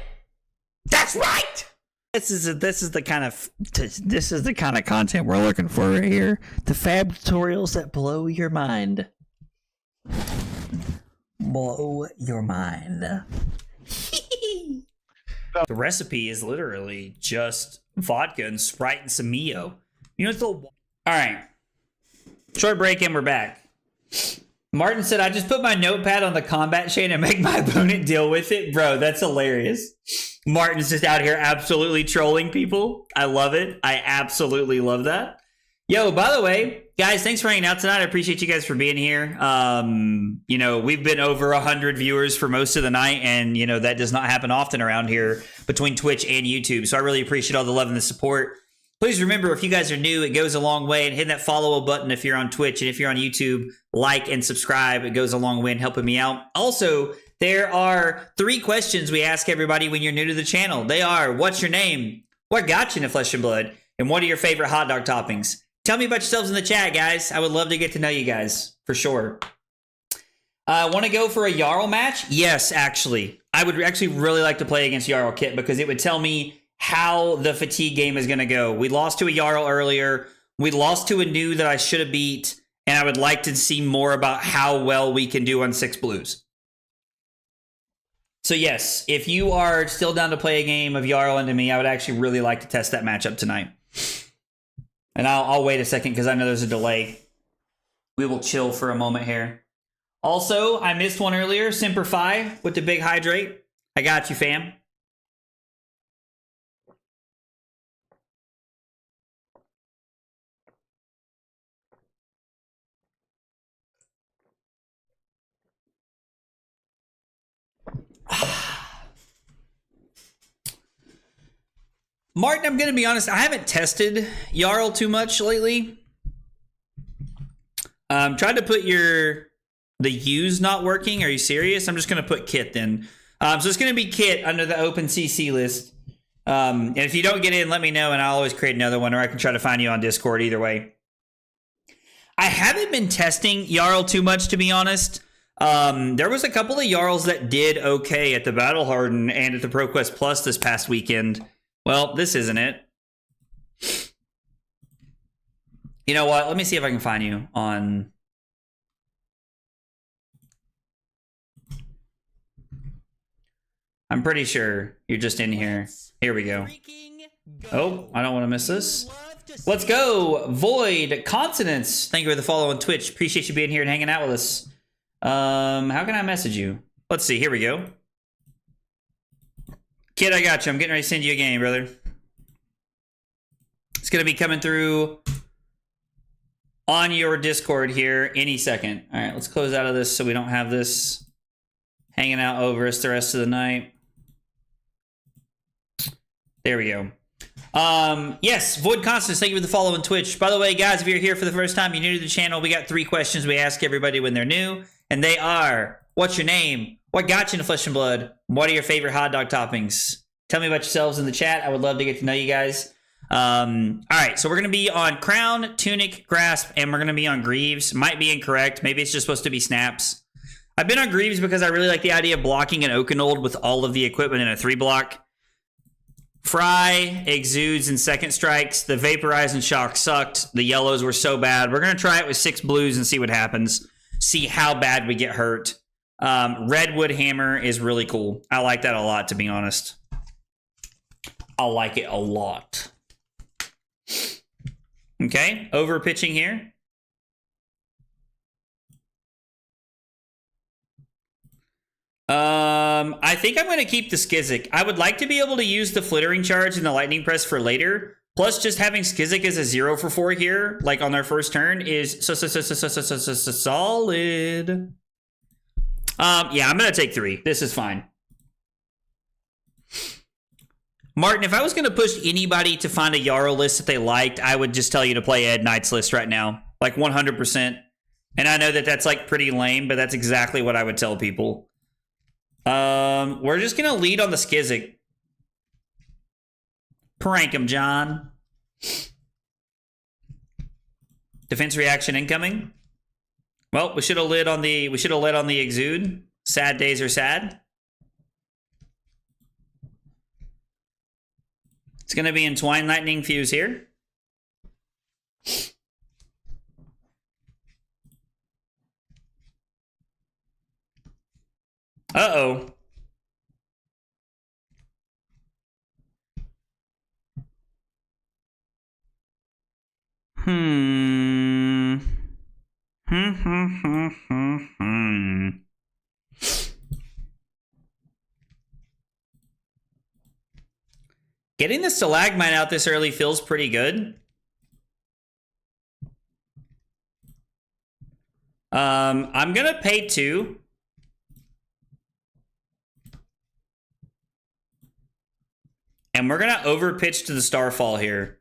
That's right! This is the kind of content we're looking for right here. The fab tutorials that blow your mind. Blow your mind. The recipe is literally just vodka and Sprite and some Mio. You know, it's all right. Short break and we're back. Martin said, I just put my notepad on the combat chain and make my opponent deal with it. Bro, that's hilarious. Martin's just out here absolutely trolling people. I love it. I absolutely love that. Yo, by the way, guys, thanks for hanging out tonight. I appreciate you guys for being here. You know, we've been over 100 viewers for most of the night, and, you know, that does not happen often around here between Twitch and YouTube. So I really appreciate all the love and the support. Please remember, if you guys are new, it goes a long way. And hit that follow button if you're on Twitch. And if you're on YouTube, like and subscribe. It goes a long way in helping me out. Also, there are 3 questions we ask everybody when you're new to the channel. They are, what's your name? What got you into Flesh and Blood? And what are your favorite hot dog toppings? Tell me about yourselves in the chat, guys. I would love to get to know you guys, for sure. Want to go for a Yarl match? Yes, actually. I would actually really like to play against Yarl Kit because it would tell me how the fatigue game is going to go. We lost to a Yarl earlier. We lost to a new that I should have beat. And I would like to see more about how well we can do on 6 blues. So yes, if you are still down to play a game of Yarl into me, I would actually really like to test that matchup tonight. And I'll wait a second because I know there's a delay. We will chill for a moment here. Also, I missed one earlier. Semper Fi with the big hydrate. I got you, fam. Martin, I'm going to be honest. I haven't tested Yarl too much lately. Tried to put the U's not working. Are you serious? I'm just going to put Kit then. So it's going to be Kit under the open CC list. And if you don't get in, let me know and I'll always create another one, or I can try to find you on Discord either way. I haven't been testing Yarl too much, to be honest. There was a couple of Yarls that did okay at the Battle Harden and at the ProQuest Plus this past weekend. Well, this isn't it. You know what? Let me see if I can find you on... I'm pretty sure you're just in here. Here we go. Oh, I don't want to miss this. Let's go. Void Consonants. Thank you for the follow on Twitch. Appreciate you being here and hanging out with us. How can I message you? Let's see. Here we go. Kid, I got you. I'm getting ready to send you a game, brother. It's going to be coming through on your Discord here any second. All right, let's close out of this so we don't have this hanging out over us the rest of the night. There we go. Yes, Void Constance, thank you for the follow on Twitch. By the way, guys, if you're here for the first time, you're new to the channel, we got 3 questions we ask everybody when they're new, and they are, what's your name? What got you into Flesh and Blood? What are your favorite hot dog toppings? Tell me about yourselves in the chat. I would love to get to know you guys. All right, so we're going to be on Crown, Tunic, Grasp, and we're going to be on Greaves. Might be incorrect. Maybe it's just supposed to be Snaps. I've been on Greaves because I really like the idea of blocking an Oakenold with all of the equipment in a 3-block. Fry, Exudes, and Second Strikes. The Vaporize and Shock sucked. The yellows were so bad. We're going to try it with 6 blues and see what happens. See how bad we get hurt. Redwood Hammer is really cool. I like that a lot, to be honest. I like it a lot. Okay, over pitching here. I think I'm going to keep the Skizzik. I would like to be able to use the Flittering Charge and the Lightning Press for later. Plus, just having Skizzik as a 0 for 4 here, like on their first turn, is solid. Yeah, I'm going to take 3. This is fine. Martin, if I was going to push anybody to find a Yarl list that they liked, I would just tell you to play Ed Knight's list right now. Like 100%. And I know that that's like pretty lame, but that's exactly what I would tell people. We're just going to lead on the Skizzik. Prank him, John. Defense reaction incoming. Well, we should have led on the Exude. Sad days are sad. It's going to be Entwine Lightning Fuse here. Uh-oh. Getting the Stalagmite out this early feels pretty good. I'm going to pay 2. And we're going to overpitch to the Starfall here.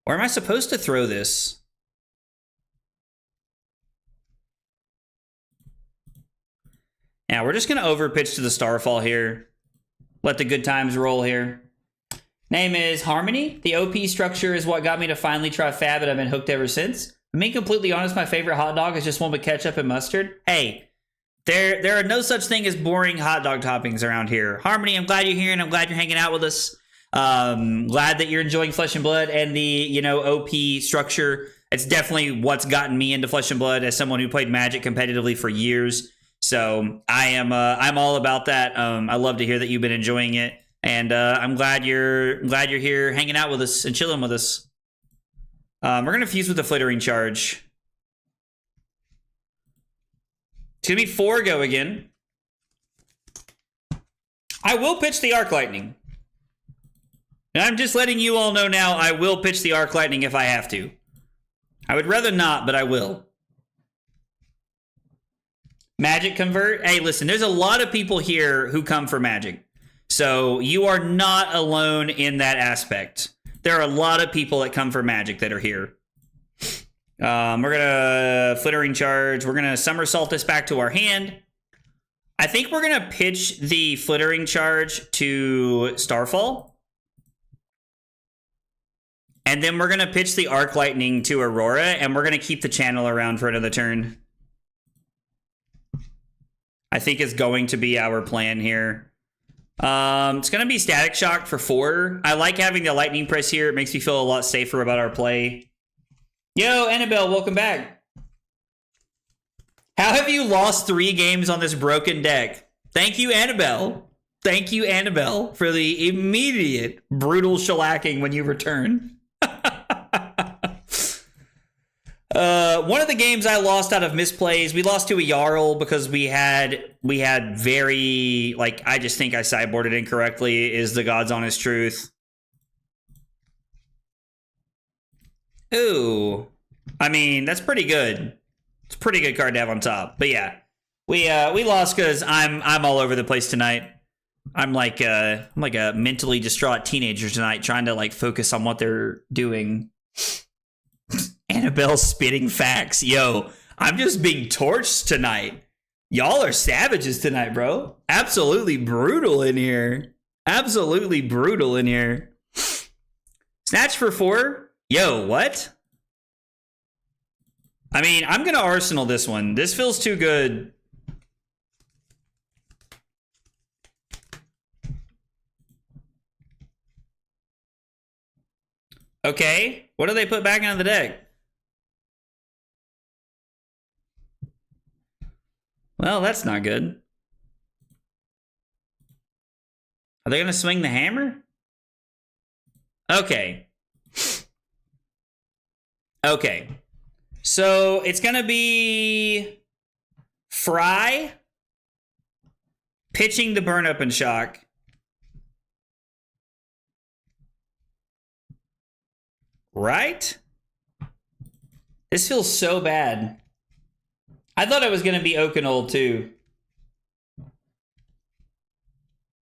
Or am I supposed to throw this? Yeah, we're just going to overpitch to the Starfall here. Let the good times roll here. Name is Harmony. The OP structure is what got me to finally try Fab, and I've been hooked ever since. To be completely honest, my favorite hot dog is just one with ketchup and mustard. Hey, there are no such thing as boring hot dog toppings around here. Harmony, I'm glad you're here, and I'm glad you're hanging out with us. Glad that you're enjoying Flesh and Blood and the, OP structure. It's definitely what's gotten me into Flesh and Blood as someone who played Magic competitively for years. So I'm all about that. I love to hear that you've been enjoying it. And I'm glad you're here hanging out with us and chilling with us. We're going to fuse with the Flittering Charge. It's going to be 4 go again. I will pitch the Arc Lightning. And I'm just letting you all know now, I will pitch the Arc Lightning if I have to. I would rather not, but I will. Magic Convert. Hey, listen, there's a lot of people here who come for Magic. So you are not alone in that aspect. There are a lot of people that come for Magic that are here. We're going to Flittering Charge. We're going to Somersault this back to our hand. I think we're going to pitch the Flittering Charge to Starfall. And then we're going to pitch the Arc Lightning to Aurora, and we're going to keep the channel around for another turn. I think is going to be our plan here. It's going to be Static Shock for 4. I like having the Lightning Press here. It makes me feel a lot safer about our play. Yo, Annabelle, welcome back. How have you lost 3 games on this broken deck? Thank you, Annabelle. Thank you, Annabelle, for the immediate brutal shellacking when you return. One of the games I lost out of misplays, we lost to a Yarl because we had very, I just think I sideboarded incorrectly, is the God's honest truth. Ooh. I mean, that's pretty good. It's a pretty good card to have on top. But yeah, we lost because I'm all over the place tonight. I'm like a mentally distraught teenager tonight, trying to like focus on what they're doing. Annabelle spitting facts. Yo, I'm just being torched tonight. Y'all are savages tonight, bro. Absolutely brutal in here. Absolutely brutal in here. Snatch for 4? Yo, what? I mean, I'm going to Arsenal this one. This feels too good. Okay. What do they put back into the deck? Well, that's not good. Are they going to swing the hammer? Okay. Okay. So it's going to be Fry pitching the burn up and shock. Right? This feels so bad. I thought it was going to be Oakenol too.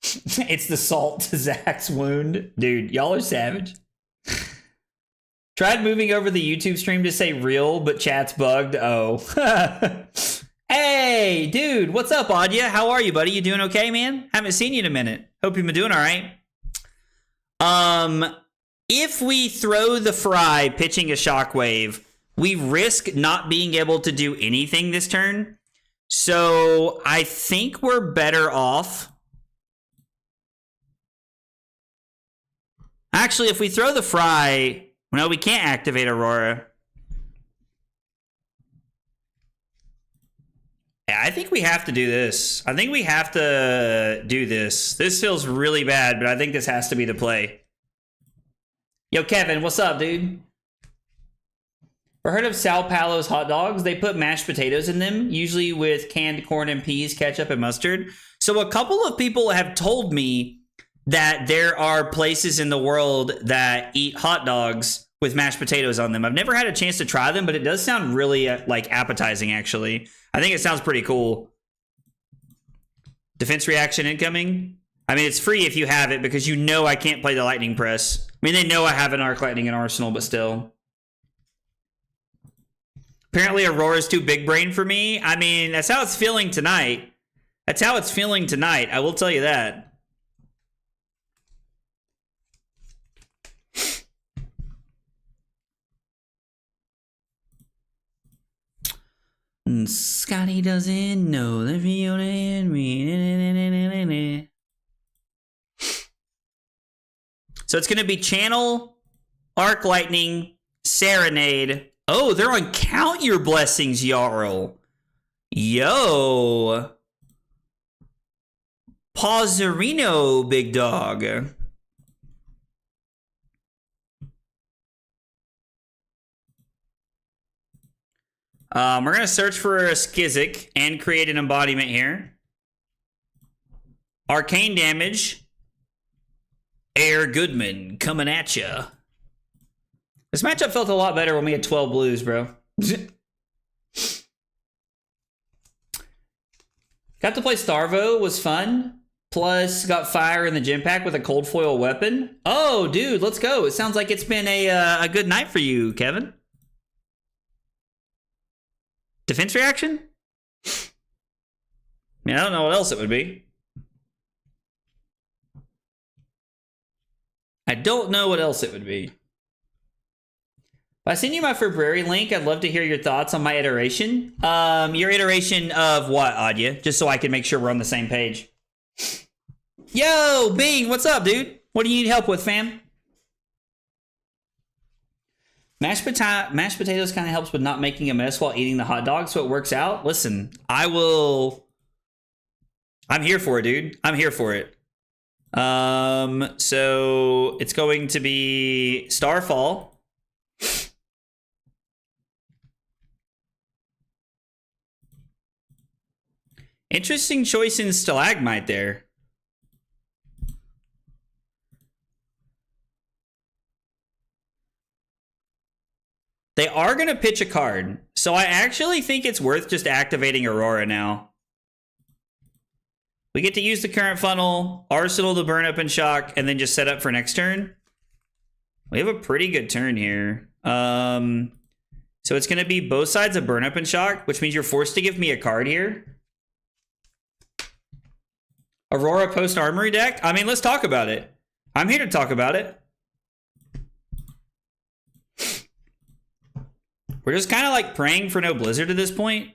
It's the salt to Zach's wound. Dude, y'all are savage. Tried moving over the YouTube stream to say real, but chat's bugged. Oh. Hey, dude, what's up, Adya? How are you, buddy? You doing okay, man? Haven't seen you in a minute. Hope you've been doing all right. If we throw the Fry pitching a shockwave, we risk not being able to do anything this turn. So I think we're better off. Actually, if we throw the Fry, no, we can't activate Aurora. Yeah, I think we have to do this. I think we have to do this. This feels really bad, but I think this has to be the play. Yo, Kevin, what's up, dude? Ever heard of Sao Paulo's hot dogs? They put mashed potatoes in them, usually with canned corn and peas, ketchup, and mustard. So a couple of people have told me that there are places in the world that eat hot dogs with mashed potatoes on them. I've never had a chance to try them, but it does sound really like appetizing, actually. I think it sounds pretty cool. Defense reaction incoming. I mean, it's free if you have it because you know I can't play the lightning press. I mean, they know I have an arc lightning in Arsenal, but still. Apparently Aurora's too big brain for me. I mean, that's how it's feeling tonight. That's how it's feeling tonight. I will tell you that. Scotty doesn't know the Fiona and me. So it's going to be Channel, Arc Lightning, Serenade. Oh, they're on Count Your Blessings, Yarl. Yo. Pausarino, big dog. We're going to search for a Skizik and create an embodiment here. Arcane damage. Air Goodman coming at ya. This matchup felt a lot better when we had 12 blues, bro. Got to play Starvo, was fun. Plus, got fire in the gym pack with a cold foil weapon. Oh, dude, let's go. It sounds like it's been a good night for you, Kevin. Defense reaction? I mean, I don't know what else it would be. I don't know what else it would be. If I send you my February link, I'd love to hear your thoughts on my iteration. Your iteration of what, Adya? Just so I can make sure we're on the same page. Yo, Bing, what's up, dude? What do you need help with, fam? Mashed potatoes kind of helps with not making a mess while eating the hot dog, so it works out. Listen, I'm here for it, dude. I'm here for it. So it's going to be Starfall. Interesting choice in Stalagmite there. They are going to pitch a card. So I actually think it's worth just activating Aurora now. We get to use the current funnel, arsenal the burn up and shock, and then just set up for next turn. We have a pretty good turn here. So it's going to be both sides of burn up and shock, which means you're forced to give me a card here. Aurora post armory deck? I mean, let's talk about it. I'm here to talk about it. We're just kind of like praying for no blizzard at this point.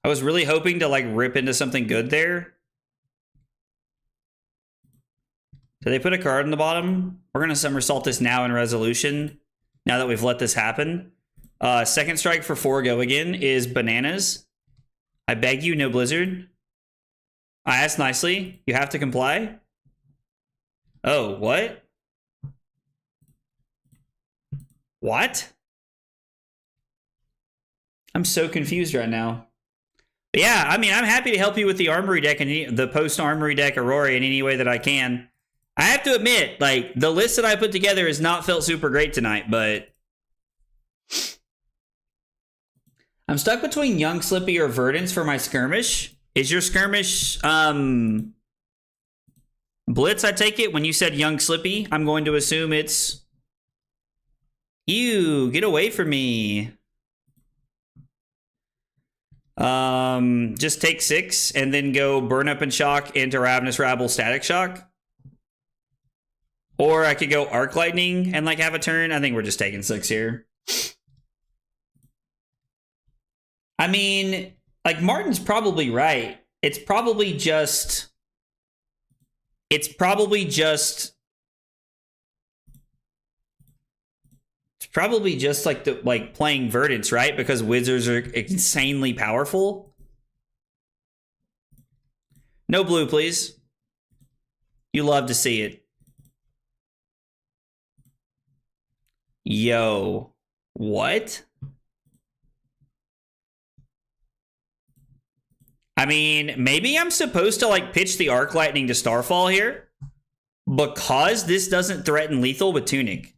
I was really hoping to like rip into something good there. So they put a card in the bottom. We're going to somersault this now in resolution. Now that we've let this happen. Second strike for 4 go again is bananas. I beg you, no blizzard. I asked nicely. You have to comply. Oh, what? What? I'm so confused right now. But yeah, I mean, I'm happy to help you with the armory deck and the post armory deck Aurora in any way that I can. I have to admit, like, the list that I put together has not felt super great tonight, but I'm stuck between Young Slippy or Verdance for my skirmish. Is your skirmish Blitz, I take it? When you said Young Slippy, I'm going to assume it's... Ew, get away from me. Just take 6 and then go burn up and shock into Ravenous Rabble Static Shock. Or I could go Arc Lightning and like have a turn. I think we're just taking 6 here. I mean, like Martin's probably right. It's probably just like playing Verdance, right? Because wizards are insanely powerful. No blue, please. You love to see it. Yo, what? I mean, maybe I'm supposed to like pitch the Arc Lightning to Starfall here because this doesn't threaten lethal with Tunic.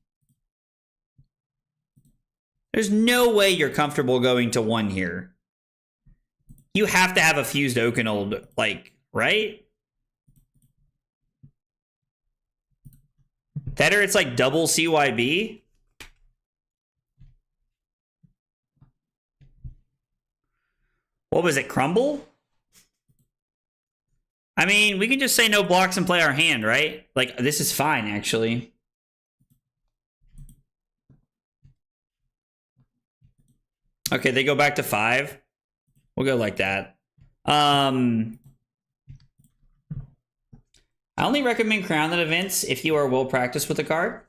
There's no way you're comfortable going to 1 here. You have to have a fused Oakenold, like, right? That or it's like double CYB. What was it, Crumble? I mean, we can just say no blocks and play our hand, right? Like, this is fine, actually. Okay, they go back to 5. We'll go like that. I only recommend Crown at events if you are well practiced with the card.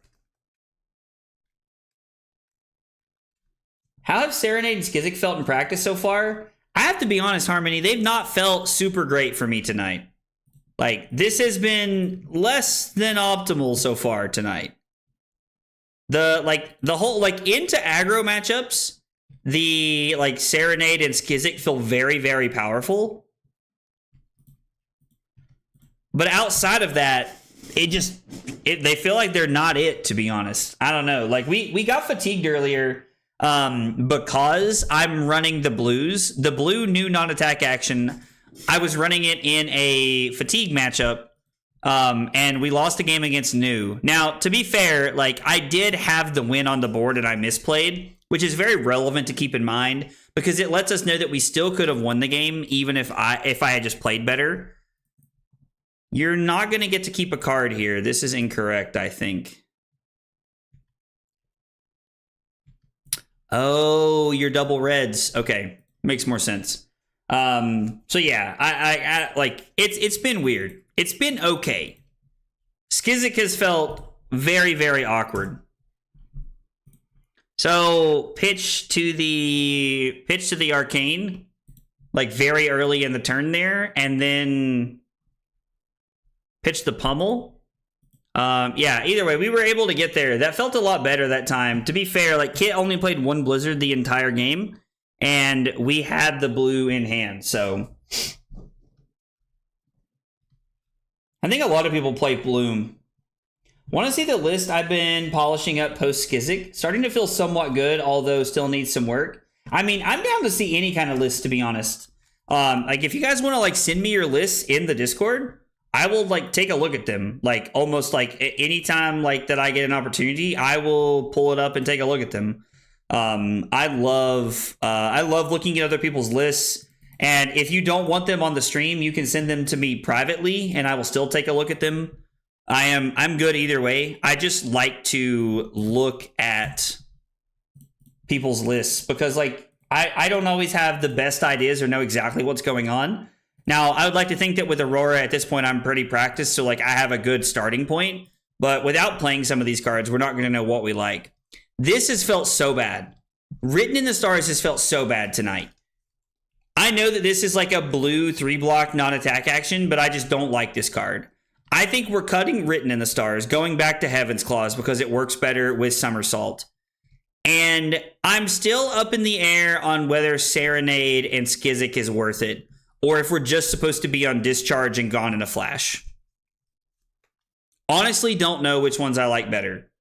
How have Serenade and Skizzik felt in practice so far? I have to be honest, Harmony, they've not felt super great for me tonight. Like, this has been less than optimal so far tonight. The whole, like, into aggro matchups, the, like, Serenade and Skizzik feel very, very powerful. But outside of that, they feel like they're not it, to be honest. I don't know. Like, we got fatigued earlier because I'm running the blues. The blue new non-attack action, I was running it in a fatigue matchup, and we lost a game against new. Now, to be fair, like, I did have the win on the board and I misplayed, which is very relevant to keep in mind because it lets us know that we still could have won the game even if I had just played better. You're not going to get to keep a card here. This is incorrect, I think. Oh, you're double reds. Okay, makes more sense. So yeah, I like it's been weird. It's been okay. Skizzik has felt very, very awkward. So pitch to the arcane, like very early in the turn there, and then pitch the pummel. Yeah, either way, we were able to get there. That felt a lot better that time. To be fair, like Kit only played 1 Blizzard the entire game, and we had the blue in hand, so I think a lot of people play Bloom. Want to see the list I've been polishing up post Skizik? Starting to feel somewhat good, although still needs some work. I mean, I'm down to see any kind of list, to be honest. Like, if you guys want to, like, send me your lists in the Discord, I will, like, take a look at them. Like, almost, like, anytime, like, that I get an opportunity, I will pull it up and take a look at them. I love looking at other people's lists. And if you don't want them on the stream, you can send them to me privately, and I will still take a look at them. I'm good either way. I just like to look at people's lists because, like, I don't always have the best ideas or know exactly what's going on. Now, I would like to think that with Aurora at this point, I'm pretty practiced, so, like, I have a good starting point. But without playing some of these cards, we're not going to know what we like. This has felt so bad. Written in the Stars has felt so bad tonight. I know that this is like a blue 3-block non-attack action, but I just don't like this card. I think we're cutting Written in the Stars, going back to Heaven's Claws because it works better with Somersault. And I'm still up in the air on whether Serenade and Skizik is worth it, or if we're just supposed to be on Discharge and Gone in a Flash. Honestly, don't know which ones I like better.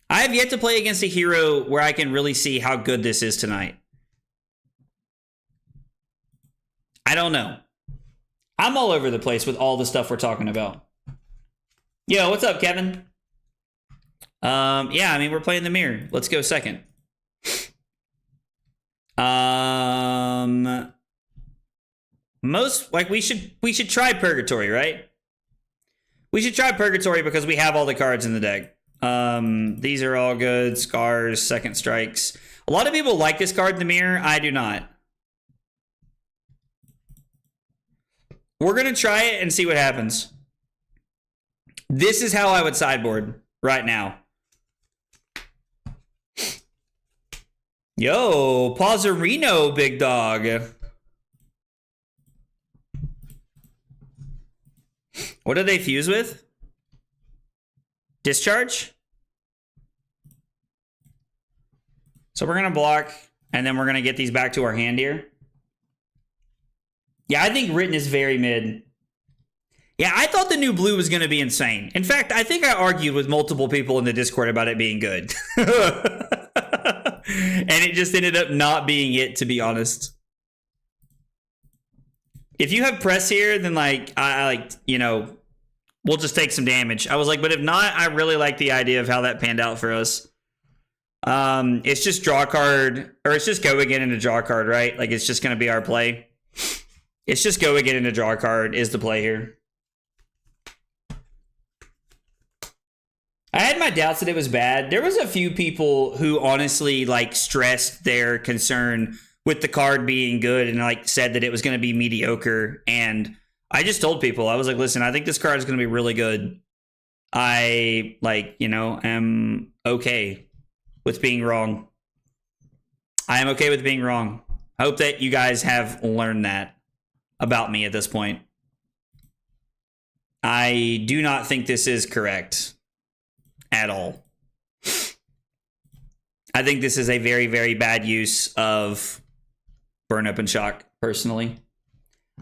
I have yet to play against a hero where I can really see how good this is tonight. I don't know. I'm all over the place with all the stuff we're talking about. Yo, what's up, Kevin? Yeah, I mean, we're playing the mirror. Let's go second. Most, like, we should try Purgatory, right? We should try Purgatory because we have all the cards in the deck. These are all good. Scars, Second Strikes. A lot of people like this card in the mirror. I do not. We're going to try it and see what happens. This is how I would sideboard right now. Yo, Pausarino, big dog. What do they fuse with? Discharge? So we're going to block, and then we're going to get these back to our hand here. Yeah, I think Written is very mid. Yeah, I thought the new blue was going to be insane. In fact, I think I argued with multiple people in the Discord about it being good. And it just ended up not being it, to be honest. If you have press here, then, like, I like, you know, we'll just take some damage. I was like, but if not, I really like the idea of how that panned out for us. It's just draw card, or it's just go again into draw card, right? Like, it's just going to be our play. It's just go again into draw card is the play here. I had my doubts that it was bad. There was a few people who honestly, like, stressed their concern with the card being good and, like, said that it was going to be mediocre. And I just told people, I was like, listen, I think this card is going to be really good. I, like, you know, am okay with being wrong. I am okay with being wrong. I hope that you guys have learned that about me at this point. I do not think this is correct at all. I think this is a very, very bad use of Burn Up and Shock, personally.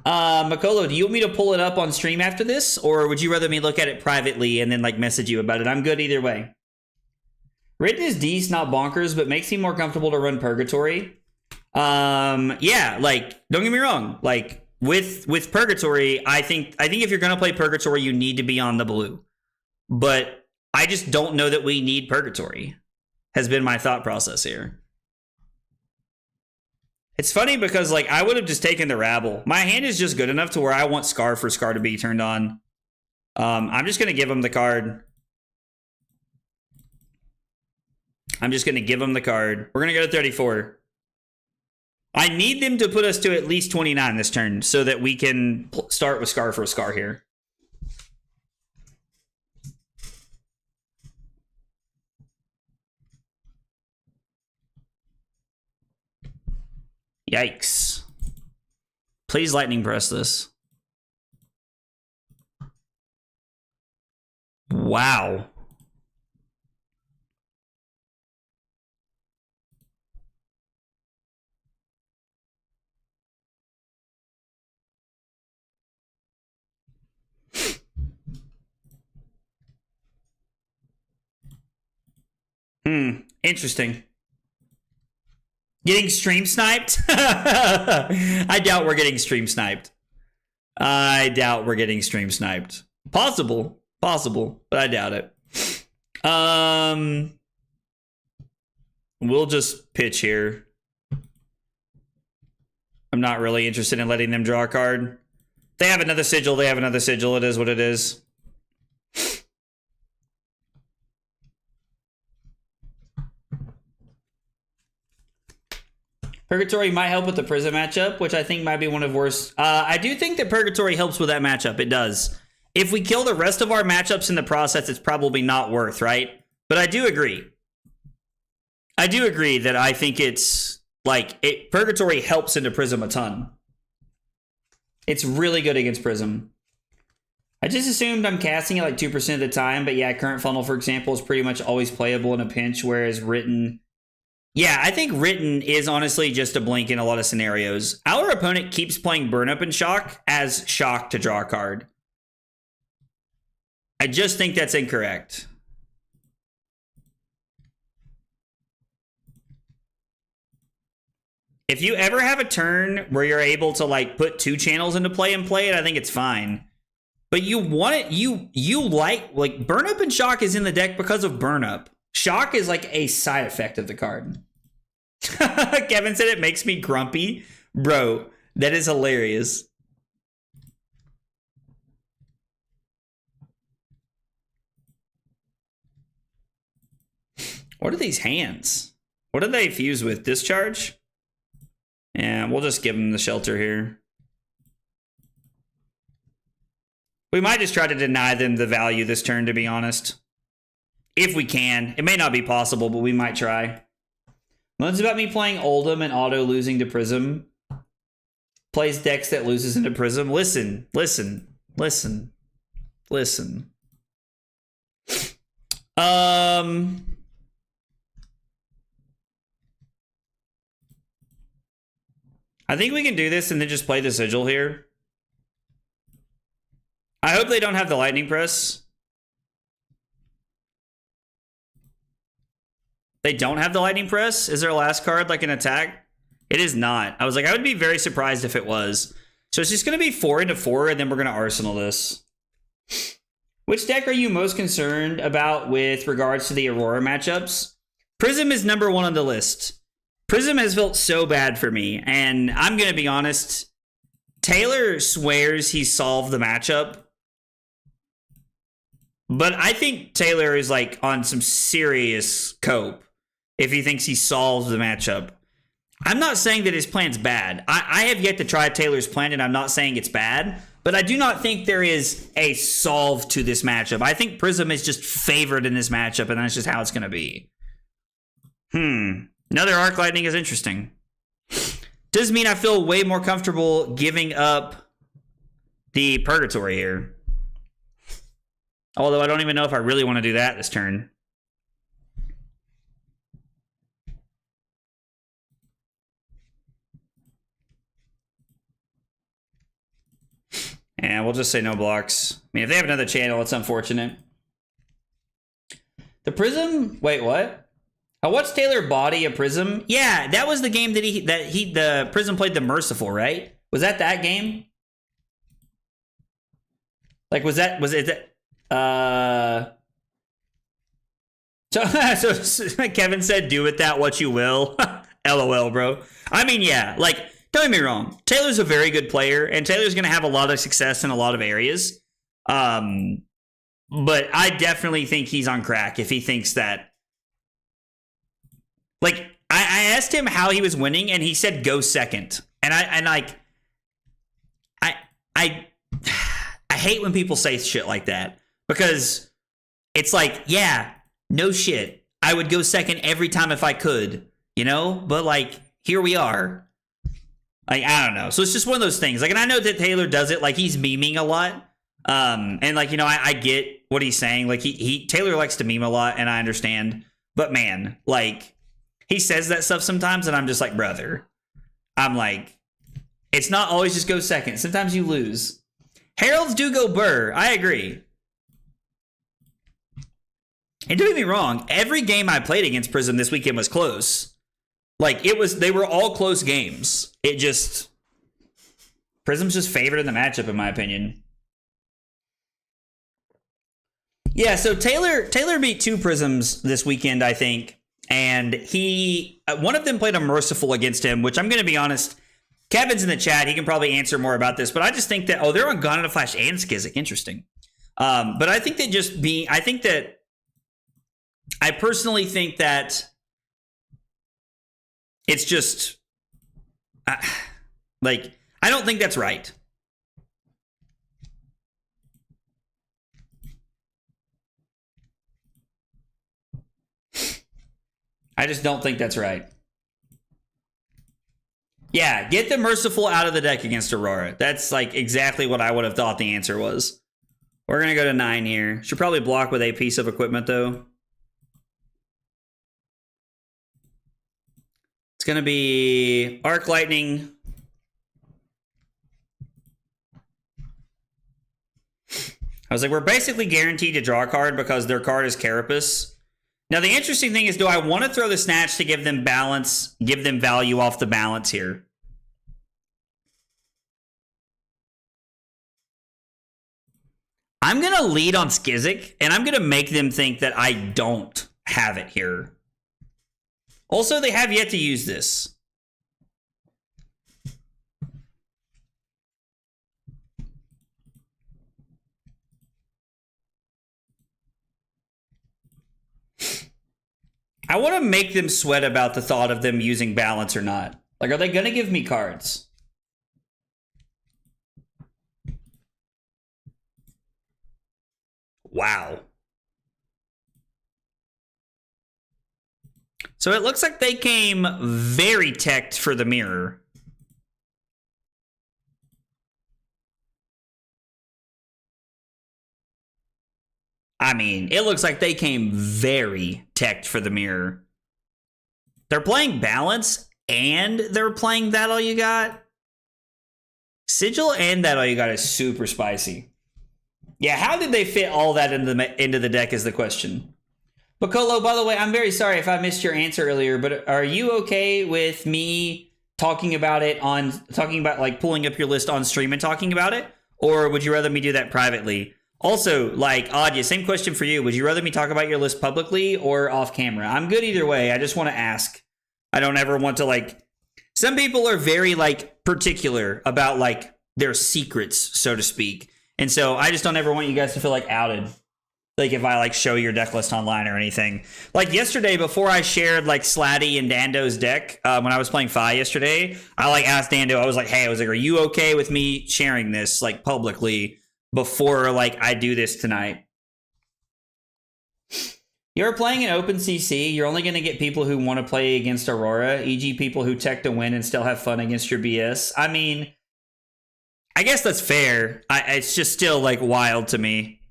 Makolo, do you want me to pull it up on stream after this? Or would you rather me look at it privately and then, like, message you about it? I'm good either way. Written is decent, not bonkers, but makes me more comfortable to run Purgatory. Yeah, like, don't get me wrong. Like, with Purgatory, I think if you're going to play Purgatory, you need to be on the blue. But I just don't know that we need Purgatory, has been my thought process here. It's funny because, like, I would have just taken the Rabble. My hand is just good enough to where I want Scar for Scar to be turned on. I'm just going to give him the card. We're going to go to 34. I need them to put us to at least 29 this turn so that we can start with Scar for a Scar here. Yikes. Please lightning press this. Wow. Interesting. Getting stream sniped? I doubt we're getting stream sniped. I doubt we're getting stream sniped. Possible, but I doubt it. We'll just pitch here. I'm not really interested in letting them draw a card. They have another sigil. They have another sigil. It is what it is. Purgatory might help with the Prism matchup, which I think might be one of worst. I do think that Purgatory helps with that matchup. It does. If we kill the rest of our matchups in the process, it's probably not worth, right? But I do agree. I do agree that I think it's like Purgatory helps into Prism a ton. It's really good against Prism. I just assumed I'm casting it like 2% of the time, but yeah, Current Funnel, for example, is pretty much always playable in a pinch, whereas Written... Yeah, I think Written is honestly just a blink in a lot of scenarios. Our opponent keeps playing Burn Up and Shock as Shock to draw a card. I just think that's incorrect. If you ever have a turn where you're able to like put 2 channels into play and play it, I think it's fine. But you want it, you like Burn Up and Shock is in the deck because of Burn Up. Shock is like a side effect of the card. Kevin said it makes me grumpy. Bro, that is hilarious. What are these hands? What do they fuse with? Discharge? Yeah, we'll just give them the shelter here. We might just try to deny them the value this turn, to be honest. If we can. It may not be possible, but we might try. Well, it's about me playing Oldham and auto losing to Prism. Plays decks that loses into Prism. Listen. I think we can do this and then just play the Sigil here. I hope they don't have the Lightning Press. They don't have the Lightning Press? Is their last card like an attack? It is not. I was like, I would be very surprised if it was. So it's just going to be 4 into 4, and then we're going to Arsenal this. Which deck are you most concerned about with regards to the Aurora matchups? Prism is number 1 on the list. Prism has felt so bad for me, and I'm going to be honest. Taylor swears he solved the matchup. But I think Taylor is like on some serious cope if he thinks he solves the matchup. I'm not saying that his plan's bad. I have yet to try Taylor's plan, and I'm not saying it's bad. But I do not think there is a solve to this matchup. I think Prism is just favored in this matchup, and that's just how it's going to be. Another Arc Lightning is interesting. Does mean I feel way more comfortable giving up the Purgatory here. Although I don't even know if I really want to do that this turn. And we'll just say no blocks. I mean, if they have another channel, it's unfortunate. The Prism... Wait, what? I watched Taylor body a Prism. Yeah, that was the game that the Prism played the Merciful, right? Was that game? Like, was it so Kevin said, do with that what you will. LOL, bro. I mean, yeah, like, don't get me wrong. Taylor's a very good player, and Taylor's going to have a lot of success in a lot of areas. But I definitely think he's on crack if he thinks that. Like, I asked him how he was winning, and he said go second. And I hate when people say shit like that, because it's like, yeah, no shit. I would go second every time if I could, you know? But like, here we are. Like, I don't know. So it's just one of those things. Like, and I know that Taylor does it. Like, he's memeing a lot. And like, you know, I get what he's saying. Like, Taylor likes to meme a lot, and I understand. But man, like, he says that stuff sometimes, and I'm just like, brother. I'm like, it's not always just go second. Sometimes you lose. Heralds do go burr. I agree. And don't get me wrong, every game I played against Prism this weekend was close. Like, they were all close games. Prism's just favored in the matchup, in my opinion. Yeah, so Taylor beat 2 Prisms this weekend, I think. And one of them played a Merciful against him, which I'm going to be honest, Kevin's in the chat. He can probably answer more about this. But I just think that, they're on Gone in a Flash and Skizik. Interesting. But I think that I personally think that it's just, like, I don't think that's right. I just don't think that's right. Yeah, get the Merciful out of the deck against Aurora. That's like exactly what I would have thought the answer was. We're going to go to 9 here. Should probably block with a piece of equipment, though. It's going to be Arc Lightning. I was like, we're basically guaranteed to draw a card because their card is Carapace. Now, the interesting thing is, do I want to throw the Snatch to give them balance, give them value off the balance here? I'm going to lead on Skizik, and I'm going to make them think that I don't have it here. Also, they have yet to use this. I want to make them sweat about the thought of them using balance or not. Like, are they going to give me cards? Wow. So it looks like they came very teched for the mirror. I mean, it looks like they came very teched for the mirror. They're playing balance and they're playing That All You Got. Sigil and That All You Got is super spicy. Yeah, how did they fit all that into the deck is the question. Bacolo, by the way, I'm very sorry if I missed your answer earlier, but are you okay with me talking about like pulling up your list on stream and talking about it? Or would you rather me do that privately? Also, like, Adya, same question for you. Would you rather me talk about your list publicly or off camera? I'm good either way. I just want to ask. I don't ever want to, like... Some people are very, like, particular about, like, their secrets, so to speak. And so I just don't ever want you guys to feel, like, outed. Like, if I, like, show your deck list online or anything. Like, yesterday, before I shared, like, Slatty and Dando's deck, when I was playing Fi yesterday, I, like, asked Dando, I was like, are you okay with me sharing this, like, publicly before, like, I do this tonight? You're playing an open CC. You're only going to get people who want to play against Aurora, e.g. people who tech to win and still have fun against your BS. I mean, I guess that's fair. It's just still, like, wild to me.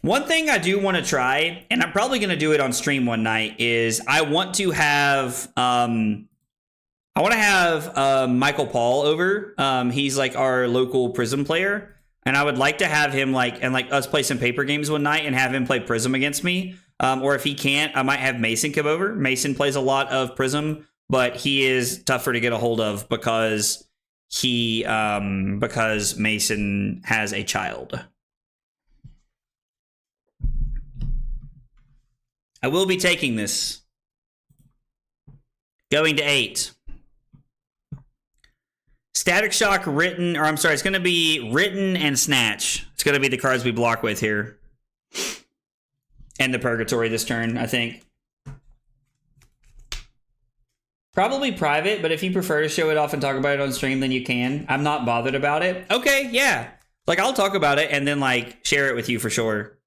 One thing I do want to try, and I'm probably going to do it on stream one night, is I want to have... Michael Paul over. He's like our local Prism player. And I would like to have him us play some paper games one night and have him play Prism against me. Or if he can't, I might have Mason come over. Mason plays a lot of Prism, but he is tougher to get a hold of because Mason has a child. I will be taking this. Going to 8. Static Shock, it's going to be Written and Snatch. It's going to be the cards we block with here. And the Purgatory this turn, I think. Probably private, but if you prefer to show it off and talk about it on stream, then you can. I'm not bothered about it. Okay, yeah. Like, I'll talk about it and then, like, share it with you for sure.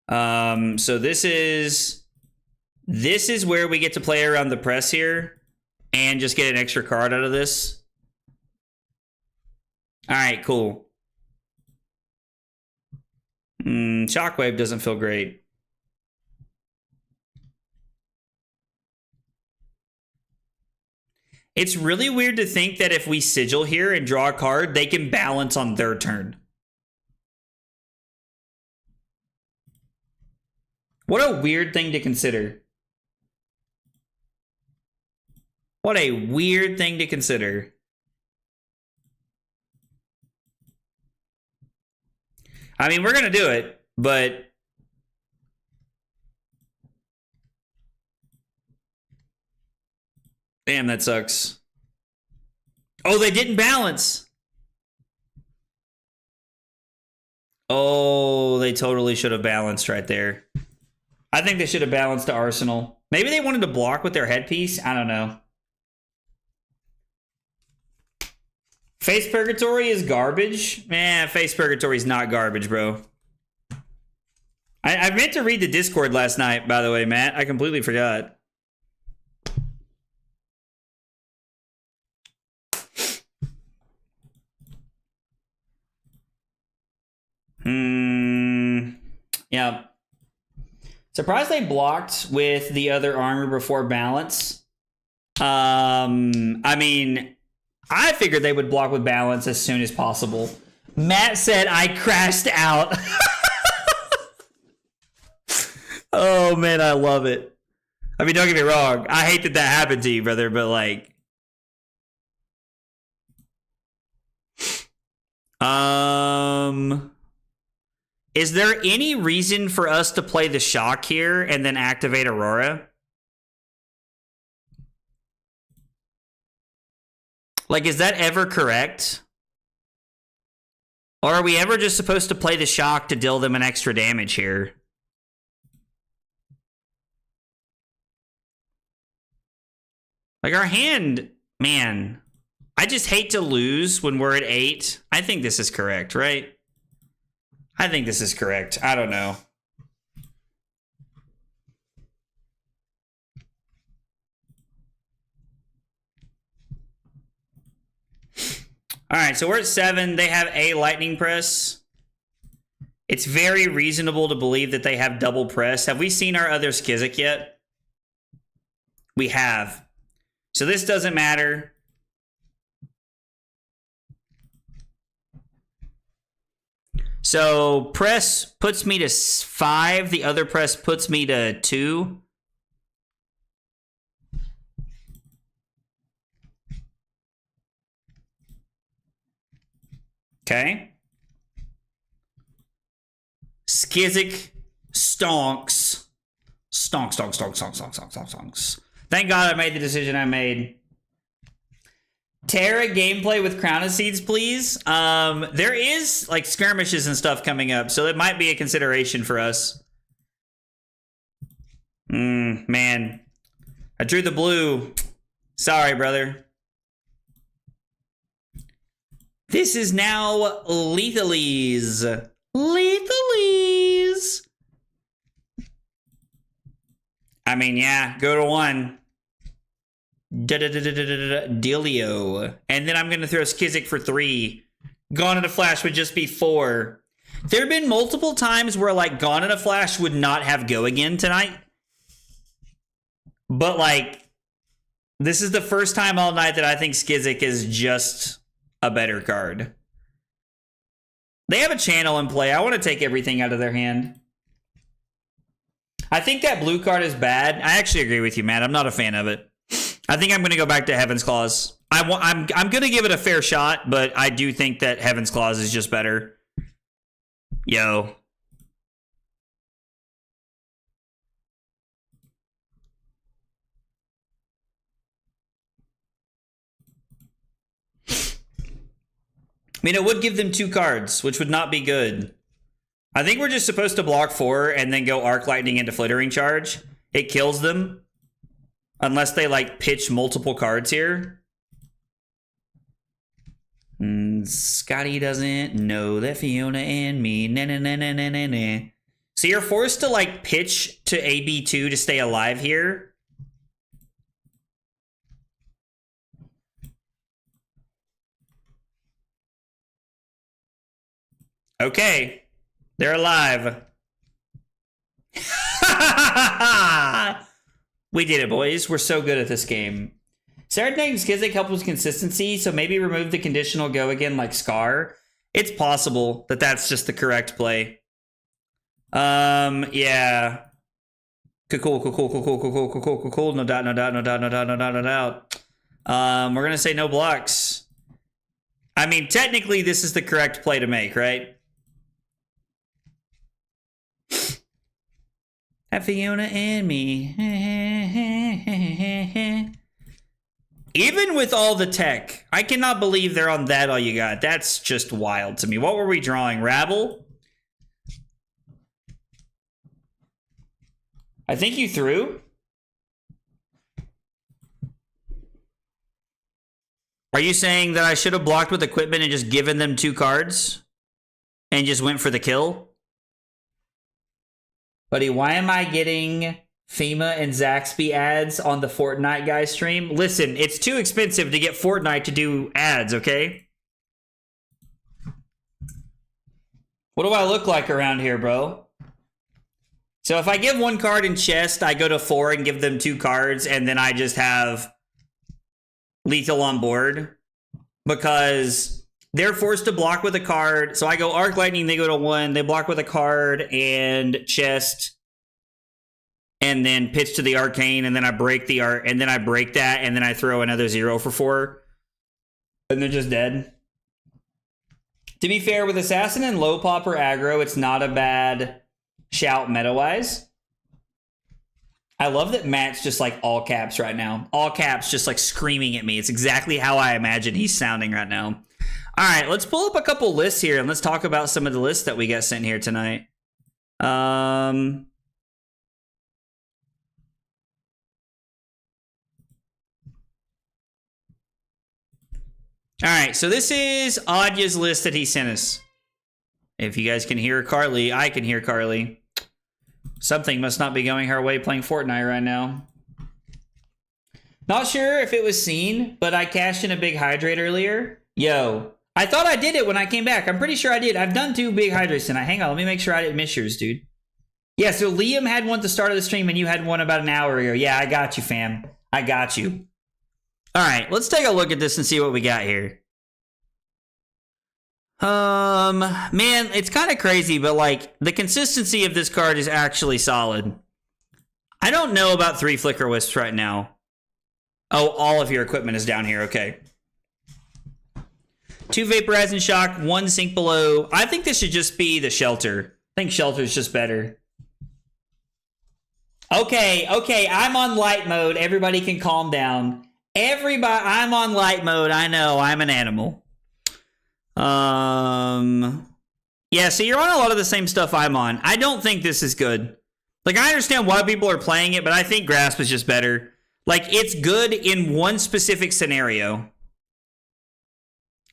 So this is where we get to play around the press here. And just get an extra card out of this. Alright, cool. Shockwave doesn't feel great. It's really weird to think that if we sigil here and draw a card, they can balance on their turn. What a weird thing to consider. What a weird thing to consider. I mean, we're going to do it, but... Damn, that sucks. Oh, they didn't balance. Oh, they totally should have balanced right there. I think they should have balanced to Arsenal. Maybe they wanted to block with their headpiece. I don't know. Face Purgatory is garbage? Man, Face Purgatory is not garbage, bro. I meant to read the Discord last night, by the way, Matt. I completely forgot. Yeah. Surprised they blocked with the other armor before balance. I mean, I figured they would block with balance as soon as possible. Matt said I crashed out. Oh, man, I love it. I mean, don't get me wrong. I hate that that happened to you, brother, but like... Is there any reason for us to play the shock here and then activate Aurora? Like, is that ever correct? Or are we ever just supposed to play the shock to deal them an extra damage here? Like, our hand, man, I just hate to lose when we're at 8. I think this is correct, right? I think this is correct. I don't know. All right, so we're at 7. They have a lightning press. It's very reasonable to believe that they have double press. Have we seen our other Skizik yet? We have. So this doesn't matter. So press puts me to 5. The other press puts me to 2. Okay. Skizik stonks. Stonks, stonks, stonks, stonks, stonks, stonks, stonks. Thank God I made the decision I made. Terra gameplay with Crown of Seeds, please. There is like skirmishes and stuff coming up, so it might be a consideration for us. Man. I drew the blue. Sorry, brother. This is now Lethalese. Lethalese. I mean, yeah, go to 1. Dealio. And then I'm going to throw Skizik for 3. Gone in a Flash would just be 4. There have been multiple times where, like, Gone in a Flash would not have Go Again tonight. But, like, this is the first time all night that I think Skizik is just a better card. They have a channel in play. I want to take everything out of their hand. I think that blue card is bad. I actually agree with you, Matt. I'm not a fan of it. I think I'm going to go back to Heaven's Claws. I'm going to give it a fair shot, but I do think that Heaven's Claws is just better. Yo. I mean, it would give them 2 cards, which would not be good. I think we're just supposed to block 4 and then go Arc Lightning into Flittering Charge. It kills them. Unless they, like, pitch multiple cards here. Scotty doesn't know that Fiona and me. Nah, nah, nah, nah, nah, nah, nah. So you're forced to, like, pitch to AB2 to stay alive here. Okay. They're alive. We did it, boys. We're so good at this game. Serenade Skizik helps with consistency, so maybe remove the conditional Go Again like Scar. It's possible that that's just the correct play. Yeah. Cool. No doubt. We're gonna say no blocks. I mean, technically, this is the correct play to make, right? Have Fiona and me. Even with all the tech, I cannot believe they're on that all you got. That's just wild to me. What were we drawing? Rabble? I think you threw. Are you saying that I should have blocked with equipment and just given them 2 cards? And just went for the kill? Buddy, why am I getting FEMA and Zaxby ads on the Fortnite guy stream? Listen, it's too expensive to get Fortnite to do ads, okay? What do I look like around here, bro? So if I give 1 card in chest, I go to 4 and give them 2 cards, and then I just have lethal on board. Because they're forced to block with a card. So I go Arc Lightning, they go to 1, they block with a card and chest. And then pitch to the Arcane, and then I break the art, and then I break that, and then I throw another 0 for 4. And they're just dead. To be fair, with Assassin and low pop or aggro, it's not a bad shout meta-wise. I love that Matt's just like all caps right now. All caps just like screaming at me. It's exactly how I imagine he's sounding right now. All right, let's pull up a couple lists here, and let's talk about some of the lists that we got sent here tonight. All right, so this is Adya's list that he sent us. If you guys can hear Carly, I can hear Carly. Something must not be going her way playing Fortnite right now. Not sure if it was seen, but I cashed in a big hydrate earlier. Yo, I thought I did it when I came back. I'm pretty sure I did. I've done 2 big hydrates tonight. Hang on, let me make sure I didn't miss yours, dude. Yeah, so Liam had one at the start of the stream, and you had one about an hour ago. Yeah, I got you, fam. I got you. All right, let's take a look at this and see what we got here. Man, it's kind of crazy, but like the consistency of this card is actually solid. I don't know about 3 Flicker Wisps right now. Oh, all of your equipment is down here. Okay. 2 Vaporize and Shock, 1 Sink Below. I think this should just be the Shelter. I think Shelter's just better. Okay, I'm on light mode. Everybody can calm down. Everybody, I'm on light mode. I know, I'm an animal. Yeah, so you're on a lot of the same stuff I'm on. I don't think this is good. Like, I understand why people are playing it, but I think Grasp is just better. Like, it's good in one specific scenario.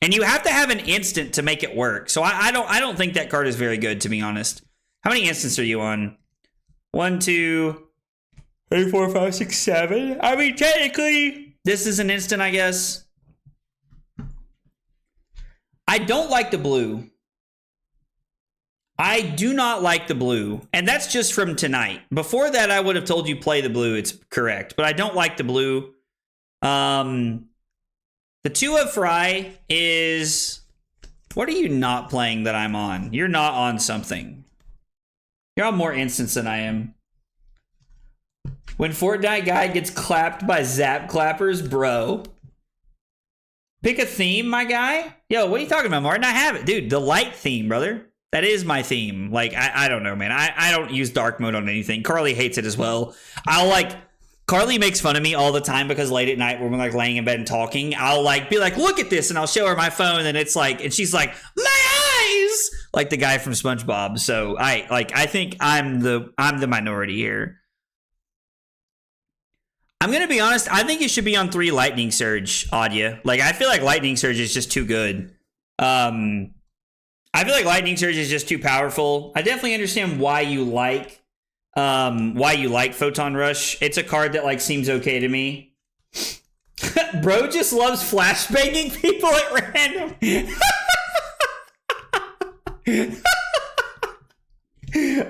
And you have to have an instant to make it work. So I don't think that card is very good, to be honest. How many instants are you on? 1, 2, 3, 4, 5, 6, 7. I mean, technically, this is an instant, I guess. I don't like the blue. I do not like the blue. And that's just from tonight. Before that, I would have told you play the blue. It's correct. But I don't like the blue. The 2 of Fry is... What are you not playing that I'm on? You're not on something. You're on more instants than I am. When Fortnite guy gets clapped by Zap Clappers, bro. Pick a theme, my guy. Yo, what are you talking about, Martin? I have it. Dude, the light theme, brother. That is my theme. Like, I don't know, man. I don't use dark mode on anything. Carly hates it as well. Carly makes fun of me all the time because late at night when we're like laying in bed and talking, I'll like be like, look at this, and I'll show her my phone, and it's like, and she's like, my eyes, like the guy from SpongeBob. So I think I'm the minority here. I'm gonna be honest. I think it should be on 3 Lightning Surge, Adya. Like, I feel like Lightning Surge is just too good. I feel like Lightning Surge is just too powerful. I definitely understand why you like Photon Rush. It's a card that like seems okay to me. Bro just loves flashbanging people at random.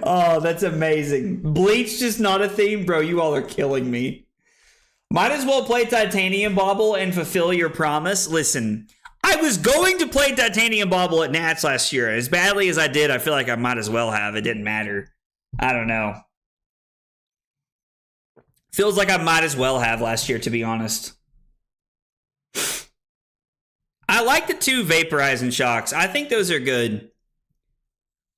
Oh, that's amazing. Bleach just not a theme, bro. You all are killing me. Might as well play Titanium Bauble and fulfill your promise. Listen, I was going to play Titanium Bauble at Nats last year. As badly as I did, I feel like I might as well have. It didn't matter. I don't know. Feels like I might as well have last year, to be honest. I like the 2 Vaporizing Shocks. I think those are good.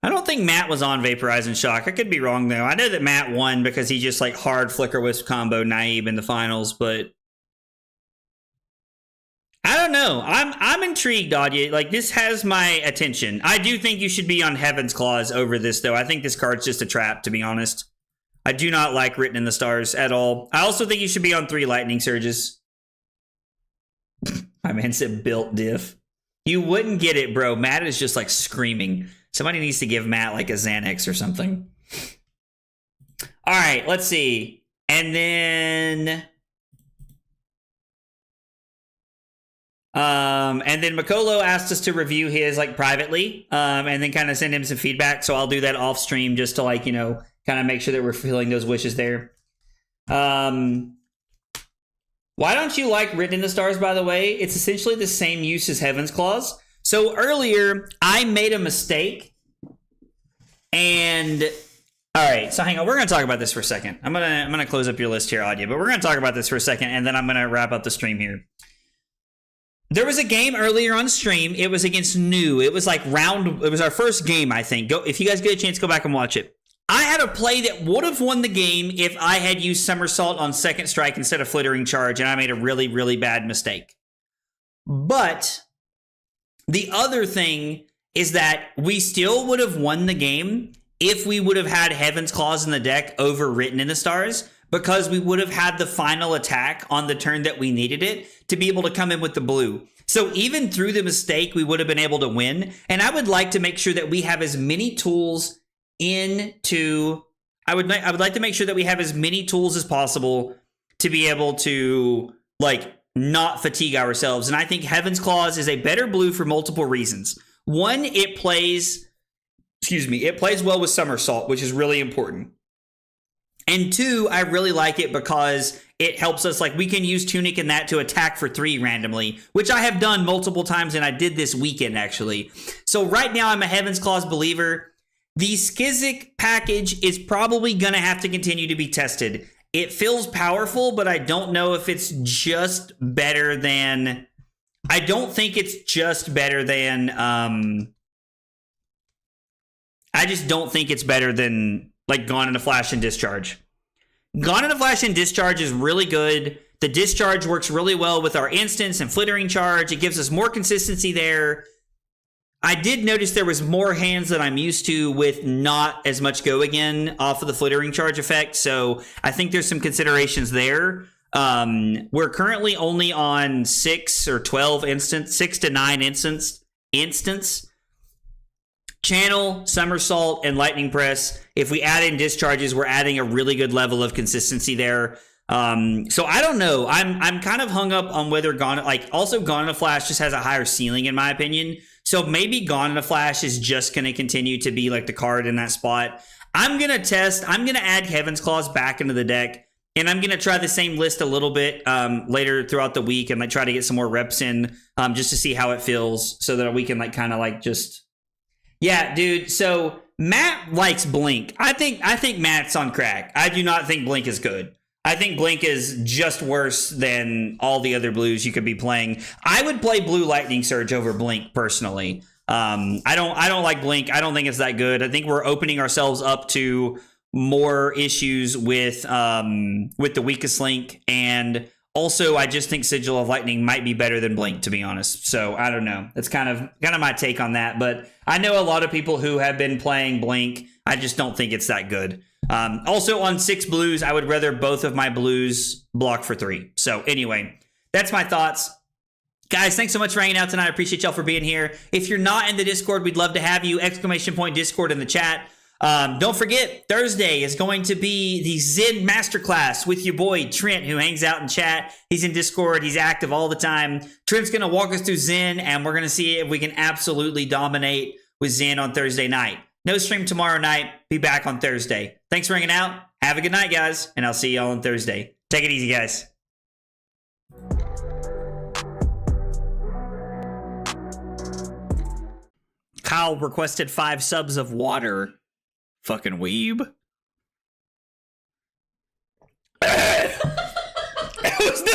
I don't think Matt was on Vaporizing Shock. I could be wrong, though. I know that Matt won because he just, like, hard Flicker Wisp combo Naib in the finals, but I don't know. I'm intrigued, Audia. Like, this has my attention. I do think you should be on Heaven's Claws over this, though. I think this card's just a trap, to be honest. I do not like Written in the Stars at all. I also think you should be on 3 Lightning Surges. My man said built diff. You wouldn't get it, bro. Matt is just, like, screaming. Somebody needs to give Matt, like, a Xanax or something. All right, let's see. And then Makolo asked us to review his, like, privately, and then kind of send him some feedback. So I'll do that off stream just to, like, you know, kind of make sure that we're fulfilling those wishes there. Why don't you like Written in the Stars, by the way? It's essentially the same use as Heaven's Claws. So earlier, I made a mistake. And all right, so hang on. We're going to talk about this for a second. I'm gonna close up your list here, Audia, but we're going to talk about this for a second, and then I'm going to wrap up the stream here. There was a game earlier on stream. It was against New. It was like it was our first game, I think. If you guys get a chance, go back and watch it. I had a play that would have won the game if I had used Somersault on second strike instead of Flittering Charge, and I made a really, really bad mistake. But the other thing is that we still would have won the game if we would have had Heaven's Claws in the deck over Written in the Stars, because we would have had the final attack on the turn that we needed it to be able to come in with the blue. So even through the mistake, we would have been able to win. And I would like to make sure that we have as many tools I would like to make sure that we have as many tools as possible to be able to, like, not fatigue ourselves. And I think Heaven's Claws is a better blue for multiple reasons. One, it plays well with Somersault, which is really important. And 2, I really like it because it helps us, like, we can use Tunic in that to attack for 3 randomly, which I have done multiple times, and I did this weekend, actually. So right now, I'm a Heaven's Claws believer. The Skizzik package is probably going to have to continue to be tested. It feels powerful, but I don't know if it's just better than... I don't think it's just better than... I just don't think it's better than, like, Gone in a Flash and Discharge. Gone in a Flash and Discharge is really good. The Discharge works really well with our Instance and Flittering Charge. It gives us more consistency there. I did notice there was more hands than I'm used to with not as much go again off of the Flittering Charge effect, so I think there's some considerations there. We're currently only on 6 or 12 instance, 6 to 9 instance. Channel, Somersault, and Lightning Press. If we add in Discharges, we're adding a really good level of consistency there. So I don't know. I'm kind of hung up on whether Gone in a Flash just has a higher ceiling, in my opinion. So maybe Gone in a Flash is just going to continue to be, like, the card in that spot. I'm going to add Heaven's Claws back into the deck, and I'm going to try the same list a little bit later throughout the week, and, like, try to get some more reps in just to see how it feels, so that we can, like, kind of, like, just... Yeah, dude, so Matt likes Blink. I think Matt's on crack. I do not think Blink is good. I think Blink is just worse than all the other blues you could be playing. I would play Blue Lightning Surge over Blink personally. I don't like Blink. I don't think it's that good. I think we're opening ourselves up to more issues with the weakest link, and also I just think Sigil of Lightning might be better than Blink, to be honest. So I don't know. That's kind of my take on that. But I know a lot of people who have been playing Blink. I just don't think it's that good. Also on 6 blues, I would rather both of my blues block for 3. So anyway, that's my thoughts. Guys, thanks so much for hanging out tonight. I appreciate y'all for being here. If you're not in the Discord, we'd love to have you. ! Discord in the chat. Don't forget, Thursday is going to be the Zen Masterclass with your boy Trent, who hangs out in chat. He's in Discord. He's active all the time. Trent's going to walk us through Zen, and we're going to see if we can absolutely dominate with Zen on Thursday night. No stream tomorrow night. Be back on Thursday. Thanks for hanging out. Have a good night, guys, and I'll see y'all on Thursday. Take it easy, guys. Kyle requested 5 subs of water. Fucking weeb. It was not